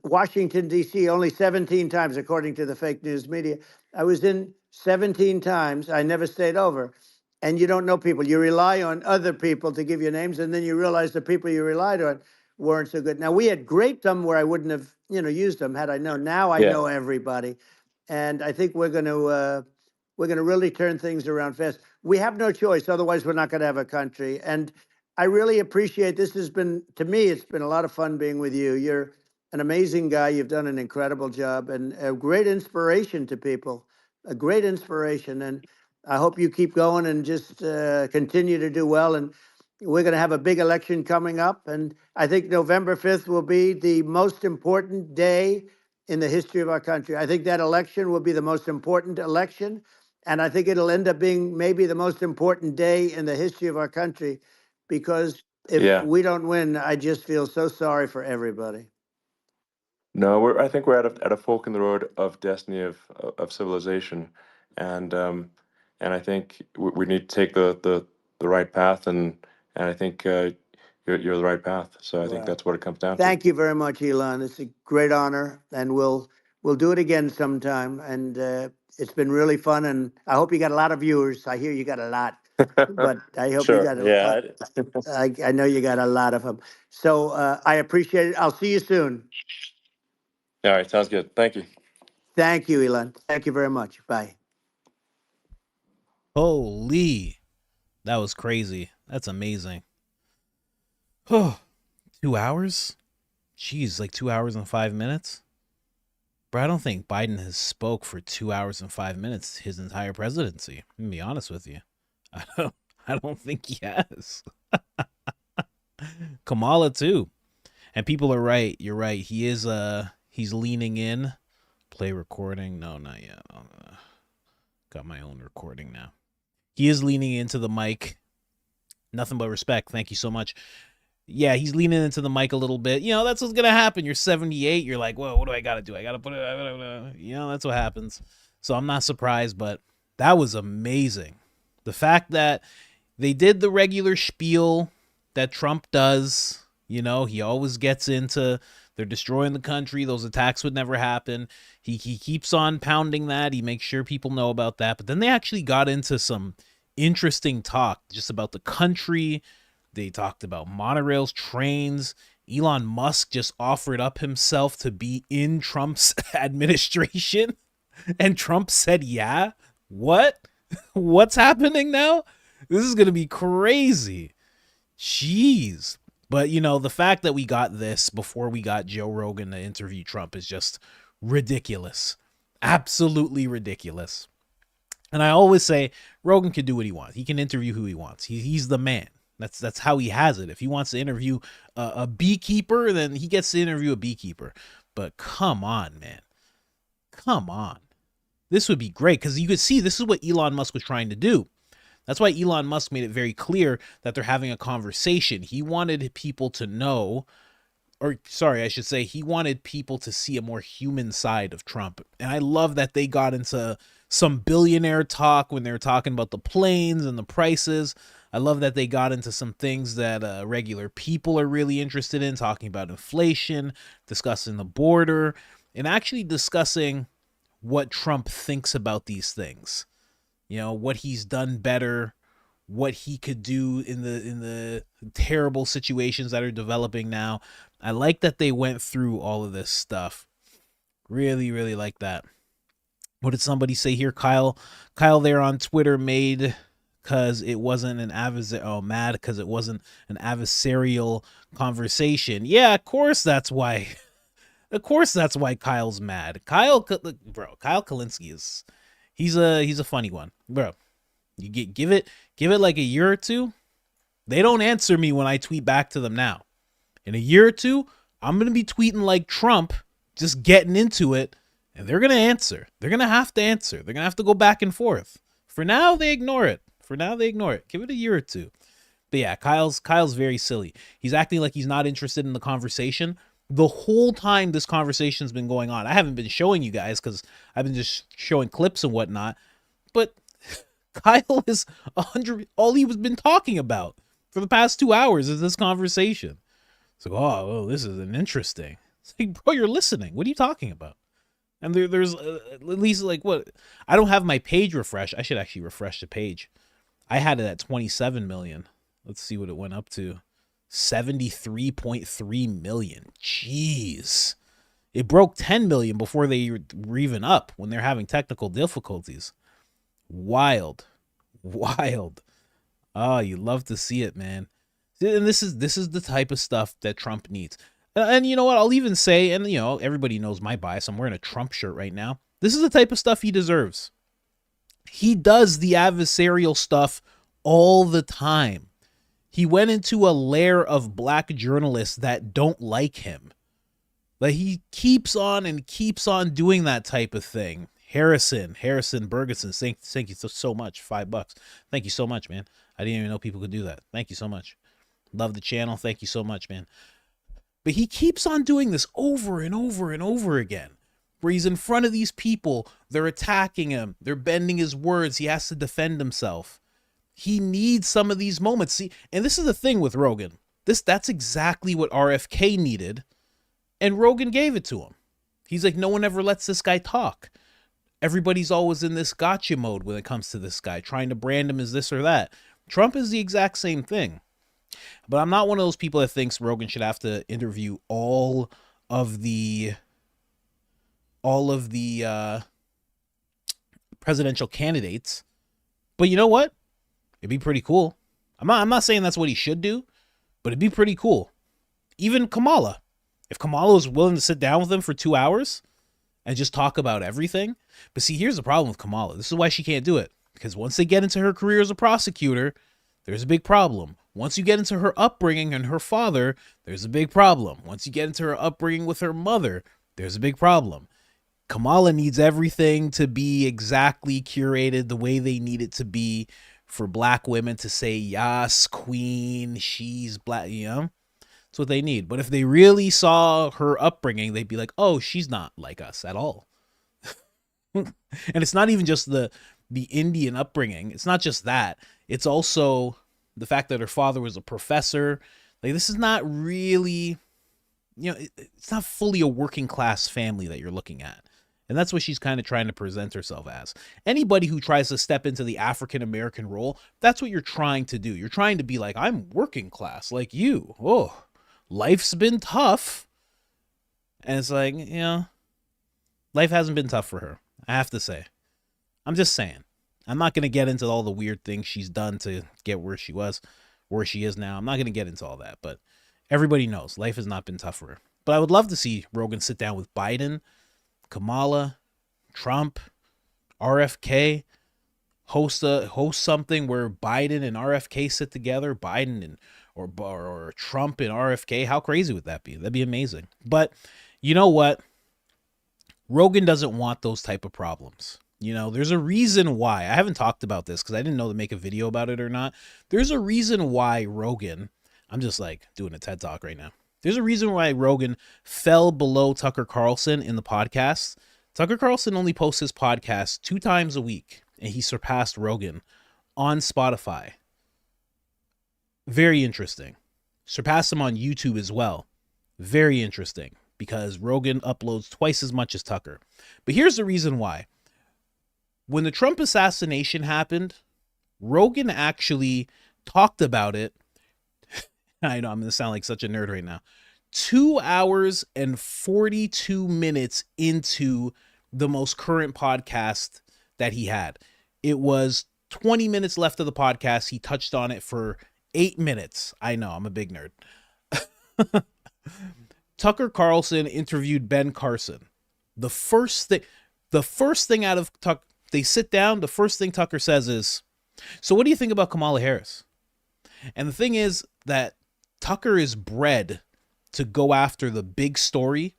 Washington D.C. only 17 times, according to the fake news media. I was in 17 times. I never stayed over. And you don't know people. You rely on other people to give you names, and then you realize the people you relied on weren't so good. Now we had great them where I wouldn't have, used them had I known. Now I Yeah. know everybody, and I think we're going to really turn things around fast. We have no choice, otherwise we're not going to have a country. And I really appreciate this. Has been to me, it's been a lot of fun being with you. You're an amazing guy. You've done an incredible job and a great inspiration to people. A great inspiration, and I hope you keep going and just continue to do well. And we're going to have a big election coming up, and I think November 5th will be the most important day in the history of our country. I think that election will be the most important election, and I think it'll end up being maybe the most important day in the history of our country, because if Yeah. we don't win, I just feel so sorry for everybody. No, I think we're at a fork in the road of destiny of civilization, and I think we need to take the right path, and I think you're the right path. So I think Well, that's what it comes down to. thank you very much, Elon. It's a great honor, and we'll do it again sometime. And it's been really fun, and I hope you got a lot of viewers. I hear you got a lot, but I hope you Sure. got Yeah. I know you got a lot of them. So I appreciate it. I'll see you soon. All right. Sounds good. Thank you. Thank you, Elon. Thank you very much. Bye. Holy, that was crazy. That's amazing. Oh, 2 hours? Jeez, like 2 hours and 5 minutes? Bro, I don't think Biden has spoke for 2 hours and 5 minutes his entire presidency. I'm gonna be honest with you. I don't I don't think he has. Kamala too. And people are right. You're right. He's leaning in. Play recording. No, not yet. Got my own recording now. He is leaning into the mic. Nothing but respect. Thank you so much. Yeah, he's leaning into the mic a little bit. That's what's gonna happen. You're 78. You're like, whoa, what do I gotta do? I gotta put it. That's what happens. So I'm not surprised, but that was amazing. The fact that they did the regular spiel that Trump does. He always gets into they're destroying the country. Those attacks would never happen. He keeps on pounding that. He makes sure people know about that. But then they actually got into some interesting talk just about the country. They talked about monorails, trains. Elon Musk just offered up himself to be in Trump's administration. And Trump said, yeah. What? What's happening now? This is going to be crazy. Jeez. But, you know, the fact that we got this before we got Joe Rogan to interview Trump is just ridiculous. Absolutely ridiculous. And I always say Rogan can do what he wants. He can interview who he wants. He's the man. That's how he has it. If he wants to interview a beekeeper, then he gets to interview a beekeeper. But come on, man. Come on. This would be great because you could see this is what Elon Musk was trying to do. That's why Elon Musk made it very clear that they're having a conversation. He wanted people to know, or sorry, I should say, he wanted people to see a more human side of Trump. And I love that they got into some billionaire talk when they were talking about the planes and the prices. I love that they got into some things that regular people are really interested in, talking about inflation, discussing the border, and actually discussing what Trump thinks about these things. You know, what he's done better, what he could do in the terrible situations that are developing now. I like that they went through all of this stuff. Really, really like that. What did somebody say here? Kyle there on Twitter made because it wasn't an mad because it wasn't an adversarial conversation. Yeah, of course that's why. Of course that's why Kyle's mad. Kyle Kalinske is he's a funny one, bro. You give it like a year or two. They don't answer me when I tweet back to them now. In a year or two, I'm gonna be tweeting like Trump, just getting into it, and they're gonna answer. They're gonna have to answer. They're gonna have to go back and forth. For now, they ignore it. Give it a year or two. But yeah, Kyle's very silly. He's acting like he's not interested in the conversation. The whole time this conversation's been going on, I haven't been showing you guys because I've been just showing clips and whatnot. But Kyle is 100. All he was been talking about for the past 2 hours is this conversation. It's like, oh, well, this is an interesting. It's like, bro, you're listening. What are you talking about? And there's at least like what? I don't have my page refreshed. I should actually refresh the page. I had it at 27 million. Let's see what it went up to. 73.3 million. Jeez. It broke 10 million before they were even up when they're having technical difficulties. Wild. Oh, you love to see it, man. And this is the type of stuff that Trump needs. And you know what? I'll even say, and you know, everybody knows my bias. I'm wearing a Trump shirt right now. This is the type of stuff he deserves. He does the adversarial stuff all the time. He went into a lair of black journalists that don't like him. Like he keeps on doing that type of thing. Harrison Bergeson, thank you so much. $5. Thank you so much, man. I didn't even know people could do that. Thank you so much. Love the channel. Thank you so much, man. But he keeps on doing this over and over and over again. Where he's in front of these people, they're attacking him, they're bending his words, he has to defend himself. He needs some of these moments. See, and this is the thing with Rogan. That's exactly what RFK needed, and Rogan gave it to him. He's like, no one ever lets this guy talk. Everybody's always in this gotcha mode when it comes to this guy, trying to brand him as this or that. Trump is the exact same thing. But I'm not one of those people that thinks Rogan should have to interview all of the presidential candidates. But you know what? It'd be pretty cool. I'm not saying that's what he should do, but it'd be pretty cool. Even Kamala. If Kamala was willing to sit down with him for 2 hours and just talk about everything. But see, here's the problem with Kamala. This is why she can't do it. Because once they get into her career as a prosecutor, there's a big problem. Once you get into her upbringing and her father, there's a big problem. Once you get into her upbringing with her mother, there's a big problem. Kamala needs everything to be exactly curated the way they need it to be for black women to say, yes, queen, she's black, you know? That's what they need. But if they really saw her upbringing, they'd be like, oh, she's not like us at all. And it's not even just the Indian upbringing. It's not just that. It's also the fact that her father was a professor. Like, this is not really, you know, it's not fully a working class family that you're looking at. And that's what she's kind of trying to present herself as. Anybody who tries to step into the African-American role, that's what you're trying to do. You're trying to be like, I'm working class like you. Oh, life's been tough. And it's like, you know, life hasn't been tough for her, I have to say. I'm just saying. I'm not going to get into all the weird things she's done to get where she was. where she is now. I'm not going to get into all that, but everybody knows life has not been tougher. But I would love to see Rogan sit down with Biden, Kamala, Trump, RFK, host something where Biden and RFK sit together, Biden and or Trump and RFK. How crazy would that be? That'd be amazing. But you know what? Rogan doesn't want those type of problems. You know, there's a reason why. I haven't talked about this because I didn't know to make a video about it or not. There's a reason why Rogan, I'm just like doing a TED Talk right now. There's a reason why Rogan fell below Tucker Carlson in the podcast. Tucker Carlson only posts his podcast 2 times a week, and he surpassed Rogan on Spotify. Very interesting. Surpassed him on YouTube as well. Very interesting, because Rogan uploads twice as much as Tucker. But here's the reason why. When the Trump assassination happened, Rogan actually talked about it. I know I'm going to sound like such a nerd right now. 2 hours and 42 minutes into the most current podcast that he had. It was 20 minutes left of the podcast. He touched on it for 8 minutes. I know, I'm a big nerd. Tucker Carlson interviewed Ben Carson. The first thing out of Tucker, they sit down, the first thing Tucker says is, "So what do you think about Kamala Harris?" And the thing is that Tucker is bred to go after the big story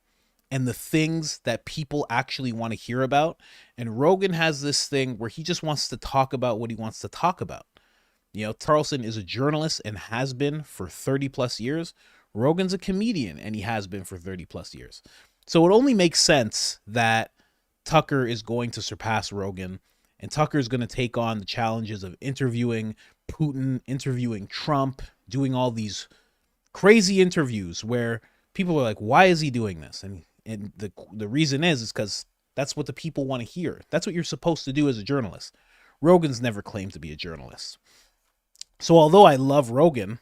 and the things that people actually want to hear about. And Rogan has this thing where he just wants to talk about what he wants to talk about. You know, Carlson is a journalist and has been for 30 plus years. Rogan's a comedian and he has been for 30 plus years. So it only makes sense that Tucker is going to surpass Rogan, and Tucker is going to take on the challenges of interviewing Putin, interviewing Trump, doing all these crazy interviews where people are like, why is he doing this? And the reason is because that's what the people want to hear. That's what you're supposed to do as a journalist. Rogan's never claimed to be a journalist. So although I love Rogan,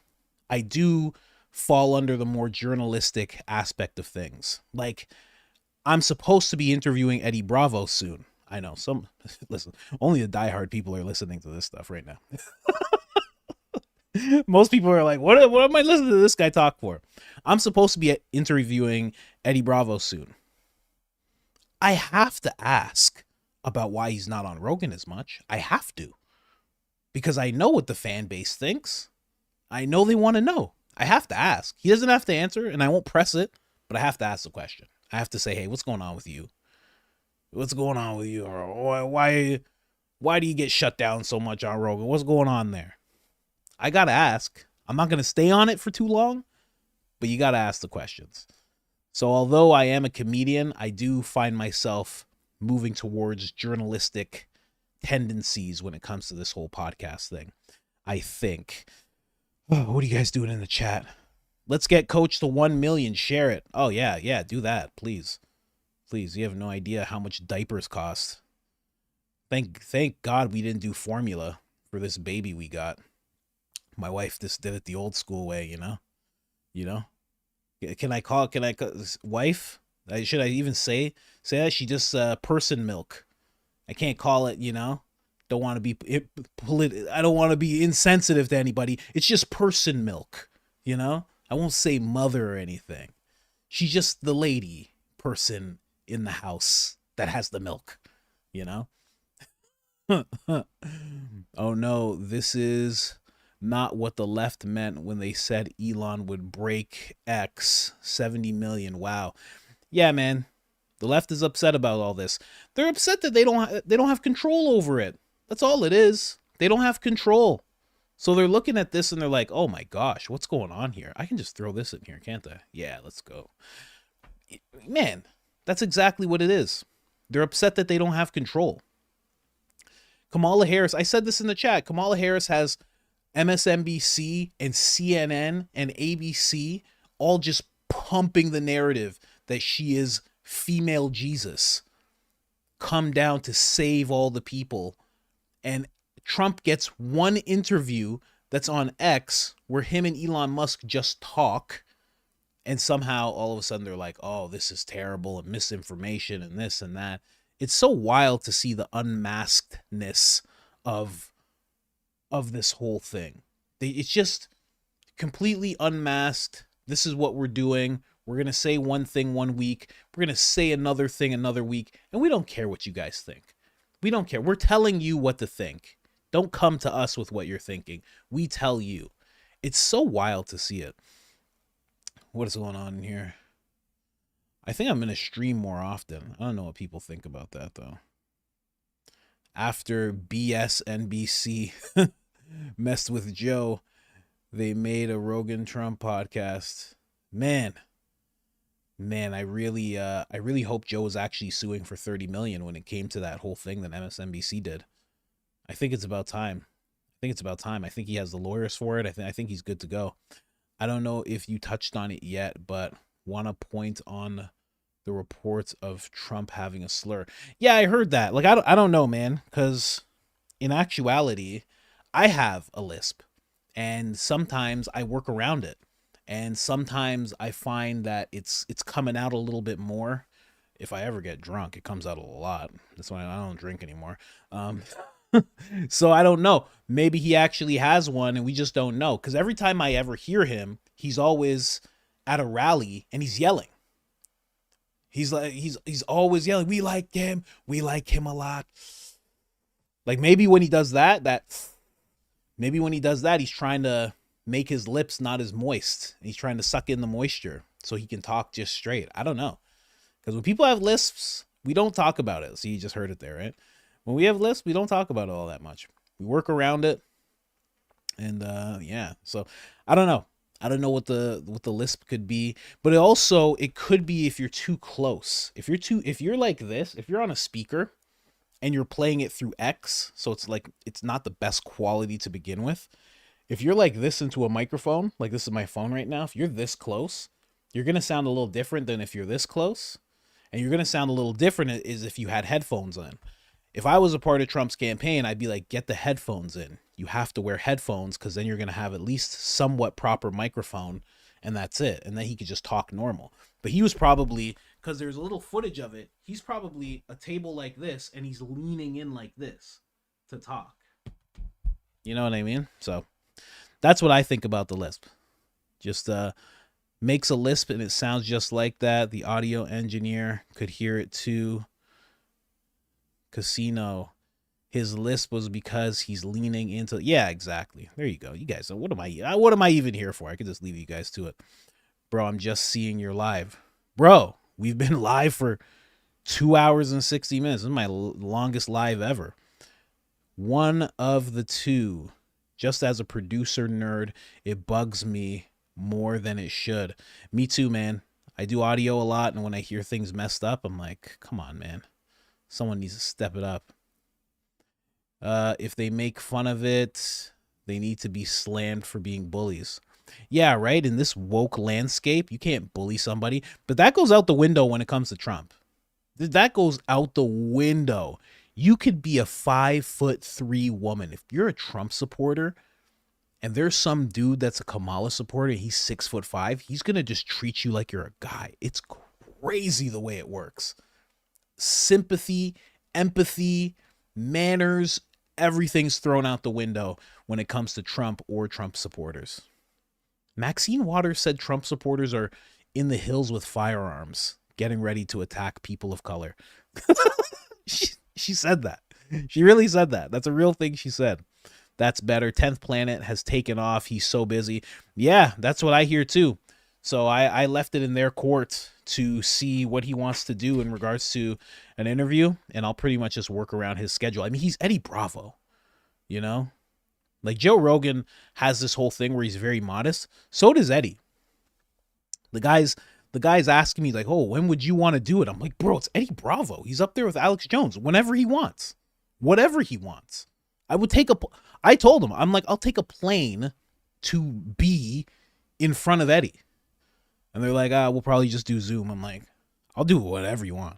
I do fall under the more journalistic aspect of things. Like, I'm supposed to be interviewing Eddie Bravo soon. I know listen, only the diehard people are listening to this stuff right now. Most people are like, what am I listening to this guy talk for? I'm supposed to be interviewing Eddie Bravo soon. I have to ask about why he's not on Rogan as much. I have to. Because I know what the fan base thinks. I know they want to know. I have to ask. He doesn't have to answer, and I won't press it, but I have to ask the question. I have to say, hey, what's going on with you? What's going on with you? Or why do you get shut down so much on Rogan? What's going on there? I got to ask. I'm not going to stay on it for too long, but you got to ask the questions. So although I am a comedian, I do find myself moving towards journalistic tendencies when it comes to this whole podcast thing. I think. Oh, what are you guys doing in the chat? Let's get Coach to 1 million. Share it. Oh, yeah, do that, please. Please, you have no idea how much diapers cost. Thank God we didn't do formula for this baby we got. My wife just did it the old school way, you know? Can I call wife? Should I even say that? She just person milk. I can't call it, don't want to be I don't want to be insensitive to anybody. It's just person milk, I won't say mother or anything. She's just the lady person in the house that has the milk, Oh no, this is not what the left meant when they said Elon would break X 70 million. Wow. Yeah, man. The left is upset about all this. They're upset that they don't have control over it. That's all it is. They don't have control. So they're looking at this and they're like, oh my gosh, what's going on here? I can just throw this in here, can't I? Yeah, let's go. Man, that's exactly what it is. They're upset that they don't have control. Kamala Harris, I said this in the chat. Kamala Harris has MSNBC and CNN and ABC all just pumping the narrative that she is female Jesus, come down to save all the people. And Trump gets one interview that's on X where him and Elon Musk just talk, and somehow all of a sudden they're like, oh, this is terrible and misinformation and this and that. It's so wild to see the unmaskedness of this whole thing. It's just, completely unmasked. This is what we're doing. We're going to say one thing one week. We're going to say another thing another week. And we don't care what you guys think. We don't care. We're telling you what to think. Don't come to us with what you're thinking. We tell you. It's so wild to see it. What is going on in here? I think I'm going to stream more often. I don't know what people think about that, though. After BS NBC messed with Joe, they made a Rogan Trump podcast. Man, I really hope Joe was actually suing for $30 million when it came to that whole thing that MSNBC did. I think it's about time. I think he has the lawyers for it. I think he's good to go. I don't know if you touched on it yet, but want to point on the reports of Trump having a slur. Yeah, I heard that. Like, I don't know, man, because in actuality, I have a lisp, and sometimes I work around it, and sometimes I find that it's coming out a little bit more. If I ever get drunk, it comes out a lot. That's why I don't drink anymore. So I don't know. Maybe he actually has one, and we just don't know. Because every time I ever hear him, he's always at a rally and he's yelling. He's always yelling. We like him a lot. Like maybe when he does that, he's trying to make his lips not as moist. He's trying to suck in the moisture so he can talk just straight. I don't know. Because when people have lisps, we don't talk about it. So you just heard it there, right? When we have lisps, we don't talk about it all that much. We work around it. And yeah. So I don't know. I don't know what the lisp could be, but it could be if you're too close. If you're like this, if you're on a speaker and you're playing it through X, so it's like it's not the best quality to begin with. If you're like this into a microphone, like this is my phone right now, if you're this close, you're going to sound a little different than if you're this close. And you're going to sound a little different is if you had headphones on. If I was a part of Trump's campaign, I'd be like, get the headphones in. You have to wear headphones because then you're going to have at least somewhat proper microphone, and that's it. And then he could just talk normal. But he was probably, because there's a little footage of it, he's probably a table like this, and he's leaning in like this to talk. You know what I mean? So that's what I think about the lisp. Just makes a lisp, and it sounds just like that. The audio engineer could hear it too. Casino. His lisp was because he's leaning into. Yeah, exactly. There you go. You guys. What am I even here for? I could just leave you guys to it, bro. I'm just seeing you're live, bro. We've been live for 2 hours and 60 minutes. This is my longest live ever. One of the two. Just as a producer nerd, it bugs me more than it should. Me too, man. I do audio a lot, and when I hear things messed up, I'm like, come on, man. Someone needs to step it up. If they make fun of it, they need to be slammed for being bullies. Yeah, right? In this woke landscape, you can't bully somebody. But that goes out the window when it comes to Trump. That goes out the window. You could be a 5'3" woman. If you're a Trump supporter and there's some dude that's a Kamala supporter and he's 6'5", he's going to just treat you like you're a guy. It's crazy the way it works. Sympathy, empathy, manners, everything's thrown out the window when it comes to Trump or Trump supporters. Maxine Waters said Trump supporters are in the hills with firearms, getting ready to attack people of color. She said that. She really said that. That's a real thing she said. That's better. 10th Planet has taken off. He's so busy. Yeah, that's what I hear too. So I left it in their court to see what he wants to do in regards to an interview, and I'll pretty much just work around his schedule. I mean, he's Eddie Bravo, you know? Like Joe Rogan has this whole thing where he's very modest. So does Eddie. The guy's asking me like, oh, when would you want to do it? I'm like, bro, it's Eddie Bravo. He's up there with Alex Jones whenever he wants. Whatever he wants. I told him, I'm like, I'll take a plane to be in front of Eddie. And they're like, we'll probably just do Zoom. I'm like, I'll do whatever you want.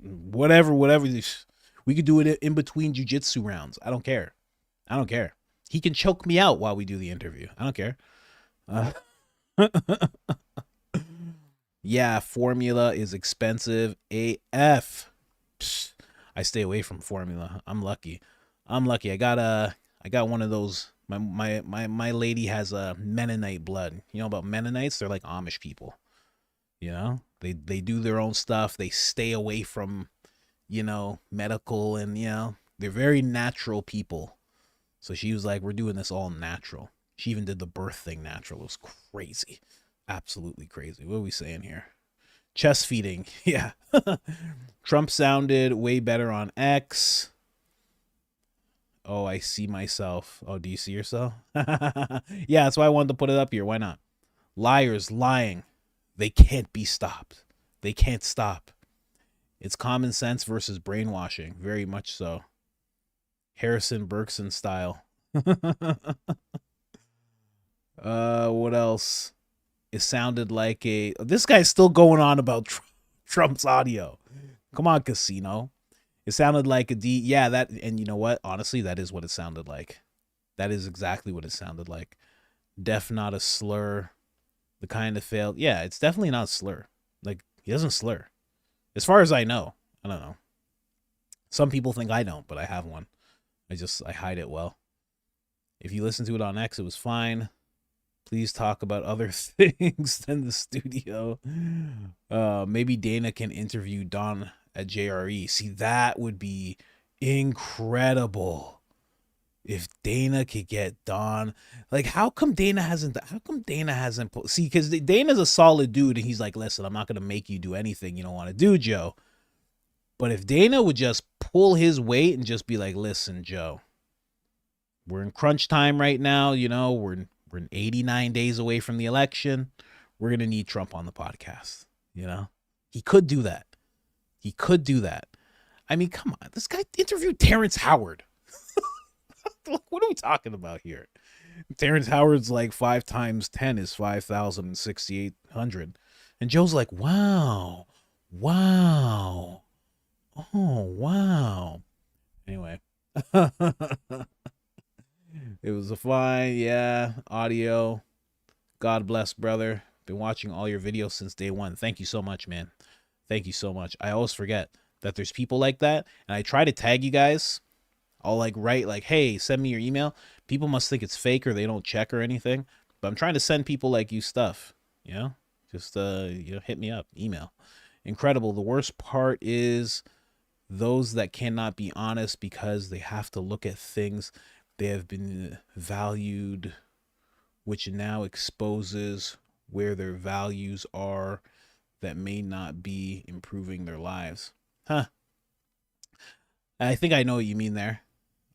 Whatever. We could do it in between jiu-jitsu rounds. I don't care. He can choke me out while we do the interview. I don't care. Yeah, formula is expensive AF. I stay away from formula. I'm lucky. I got one of those My lady has a Mennonite blood. You know about Mennonites? They're like Amish people. You know, they do their own stuff. They stay away from, medical, and they're very natural people. So she was like, we're doing this all natural. She even did the birth thing natural. It was crazy. Absolutely crazy. What are we saying here? Chest feeding. Yeah. Trump sounded way better on X. Oh, I see myself. Oh, do you see yourself? Yeah, that's why I wanted to put it up here. Why not? Liars lying. They can't be stopped. They can't stop. It's common sense versus brainwashing. Very much so. Harrison Bergson style. What else? It sounded like this guy's still going on about Trump's audio. Come on, Casino. It sounded like that, and you know what? Honestly, that is what it sounded like. That is exactly what it sounded like. Def, not a slur. The kind of failed. Yeah, it's definitely not a slur. Like, he doesn't slur. As far as I know. I don't know. Some people think I don't, but I have one. I hide it well. If you listen to it on X, it was fine. Please talk about other things than the studio. Maybe Dana can interview Don at JRE. See, that would be incredible. If Dana could get Don, like, how come Dana hasn't, see, because Dana's a solid dude, and he's like, listen, I'm not going to make you do anything you don't want to do, Joe. But if Dana would just pull his weight and just be like, listen, Joe, we're in crunch time right now, we're in 89 days away from the election. We're going to need Trump on the podcast, He could do that. He could do that. I mean, come on. This guy interviewed Terrence Howard. What are we talking about here? Terrence Howard's like 5 times 10 is 5,6,800. And Joe's like, wow. Oh, wow. Anyway. It was a fine, audio. God bless, brother. Been watching all your videos since day one. Thank you so much, man. Thank you so much. I always forget that there's people like that, and I try to tag you guys. I'll write hey, send me your email. People must think it's fake or they don't check or anything, but I'm trying to send people like you stuff. Just hit me up, email. Incredible. The worst part is those that cannot be honest because they have to look at things they have been valued, which now exposes where their values are that may not be improving their lives. Huh. I think I know what you mean there.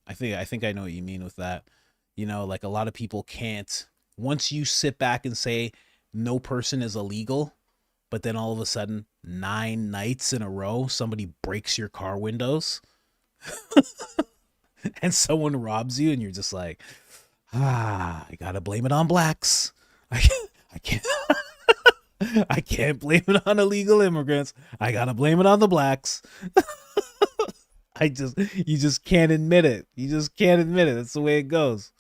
I think I know what you mean with that. A lot of people can't, once you sit back and say no person is illegal, but then all of a sudden 9 nights in a row somebody breaks your car windows and someone robs you, and you're just like, I gotta blame it on blacks. I can't I can't blame it on illegal immigrants. I gotta blame it on the blacks. You just can't admit it. You just can't admit it. That's the way it goes.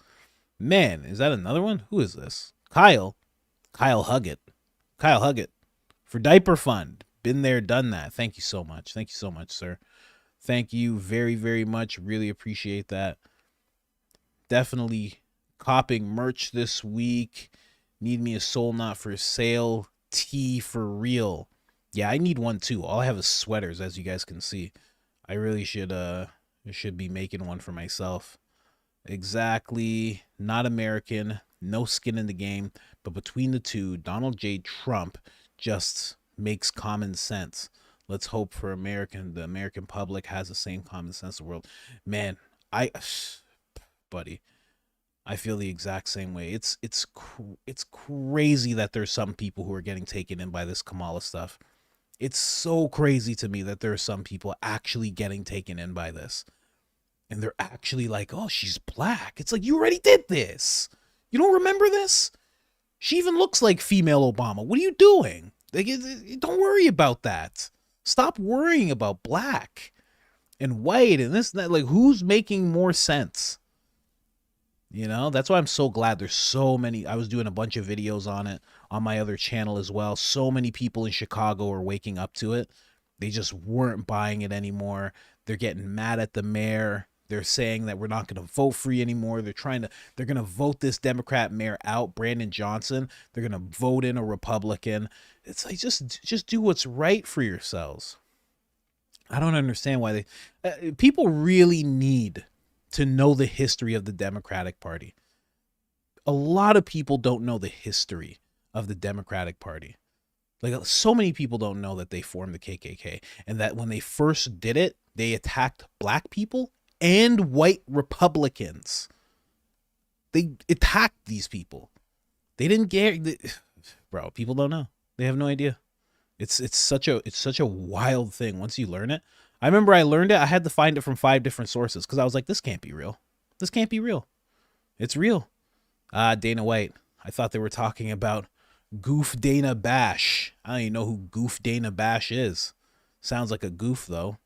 Man, is that another one? Who is this? Kyle Huggett. Kyle Huggett. For Diaper Fund. Been there, done that. Thank you so much. Thank you so much, sir. Thank you very, very much. Really appreciate that. Definitely copping merch this week. Need me a Soul Not for Sale tee for real. Yeah, I need one too. All I have is sweaters, as you guys can see. I really should be making one for myself. Exactly. Not American. No skin in the game. But between the two, Donald J. Trump just makes common sense. Let's hope for the American public has the same common sense in the world. Man, buddy, I feel the exact same way. It's crazy that there's some people who are getting taken in by this Kamala stuff. It's so crazy to me that there are some people actually getting taken in by this. And they're actually like, oh, she's black. It's like, you already did this. You don't remember this? She even looks like female Obama. What are you doing? Don't worry about that. Stop worrying about black and white and this and that. Who's making more sense? That's why I'm so glad there's so many. I was doing a bunch of videos on it on my other channel as well. So many people in Chicago are waking up to it. They just weren't buying it anymore. They're getting mad at the mayor. They're saying that we're not going to vote for you anymore. They're going to vote this Democrat mayor out, Brandon Johnson. They're going to vote in a Republican. It's like, just do what's right for yourselves. I don't understand why people really need to know the history of the Democratic Party. A lot of people don't know the history of the Democratic Party. Like, so many people don't know that they formed the KKK and that when they first did it, they attacked black people and white Republicans. They attacked these people. They didn't care. Bro, people don't know. They have no idea. It's such a wild thing once you learn it. I remember I learned it. I had to find it from 5 different sources because I was like, this can't be real. This can't be real. It's real. Dana White. I thought they were talking about Goof Dana Bash. I don't even know who Goof Dana Bash is. Sounds like a goof, though.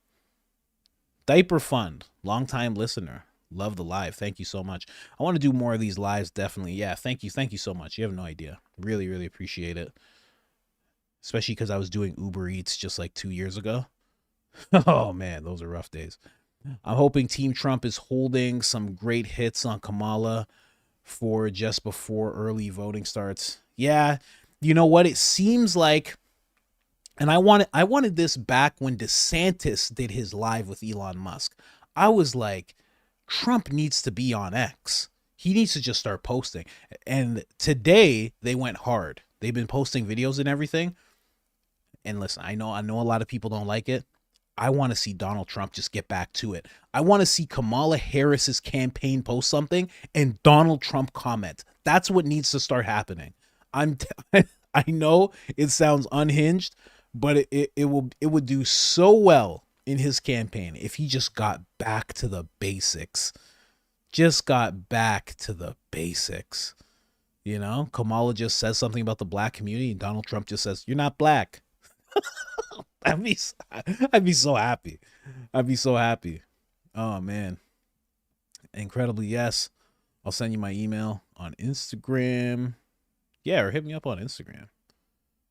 Diaper Fund. Longtime listener. Love the live. Thank you so much. I want to do more of these lives, definitely. Yeah, thank you. Thank you so much. You have no idea. Really, really appreciate it. Especially because I was doing Uber Eats just like 2 years ago. Oh, man, those are rough days. I'm hoping Team Trump is holding some great hits on Kamala for just before early voting starts. Yeah, you know what? It seems like, and I wanted this back when DeSantis did his live with Elon Musk. I was like, Trump needs to be on X. He needs to just start posting. And today they went hard. They've been posting videos and everything. And listen, I know a lot of people don't like it. I want to see Donald Trump just get back to it. I want to see Kamala Harris's campaign post something and Donald Trump comment. That's what needs to start happening. I know it sounds unhinged, but it would do so well in his campaign if he just got back to the basics. Just got back to the basics. You know, Kamala just says something about the black community and Donald Trump just says, "You're not black." I'd be so happy. I'd be so happy. Oh man. Incredibly, yes. I'll send you my email on Instagram. Yeah, or hit me up on Instagram.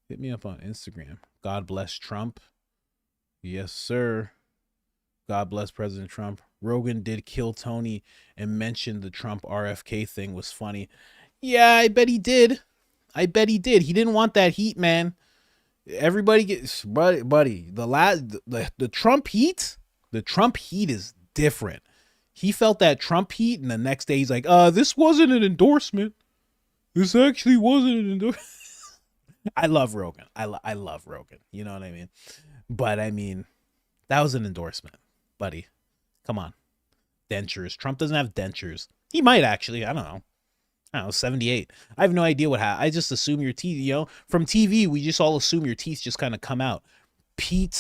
Hit me up on Instagram. God bless Trump. Yes, sir. God bless President Trump. Rogan did kill Tony and mentioned the Trump RFK thing was funny. Yeah, I bet he did. He didn't want that heat, man. Everybody gets buddy. The Trump heat is different. He felt that Trump heat, and the next day he's like, this wasn't an endorsement. This actually wasn't an endorsement. I love Rogan. I love Rogan. You know what I mean? But I mean, that was an endorsement, buddy. Come on. Dentures. Trump doesn't have dentures. He might actually. I don't know. 78. I have no idea what happened. I just assume your teeth, you know, from TV, we just all assume your teeth just kind of come out. Peter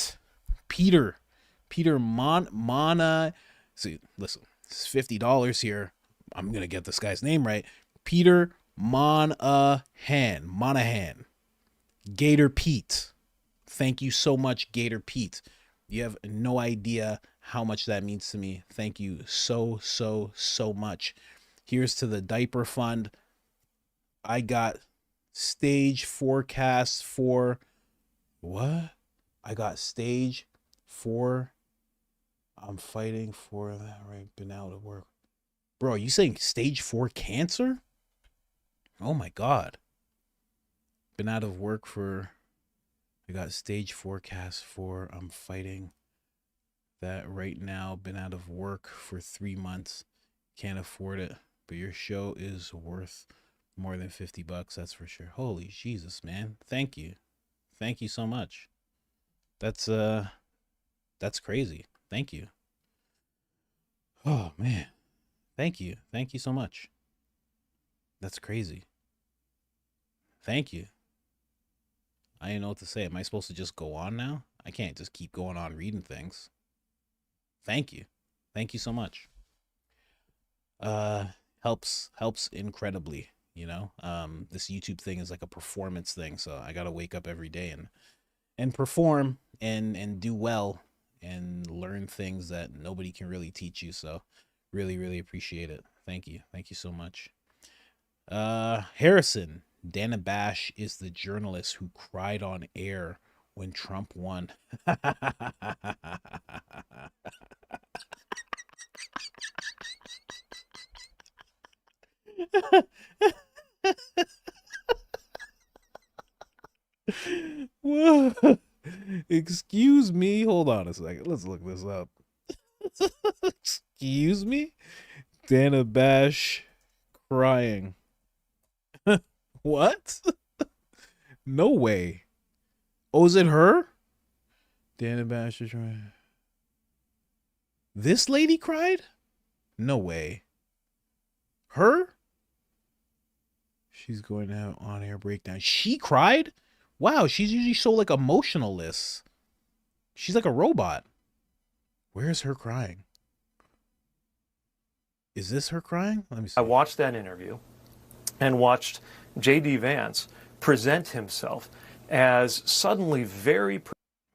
Mana. See, listen, it's $50 here. I'm going to get this guy's name right. Peter Monahan. Gator Pete. Thank you so much, Gator Pete. You have no idea how much that means to me. Thank you so much. Here's to the diaper fund. I got stage forecast for what? I got stage 4. I'm fighting for that, right? Been out of work. Bro, are you saying stage 4 cancer? Oh my God. Been out of work for, I got stage forecast for, I'm fighting that right now. Been out of work for 3 months. Can't afford it. But your show is worth more than $50, that's for sure. Holy Jesus, man. Thank you. Thank you so much. That's crazy. Thank you. Oh man. Thank you. Thank you so much. That's crazy. Thank you. I didn't know what to say. Am I supposed to just go on now? I can't just keep going on reading things. Thank you. Thank you so much. Helps incredibly, you know. This YouTube thing is like a performance thing, so I gotta wake up every day and perform and do well and learn things that nobody can really teach you. So really appreciate it. Thank you so much. Harrison, Dana Bash is the journalist who cried on air when Trump won. Whoa. Excuse me. Hold on a second. Let's look this up. Excuse me? Dana Bash crying. What? No way. Oh, is it her? Dana Bash is crying. This lady cried? No way. Her? She's going to have on-air breakdown. She cried? Wow, she's usually so like emotionalist. She's like a robot. Where is her crying? Is this her crying? Let me see. I watched that interview and watched J.D. Vance present himself as suddenly very...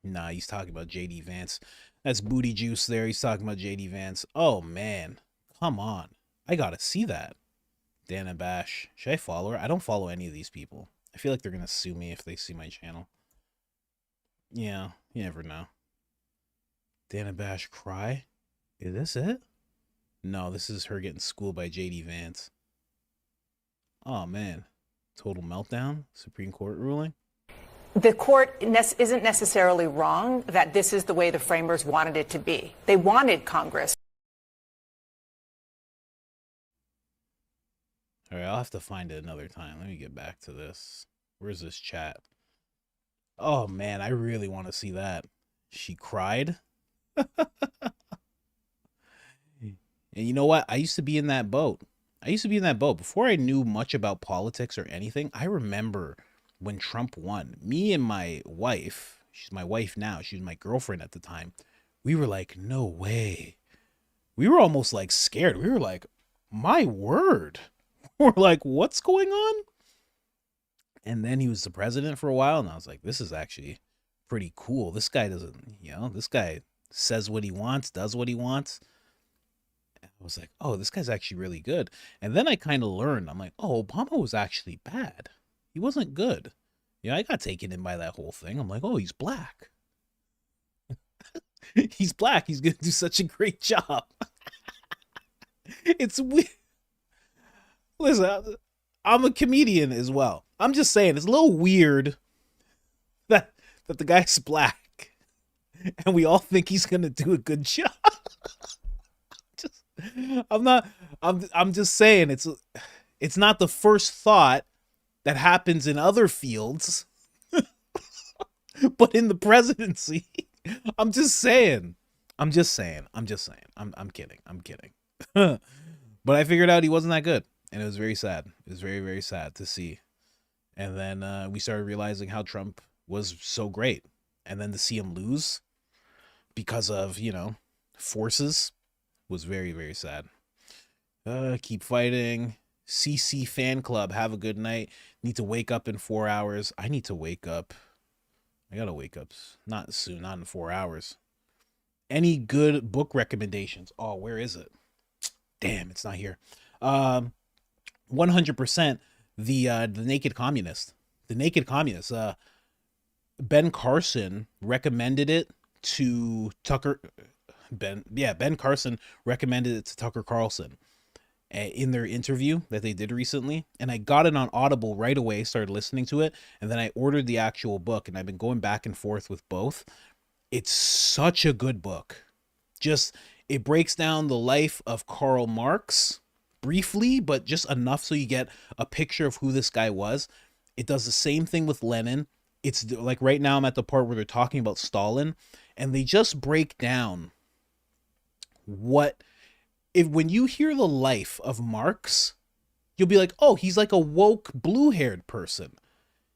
Nah, he's talking about J.D. Vance. That's booty juice there. He's talking about J.D. Vance. Oh, man. Come on. I gotta see that. Dana Bash. Should I follow her? I don't follow any of these people. I feel like they're gonna sue me if they see my channel. Yeah, you never know. Dana Bash cry? Is this it? No, this is her getting schooled by J.D. Vance. Oh, man. Total meltdown? Supreme Court ruling? The court isn't necessarily wrong that this is the way the framers wanted it to be. They wanted Congress. All right, I'll have to find it another time. Let me get back to this. Where's this chat? Oh, man, I really want to see that. She cried? And you know what? I used to be in that boat. Before I knew much about politics or anything, I remember when Trump won. Me and my wife, she's my wife now, she was my girlfriend at the time, we were like, no way. We were almost like scared. We were like, my word. We're like, what's going on? And then he was the president for a while, and I was like, this is actually pretty cool. This guy doesn't, this guy says what he wants, does what he wants. I was like, oh, this guy's actually really good. And then I kind of learned, I'm like, oh, Obama was actually bad. He wasn't good. I got taken in by that whole thing. I'm like, oh, he's black. He's black. He's going to do such a great job. It's weird. Listen, I'm a comedian as well. I'm just saying, it's a little weird that the guy's black and we all think he's going to do a good job. I'm just saying it's not the first thought that happens in other fields, but in the presidency, I'm kidding. I'm kidding. But I figured out he wasn't that good, and it was very sad. It was very, very sad to see. And then we started realizing how Trump was so great, and then to see him lose because of, forces was very, very sad. Keep fighting. CC fan club, have a good night. Need to wake up in 4 hours. I need to wake up. I gotta wake up not soon, not in 4 hours. Any good book recommendations? Oh, where is it? Damn, it's not here. 100% the Naked Communist. The Naked Communist. Ben Carson recommended it to Tucker. Ben Carson recommended it to Tucker Carlson in their interview that they did recently, and I got it on Audible right away, started listening to it, and then I ordered the actual book, and I've been going back and forth with both. It's such a good book. Just, it breaks down the life of Karl Marx briefly, but just enough so you get a picture of who this guy was. It does the same thing with Lenin. It's like right now I'm at the part where they're talking about Stalin, and they just break down when you hear the life of Marx, you'll be like, oh, he's like a woke blue-haired person.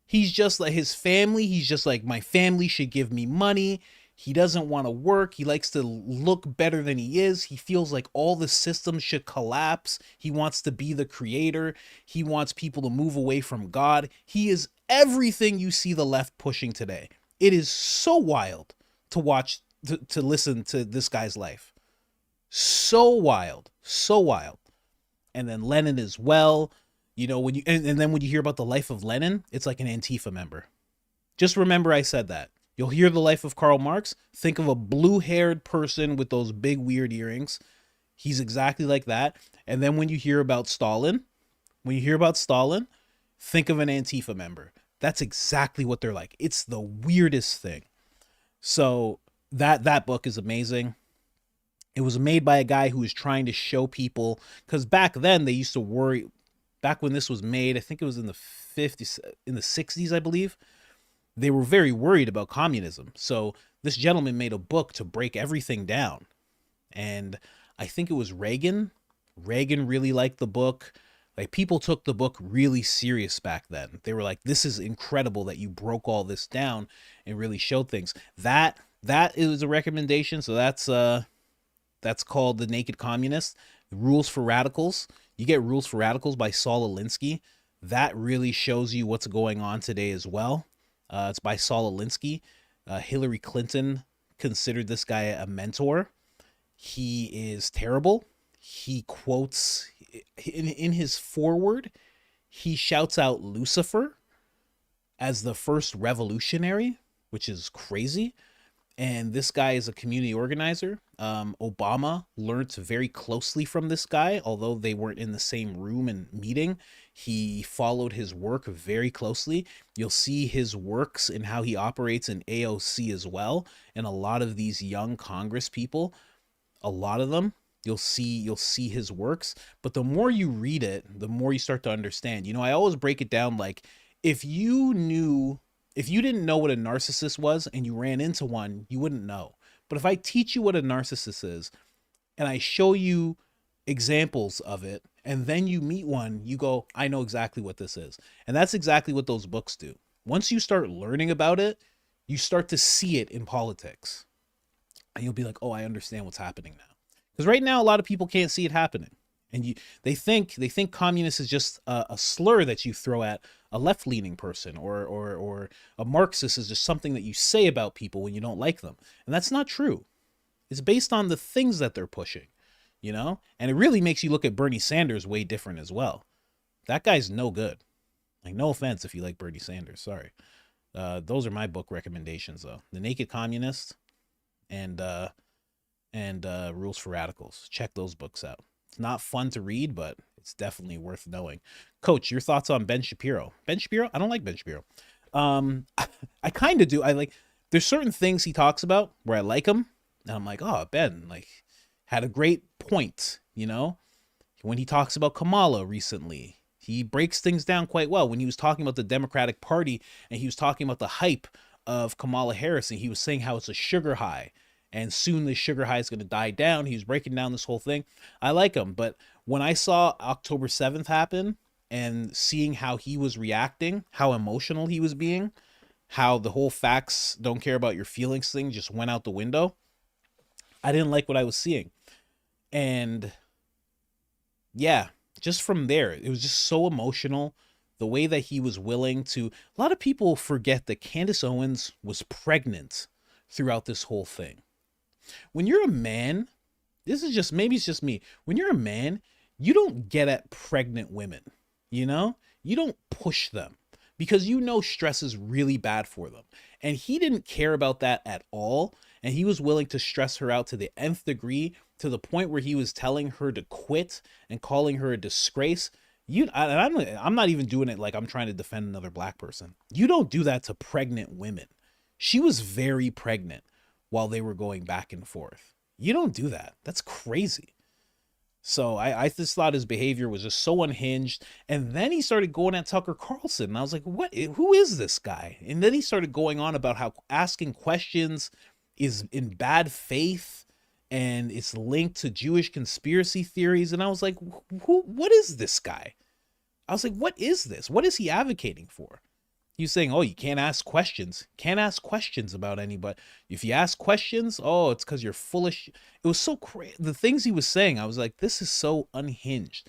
He's just like his family. He's just like, my family should give me money. He doesn't want to work. He likes to look better than he is. He feels like all the systems should collapse. He wants to be the creator. He wants people to move away from God. He is everything you see the left pushing today. It is so wild to watch, to listen to this guy's life. So wild. And then Lenin as well. When you and then when you hear about the life of Lenin, it's like an Antifa member. Just remember I said that. You'll hear the life of Karl Marx, think of a blue-haired person with those big weird earrings. He's exactly like that. And then when you hear about Stalin, When you hear about Stalin, think of an Antifa member. That's exactly what they're like. It's the weirdest thing. So that book is amazing. It was made by a guy who was trying to show people, because back then they used to worry, back when this was made, I think it was in the 50s, in the 60s, I believe, they were very worried about communism. So this gentleman made a book to break everything down. And I think it was Reagan. Reagan really liked the book. Like, people took the book really serious back then. They were like, this is incredible that you broke all this down and really showed things. That is a recommendation. So that's called The Naked Communist. Rules for Radicals. You get Rules for Radicals by Saul Alinsky. That really shows you what's going on today as well. It's by Saul Alinsky. Hillary Clinton considered this guy a mentor. He is terrible. He quotes in his foreword, he shouts out Lucifer as the first revolutionary, which is crazy. And this guy is a community organizer. Obama learned very closely from this guy, although they weren't in the same room and meeting. He followed his work very closely. You'll see his works and how he operates in AOC as well. And a lot of these young Congress people, a lot of them, you'll see his works. But the more you read it, the more you start to understand. You know, I always break it down like, if you didn't know what a narcissist was and you ran into one, you wouldn't know. But if I teach you what a narcissist is and I show you examples of it, and then you meet one, you go, I know exactly what this is. And that's exactly what those books do. Once you start learning about it, you start to see it in politics. And you'll be like, oh, I understand what's happening now. Because right now, a lot of people can't see it happening. And they think communist is just a slur that you throw at a left-leaning person, or a Marxist is just something that you say about people when you don't like them. And that's not true. It's based on the things that they're pushing, you know? And it really makes you look at Bernie Sanders way different as well. That guy's no good. Like, no offense if you like Bernie Sanders, sorry. Those are my book recommendations, though. The Naked Communist and Rules for Radicals. Check those books out. It's not fun to read, but it's definitely worth knowing. Coach, your thoughts on Ben Shapiro? Ben Shapiro? I don't like Ben Shapiro. I kind of do. There's certain things he talks about where I like him, and I'm like, oh, Ben, like, had a great point, you know? When he talks about Kamala recently, he breaks things down quite well. When he was talking about the Democratic Party, and he was talking about the hype of Kamala Harris, and he was saying how it's a sugar high, and soon the sugar high is going to die down. He was breaking down this whole thing. I like him. But when I saw October 7th happen and seeing how he was reacting, how emotional he was being, how the whole facts don't care about your feelings thing just went out the window, I didn't like what I was seeing. And yeah, just from there, it was just so emotional. The way that he was willing to, a lot of people forget that Candace Owens was pregnant throughout this whole thing. When you're a man, this is just, maybe it's just me. When you're a man, you don't get at pregnant women, you know? You don't push them because you know stress is really bad for them. And he didn't care about that at all. And he was willing to stress her out to the nth degree, to the point where he was telling her to quit and calling her a disgrace. I'm not even doing it like I'm trying to defend another black person. You don't do that to pregnant women. She was very pregnant while they were going back and forth. You don't do that. That's crazy. So I just thought his behavior was just so unhinged. And then he started going at Tucker Carlson. And I was like, what? Who is this guy? And then he started going on about how asking questions is in bad faith and it's linked to Jewish conspiracy theories. And I was like, what is this guy? I was like, what is this? What is he advocating for? He was saying, oh, you can't ask questions. Can't ask questions about anybody. If you ask questions, oh, it's because you're full of shit. It was so crazy. The things he was saying, I was like, this is so unhinged.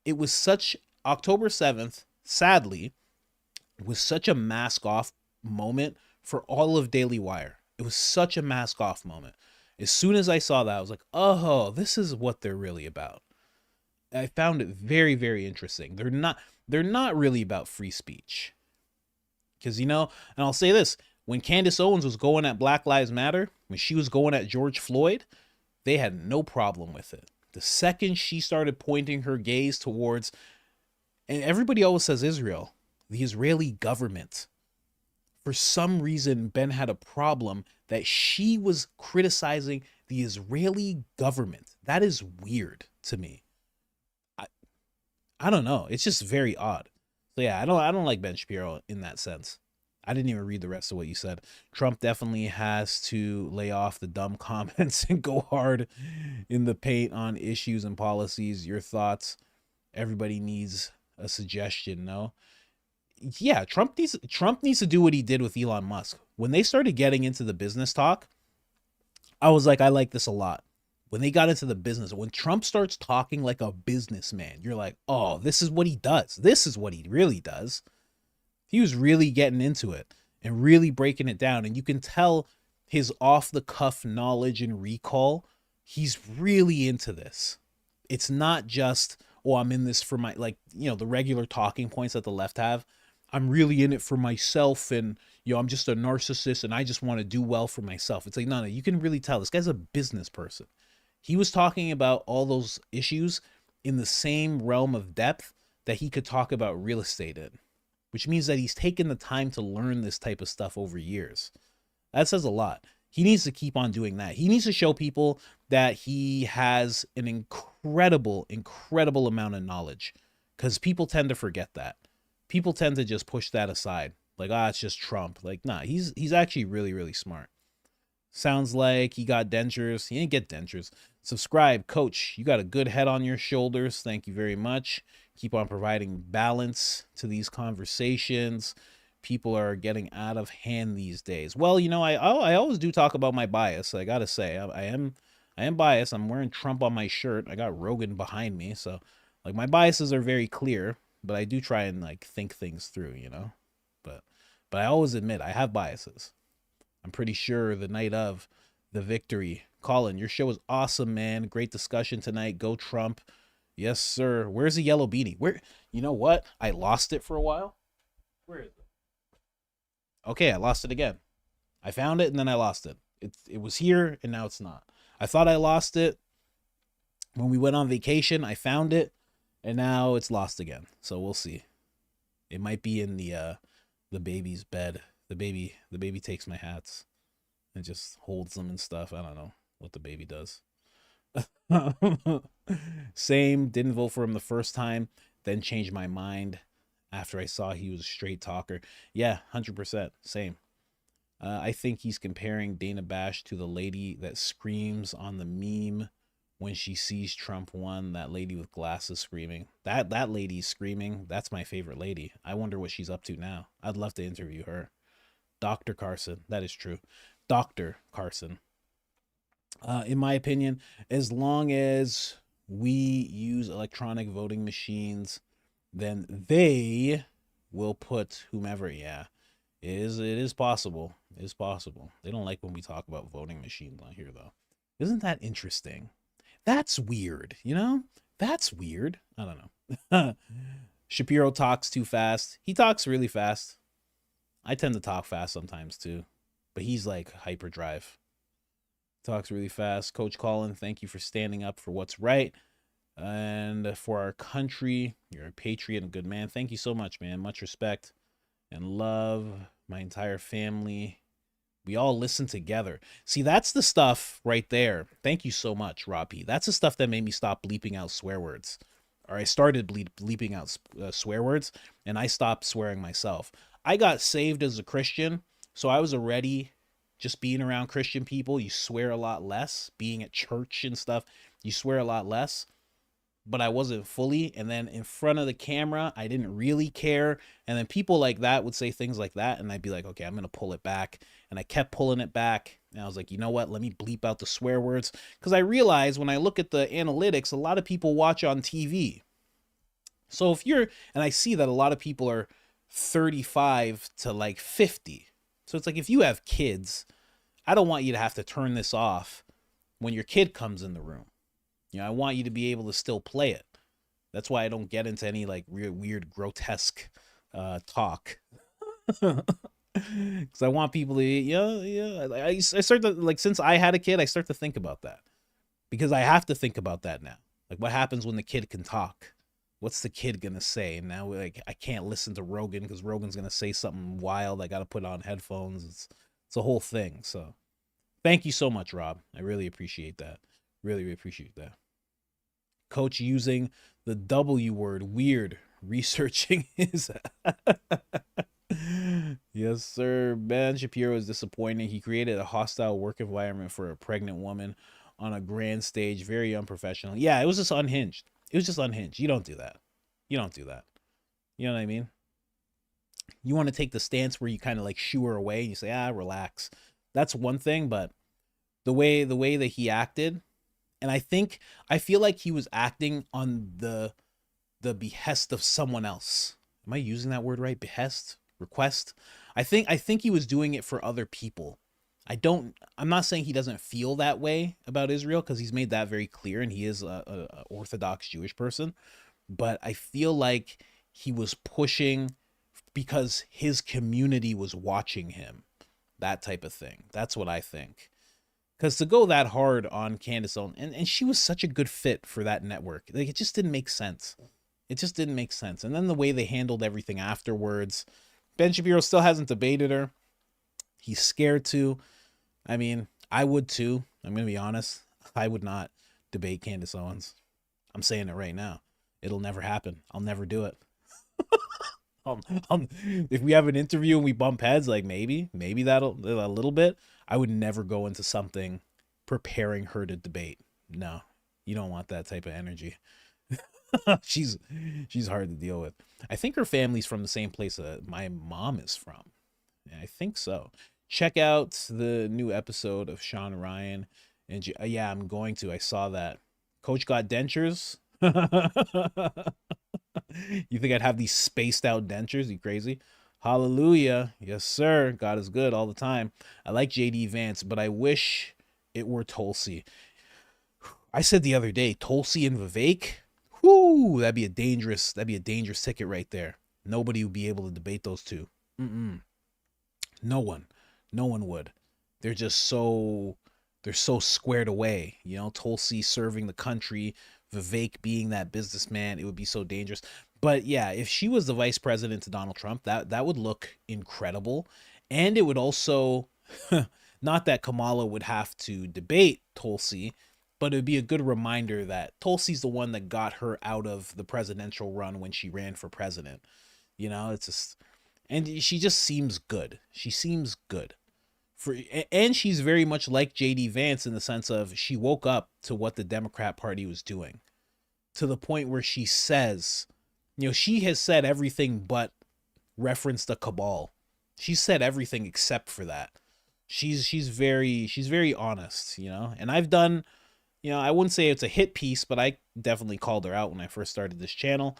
It was such, October 7th, sadly, was such a mask off moment for all of Daily Wire. It was such a mask off moment. As soon as I saw that, I was like, oh, this is what they're really about. I found it very, very interesting. They're not really about free speech. Because, you know, and I'll say this, when Candace Owens was going at Black Lives Matter, when she was going at George Floyd, they had no problem with it. The second she started pointing her gaze towards And everybody always says Israel, the Israeli government. For some reason, Ben had a problem that she was criticizing the Israeli government. That is weird to me. I don't know. It's just very odd. So yeah, I don't like Ben Shapiro in that sense. I didn't even read the rest of what you said. Trump definitely has to lay off the dumb comments and go hard in the paint on issues and policies. Your thoughts? Everybody needs a suggestion, no? Yeah, Trump needs to do what he did with Elon Musk. When they started getting into the business talk, I was like, I like this a lot. When they got into the business, when Trump starts talking like a businessman, you're like, oh, this is what he does. This is what he really does. He was really getting into it and really breaking it down. And you can tell his off-the-cuff knowledge and recall. He's really into this. It's not just, oh, I'm in this for my, like, the regular talking points that the left have. I'm really in it for myself, and, I'm just a narcissist, and I just want to do well for myself. It's like, no, you can really tell this guy's a business person. He was talking about all those issues in the same realm of depth that he could talk about real estate in, which means that he's taken the time to learn this type of stuff over years. That says a lot. He needs to keep on doing that. He needs to show people that he has an incredible amount of knowledge, because people tend to forget that. People tend to just push that aside. Like, it's just Trump. Like, nah, he's actually really, really smart. Sounds like he got dentures. He didn't get dentures. Subscribe, Coach. You got a good head on your shoulders. Thank you very much. Keep on providing balance to these conversations. People are getting out of hand these days. Well, I always do talk about my bias. I gotta say, I am biased. I'm wearing Trump on my shirt. I got Rogan behind me, so like my biases are very clear. But I do try and like think things through, But I always admit I have biases. I'm pretty sure the night of the victory, Colin, your show was awesome, man. Great discussion tonight. Go Trump. Yes, sir. Where's the yellow beanie? Where? You know what? I lost it for a while. Where is it? Okay, I lost it again. I found it and then I lost it. It was here and now it's not. I thought I lost it when we went on vacation. I found it and now it's lost again. So we'll see. It might be in the baby's bed. The baby takes my hats and just holds them and stuff. I don't know what the baby does. Same. Didn't vote for him the first time, then changed my mind after I saw he was a straight talker. Yeah, 100%. Same. I think he's comparing Dana Bash to the lady that screams on the meme when she sees Trump won. That lady with glasses screaming. That lady's screaming. That's my favorite lady. I wonder what she's up to now. I'd love to interview her. Dr. Carson. That is true. Dr. Carson. In my opinion, as long as we use electronic voting machines, then they will put whomever. Yeah, it is possible. It is possible. They don't like when we talk about voting machines on here, though. Isn't that interesting? That's weird, That's weird. I don't know. Shapiro talks too fast. He talks really fast. I tend to talk fast sometimes, too. But he's like hyperdrive. Talks really fast. Coach Colin, thank you for standing up for what's right and for our country. You're a patriot and a good man. Thank you so much, man. Much respect and love. My entire family. We all listen together. See, that's the stuff right there. Thank you so much, Rob P. That's the stuff that made me stop bleeping out swear words. Or I started bleeping out swear words, and I stopped swearing myself. I got saved as a Christian, so I was already just being around Christian people. You swear a lot less. Being at church and stuff, you swear a lot less. But I wasn't fully. And then in front of the camera, I didn't really care. And then people like that would say things like that. And I'd be like, okay, I'm going to pull it back. And I kept pulling it back. And I was like, you know what? Let me bleep out the swear words. Because I realized when I look at the analytics, a lot of people watch on TV. So and I see that a lot of people are 35 to like 50. So it's like, if you have kids, I don't want you to have to turn this off when your kid comes in the room. I want you to be able to still play it. That's why I don't get into any like weird, grotesque talk. Because I want people to, I start to, like, since I had a kid, I start to think about that. Because I have to think about that now. Like, what happens when the kid can talk? What's the kid gonna say? And now like I can't listen to Rogan because Rogan's gonna say something wild. I gotta put on headphones. It's a whole thing. So thank you so much, Rob. I really appreciate that. Really appreciate that. Coach using the W word, weird, researching his. Yes, sir. Ben Shapiro is disappointing. He created a hostile work environment for a pregnant woman on a grand stage. Very unprofessional. Yeah, it was just unhinged. It was just unhinged. You don't do that. You don't do that. You know what I mean? You want to take the stance where you kind of like shoo her away and you say, relax. That's one thing, but the way that he acted, and I feel like he was acting on the behest of someone else. Am I using that word right? Behest? Request? I think he was doing it for other people. I'm not saying he doesn't feel that way about Israel, because he's made that very clear, and he is a Orthodox Jewish person. But I feel like he was pushing because his community was watching him. That type of thing. That's what I think. Because to go that hard on Candace Owens, and she was such a good fit for that network. Like, it just didn't make sense. It just didn't make sense. And then the way they handled everything afterwards. Ben Shapiro still hasn't debated her. He's scared to. I mean, I would too. I'm going to be honest. I would not debate Candace Owens. I'm saying it right now. It'll never happen. I'll never do it. If we have an interview and we bump heads, like maybe that'll a little bit. I would never go into something preparing her to debate. No, you don't want that type of energy. She's hard to deal with. I think her family's from the same place that my mom is from. Yeah, I think so. Check out the new episode of Sean Ryan. And yeah, I'm going to. I saw that. Coach got dentures. You think I'd have these spaced out dentures? You crazy? Hallelujah. Yes, sir. God is good all the time. I like JD Vance, but I wish it were Tulsi. I said the other day, Tulsi and Vivek. Whoo, that'd be a dangerous ticket right there. Nobody would be able to debate those two. No one would. They're so squared away. You know, Tulsi serving the country, Vivek being that businessman. It would be so dangerous. But yeah, if she was the vice president to Donald Trump, that would look incredible. And it would also, not that Kamala would have to debate Tulsi, but it would be a good reminder that Tulsi's the one that got her out of the presidential run when she ran for president. You know, it's just, and she just seems good. She seems good. And she's very much like JD Vance in the sense of she woke up to what the Democrat Party was doing, to the point where she says, you know, she has said everything but reference the cabal. She's said everything except for that. She's very honest, you know. And I've done, you know, I wouldn't say it's a hit piece, but I definitely called her out when I first started this channel.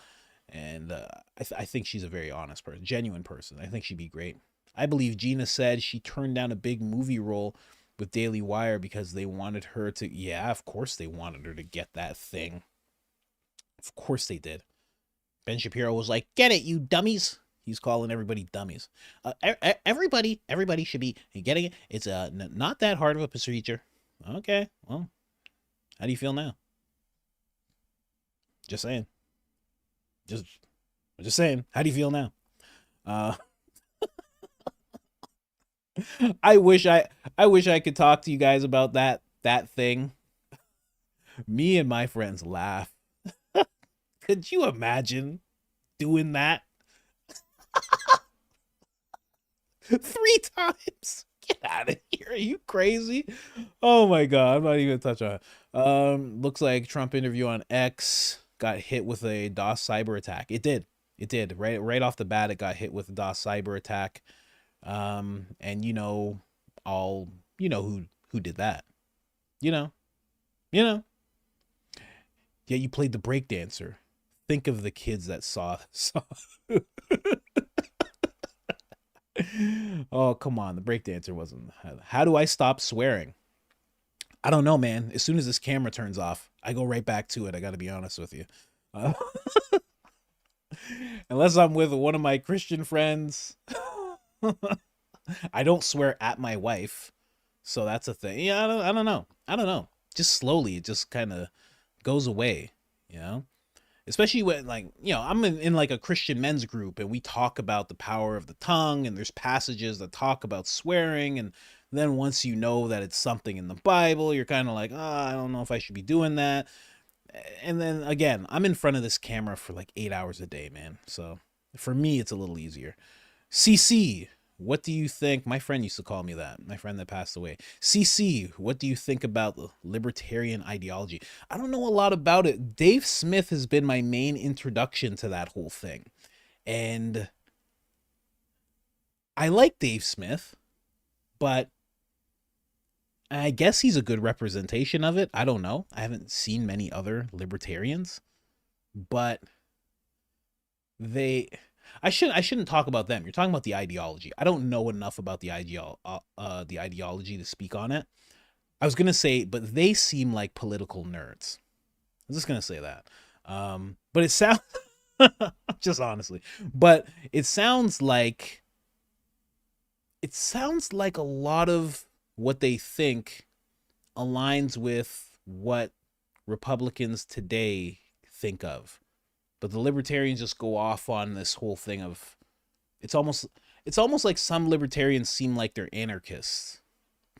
And I think she's a very honest person, genuine person. I think she'd be great. I believe Gina said she turned down a big movie role with Daily Wire because they wanted her to. Yeah, of course they wanted her to get that thing. Of course they did. Ben Shapiro was like, "Get it, you dummies." He's calling everybody dummies. Everybody should be getting it. It's not that hard of a procedure. Okay, well, how do you feel now? Just saying. Just saying. How do you feel now? I wish I could talk to you guys about that thing. Me and my friends laugh. Could you imagine doing that? 3 times? Get out of here. Are you crazy? Oh my God. I'm not even gonna touch on it. Looks like Trump interview on X got hit with a DOS cyber attack. It did. Right off the bat, it got hit with a DOS cyber attack. And you know who did that. You know. Yeah, you played the breakdancer. Think of the kids that saw. Oh, come on. The breakdancer wasn't. How do I stop swearing? I don't know, man. As soon as this camera turns off, I go right back to it. I got to be honest with you. Unless I'm with one of my Christian friends. I don't swear at my wife. So that's a thing. Yeah, I don't know. Just slowly, it just kind of goes away, you know? especially when, like, I'm in like a Christian men's group, and we talk about the power of the tongue, and there's passages that talk about swearing, and then once you know that it's something in the Bible, you're kind of like, I don't know if I should be doing that. And then again, I'm in front of this camera for like 8 hours a day, man. So for me, it's a little easier. CC, what do you think? My friend used to call me that. My friend that passed away. CC, what do you think about the libertarian ideology? I don't know a lot about it. Dave Smith has been my main introduction to that whole thing. And I like Dave Smith, but I guess he's a good representation of it. I don't know. I haven't seen many other libertarians, but I shouldn't talk about them. You're talking about the ideology. I don't know enough about the ideology to speak on it. I was gonna say, but they seem like political nerds. I'm just gonna say that. But it sounds just honestly, but it sounds like a lot of what they think aligns with what Republicans today think of. But the libertarians just go off on this whole thing of it's almost like some libertarians seem like they're anarchists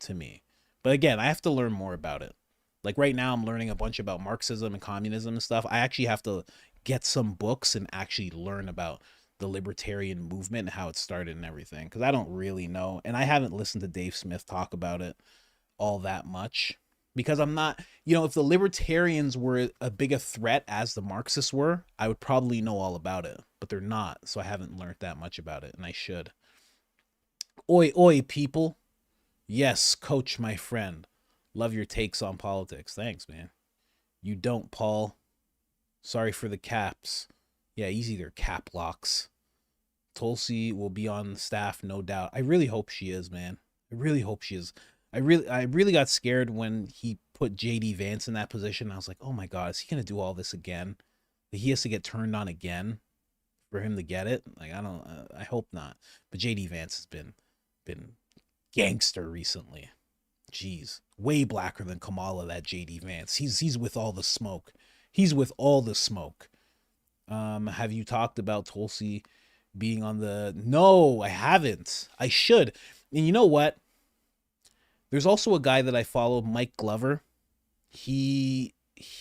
to me. But again, I have to learn more about it. Like right now I'm learning a bunch about Marxism and communism and stuff. I actually have to get some books and actually learn about the libertarian movement and how it started and everything, because I don't really know, and I haven't listened to Dave Smith talk about it all that much, because I'm not, if the libertarians were a big a threat as the Marxists were, I would probably know all about it, but they're not, so I haven't learned that much about it, and I should. Oi, oi, people. Yes, Coach, my friend. Love your takes on politics. Thanks, man. You don't, Paul. Sorry for the caps. Yeah, easy there, cap locks. Tulsi will be on the staff, no doubt. I really hope she is, man. I really hope she is. I really got scared when he put JD Vance in that position. I was like, oh my God, is he gonna do all this again? He has to get turned on again for him to get it. Like, I hope not. But JD Vance has been gangster recently. Jeez, way blacker than Kamala. That JD Vance. He's with all the smoke. He's with all the smoke. Have you talked about Tulsi being on the... No, I haven't. I should. And you know what? There's also a guy that I follow, Mike Glover. He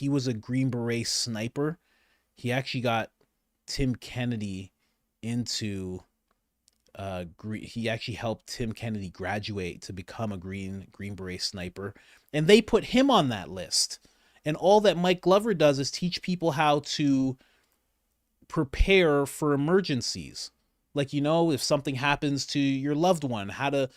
was a Green Beret sniper. He actually got Tim Kennedy into he actually helped Tim Kennedy graduate to become a Green Beret sniper, and they put him on that list. And all that Mike Glover does is teach people how to prepare for emergencies. Like, if something happens to your loved one, how to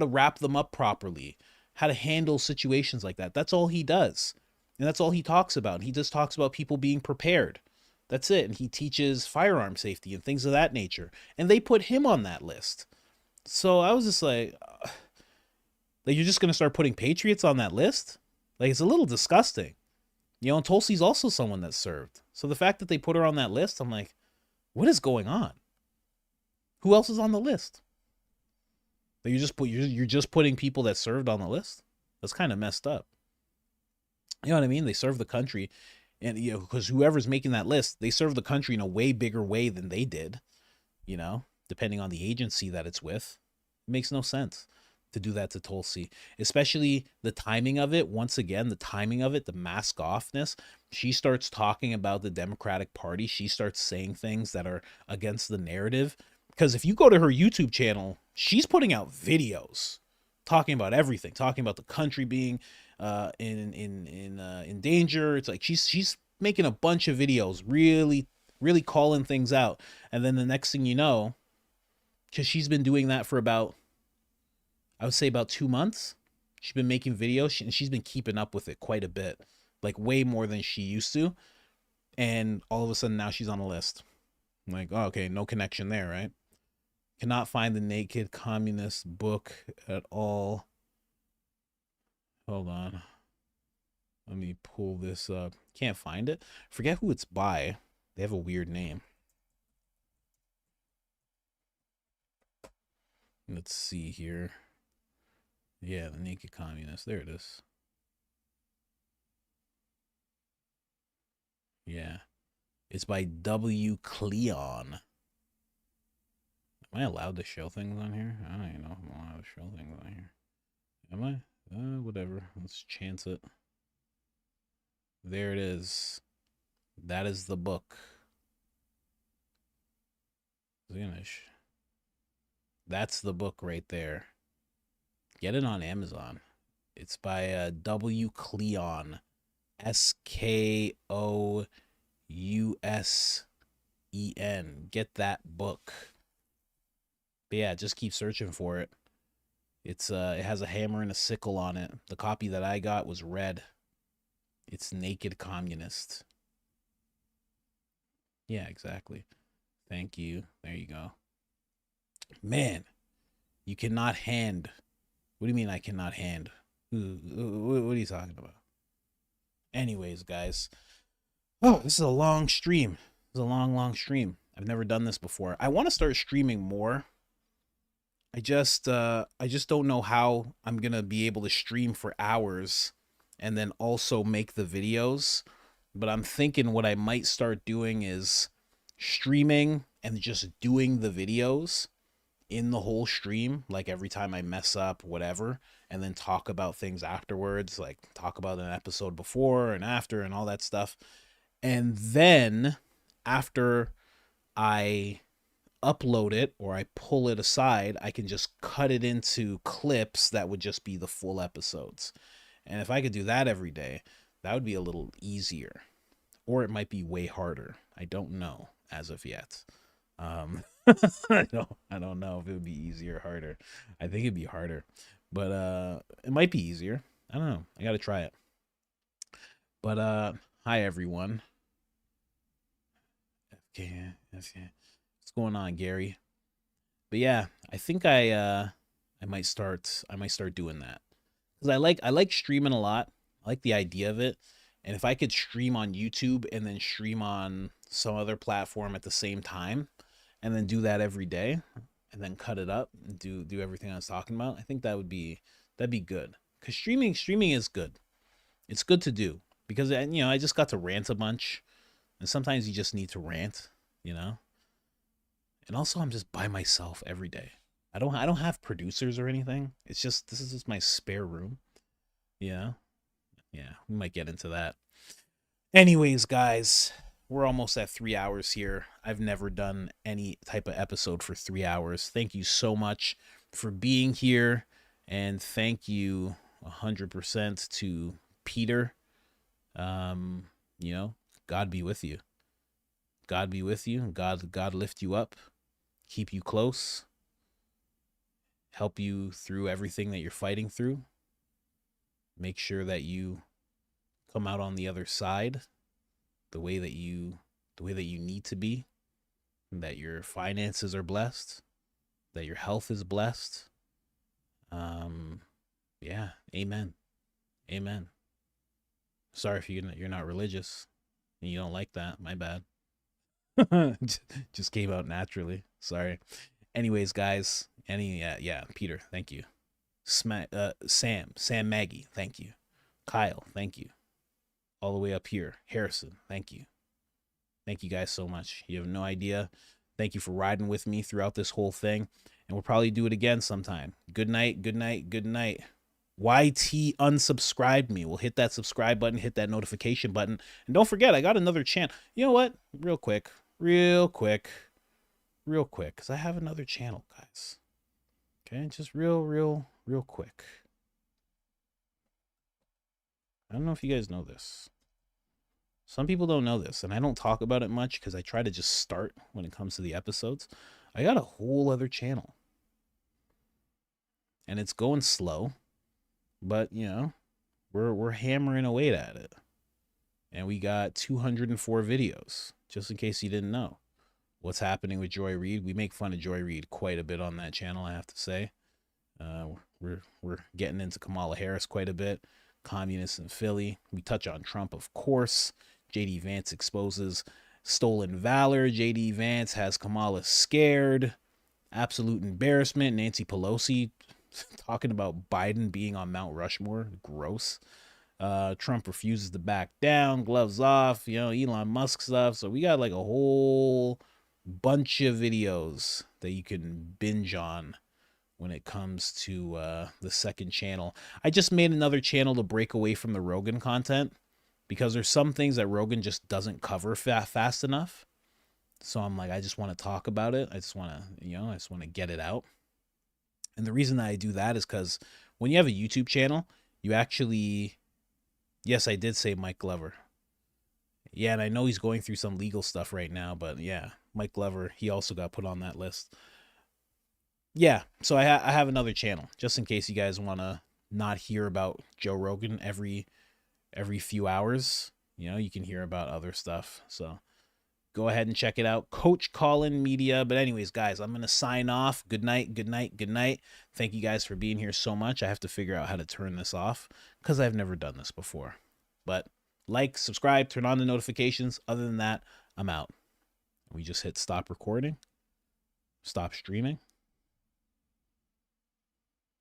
wrap them up properly, how to handle situations like that. That's all he does. And that's all he talks about. He just talks about people being prepared. That's it. And he teaches firearm safety and things of that nature. And they put him on that list. So I was just like you're just going to start putting patriots on that list? Like, it's a little disgusting. And Tulsi's also someone that served. So the fact that they put her on that list, I'm like, what is going on? Who else is on the list? You're just putting people that served on the list? That's kind of messed up. You know what I mean? They serve the country, and because whoever's making that list, they serve the country in a way bigger way than they did. Depending on the agency that it's with, it makes no sense to do that to Tulsi, especially the timing of it. Once again, the timing of it, the mask offness. She starts talking about the Democratic Party. She starts saying things that are against the narrative. Because if you go to her YouTube channel, she's putting out videos talking about everything, talking about the country being in danger. It's like she's making a bunch of videos, really, really calling things out. And then the next thing you know, because she's been doing that for about 2 months. She's been making videos, and she's been keeping up with it quite a bit, like way more than she used to. And all of a sudden now she's on the list. I'm like, oh, okay, no connection there, right? Cannot find the Naked Communist book at all. Hold on. Let me pull this up. Can't find it. Forget who it's by. They have a weird name. Let's see here. Yeah, the Naked Communist. There it is. Yeah. It's by W. Cleon. Am I allowed to show things on here? I don't even know if I'm allowed to show things on here. Am I? Whatever. Let's chance it. There it is. That is the book. Zinish. That's the book right there. Get it on Amazon. It's by W. Cleon. Skousен. Get that book. But yeah, just keep searching for it. It has a hammer and a sickle on it. The copy that I got was red. It's Naked Communist. Yeah, exactly. Thank you. There you go. Man, you cannot hand. What do you mean I cannot hand? What are you talking about? Anyways, guys. Oh, this is a long stream. This is a long stream. I've never done this before. I want to start streaming more. I just don't know how I'm going to be able to stream for hours and then also make the videos. But I'm thinking what I might start doing is streaming and just doing the videos in the whole stream, like every time I mess up, whatever, and then talk about things afterwards, like talk about an episode before and after and all that stuff. And then after I upload it or I pull it aside, I can just cut it into clips that would just be the full episodes. And if I could do that every day, that would be a little easier. Or it might be way harder. I don't know as of yet. I don't know if it would be easier or harder. I think it'd be harder. But it might be easier. I don't know. I gotta try it. But hi everyone. Okay. What's going on, Gary? But yeah, I think I might start doing that. Because I like streaming a lot. I like the idea of it. And if I could stream on YouTube and then stream on some other platform at the same time, and then do that every day, and then cut it up and do everything I was talking about, I think that'd be good. Because streaming is good. It's good to do because I just got to rant a bunch, and sometimes you just need to rant, And also I'm just by myself every day. I don't have producers or anything. It's just this is just my spare room. Yeah, we might get into that. Anyways, guys, we're almost at 3 hours here. I've never done any type of episode for 3 hours. Thank you so much for being here. And thank you 100% to Peter. God be with you. God be with you. God lift you up. Keep you close. Help you through everything that you're fighting through. Make sure that you come out on the other side the way that you need to be, that your finances are blessed, that your health is blessed. Yeah, amen. Sorry if you're not religious and you don't like that. My bad. Just came out naturally. Sorry. Anyways, guys, Peter, thank you. Sam Maggie, thank you. Kyle, thank you. All the way up here, Harrison, thank you. Thank you guys so much. You have no idea. Thank you for riding with me throughout this whole thing. And we'll probably do it again sometime. Good night. YT unsubscribed me. We'll hit that subscribe button, hit that notification button. And don't forget, I got another channel. You know what? Real quick. Because I have another channel, guys. Okay, just real quick. I don't know if you guys know this. Some people don't know this, and I don't talk about it much because I try to just start when it comes to the episodes. I got a whole other channel. And it's going slow, but, we're hammering away at it. And we got 204 videos, just in case you didn't know. What's happening with Joy Reid? We make fun of Joy Reid quite a bit on that channel, I have to say. We're getting into Kamala Harris quite a bit. Communists in Philly. We touch on Trump, of course. JD Vance exposes stolen valor. JD Vance has Kamala scared. Absolute embarrassment. Nancy Pelosi talking about Biden being on Mount Rushmore. Gross. Trump refuses to back down, gloves off, Elon Musk stuff. So we got like a whole bunch of videos that you can binge on when it comes to the second channel. I just made another channel to break away from the Rogan content because there's some things that Rogan just doesn't cover fast enough. So I'm like, I just want to talk about it. I just want to get it out. And the reason that I do that is because when you have a YouTube channel, you actually, yes, I did say Mike Glover. Yeah, and I know he's going through some legal stuff right now, but yeah, Mike Glover, he also got put on that list. Yeah, so I have another channel, just in case you guys want to not hear about Joe Rogan every few hours. You can hear about other stuff. So go ahead and check it out. Coach Colin Media. But anyways, guys, I'm going to sign off. Good night, good night, good night. Thank you guys for being here so much. I have to figure out how to turn this off because I've never done this before. But like, subscribe, turn on the notifications. Other than that, I'm out. We just hit stop recording, stop streaming.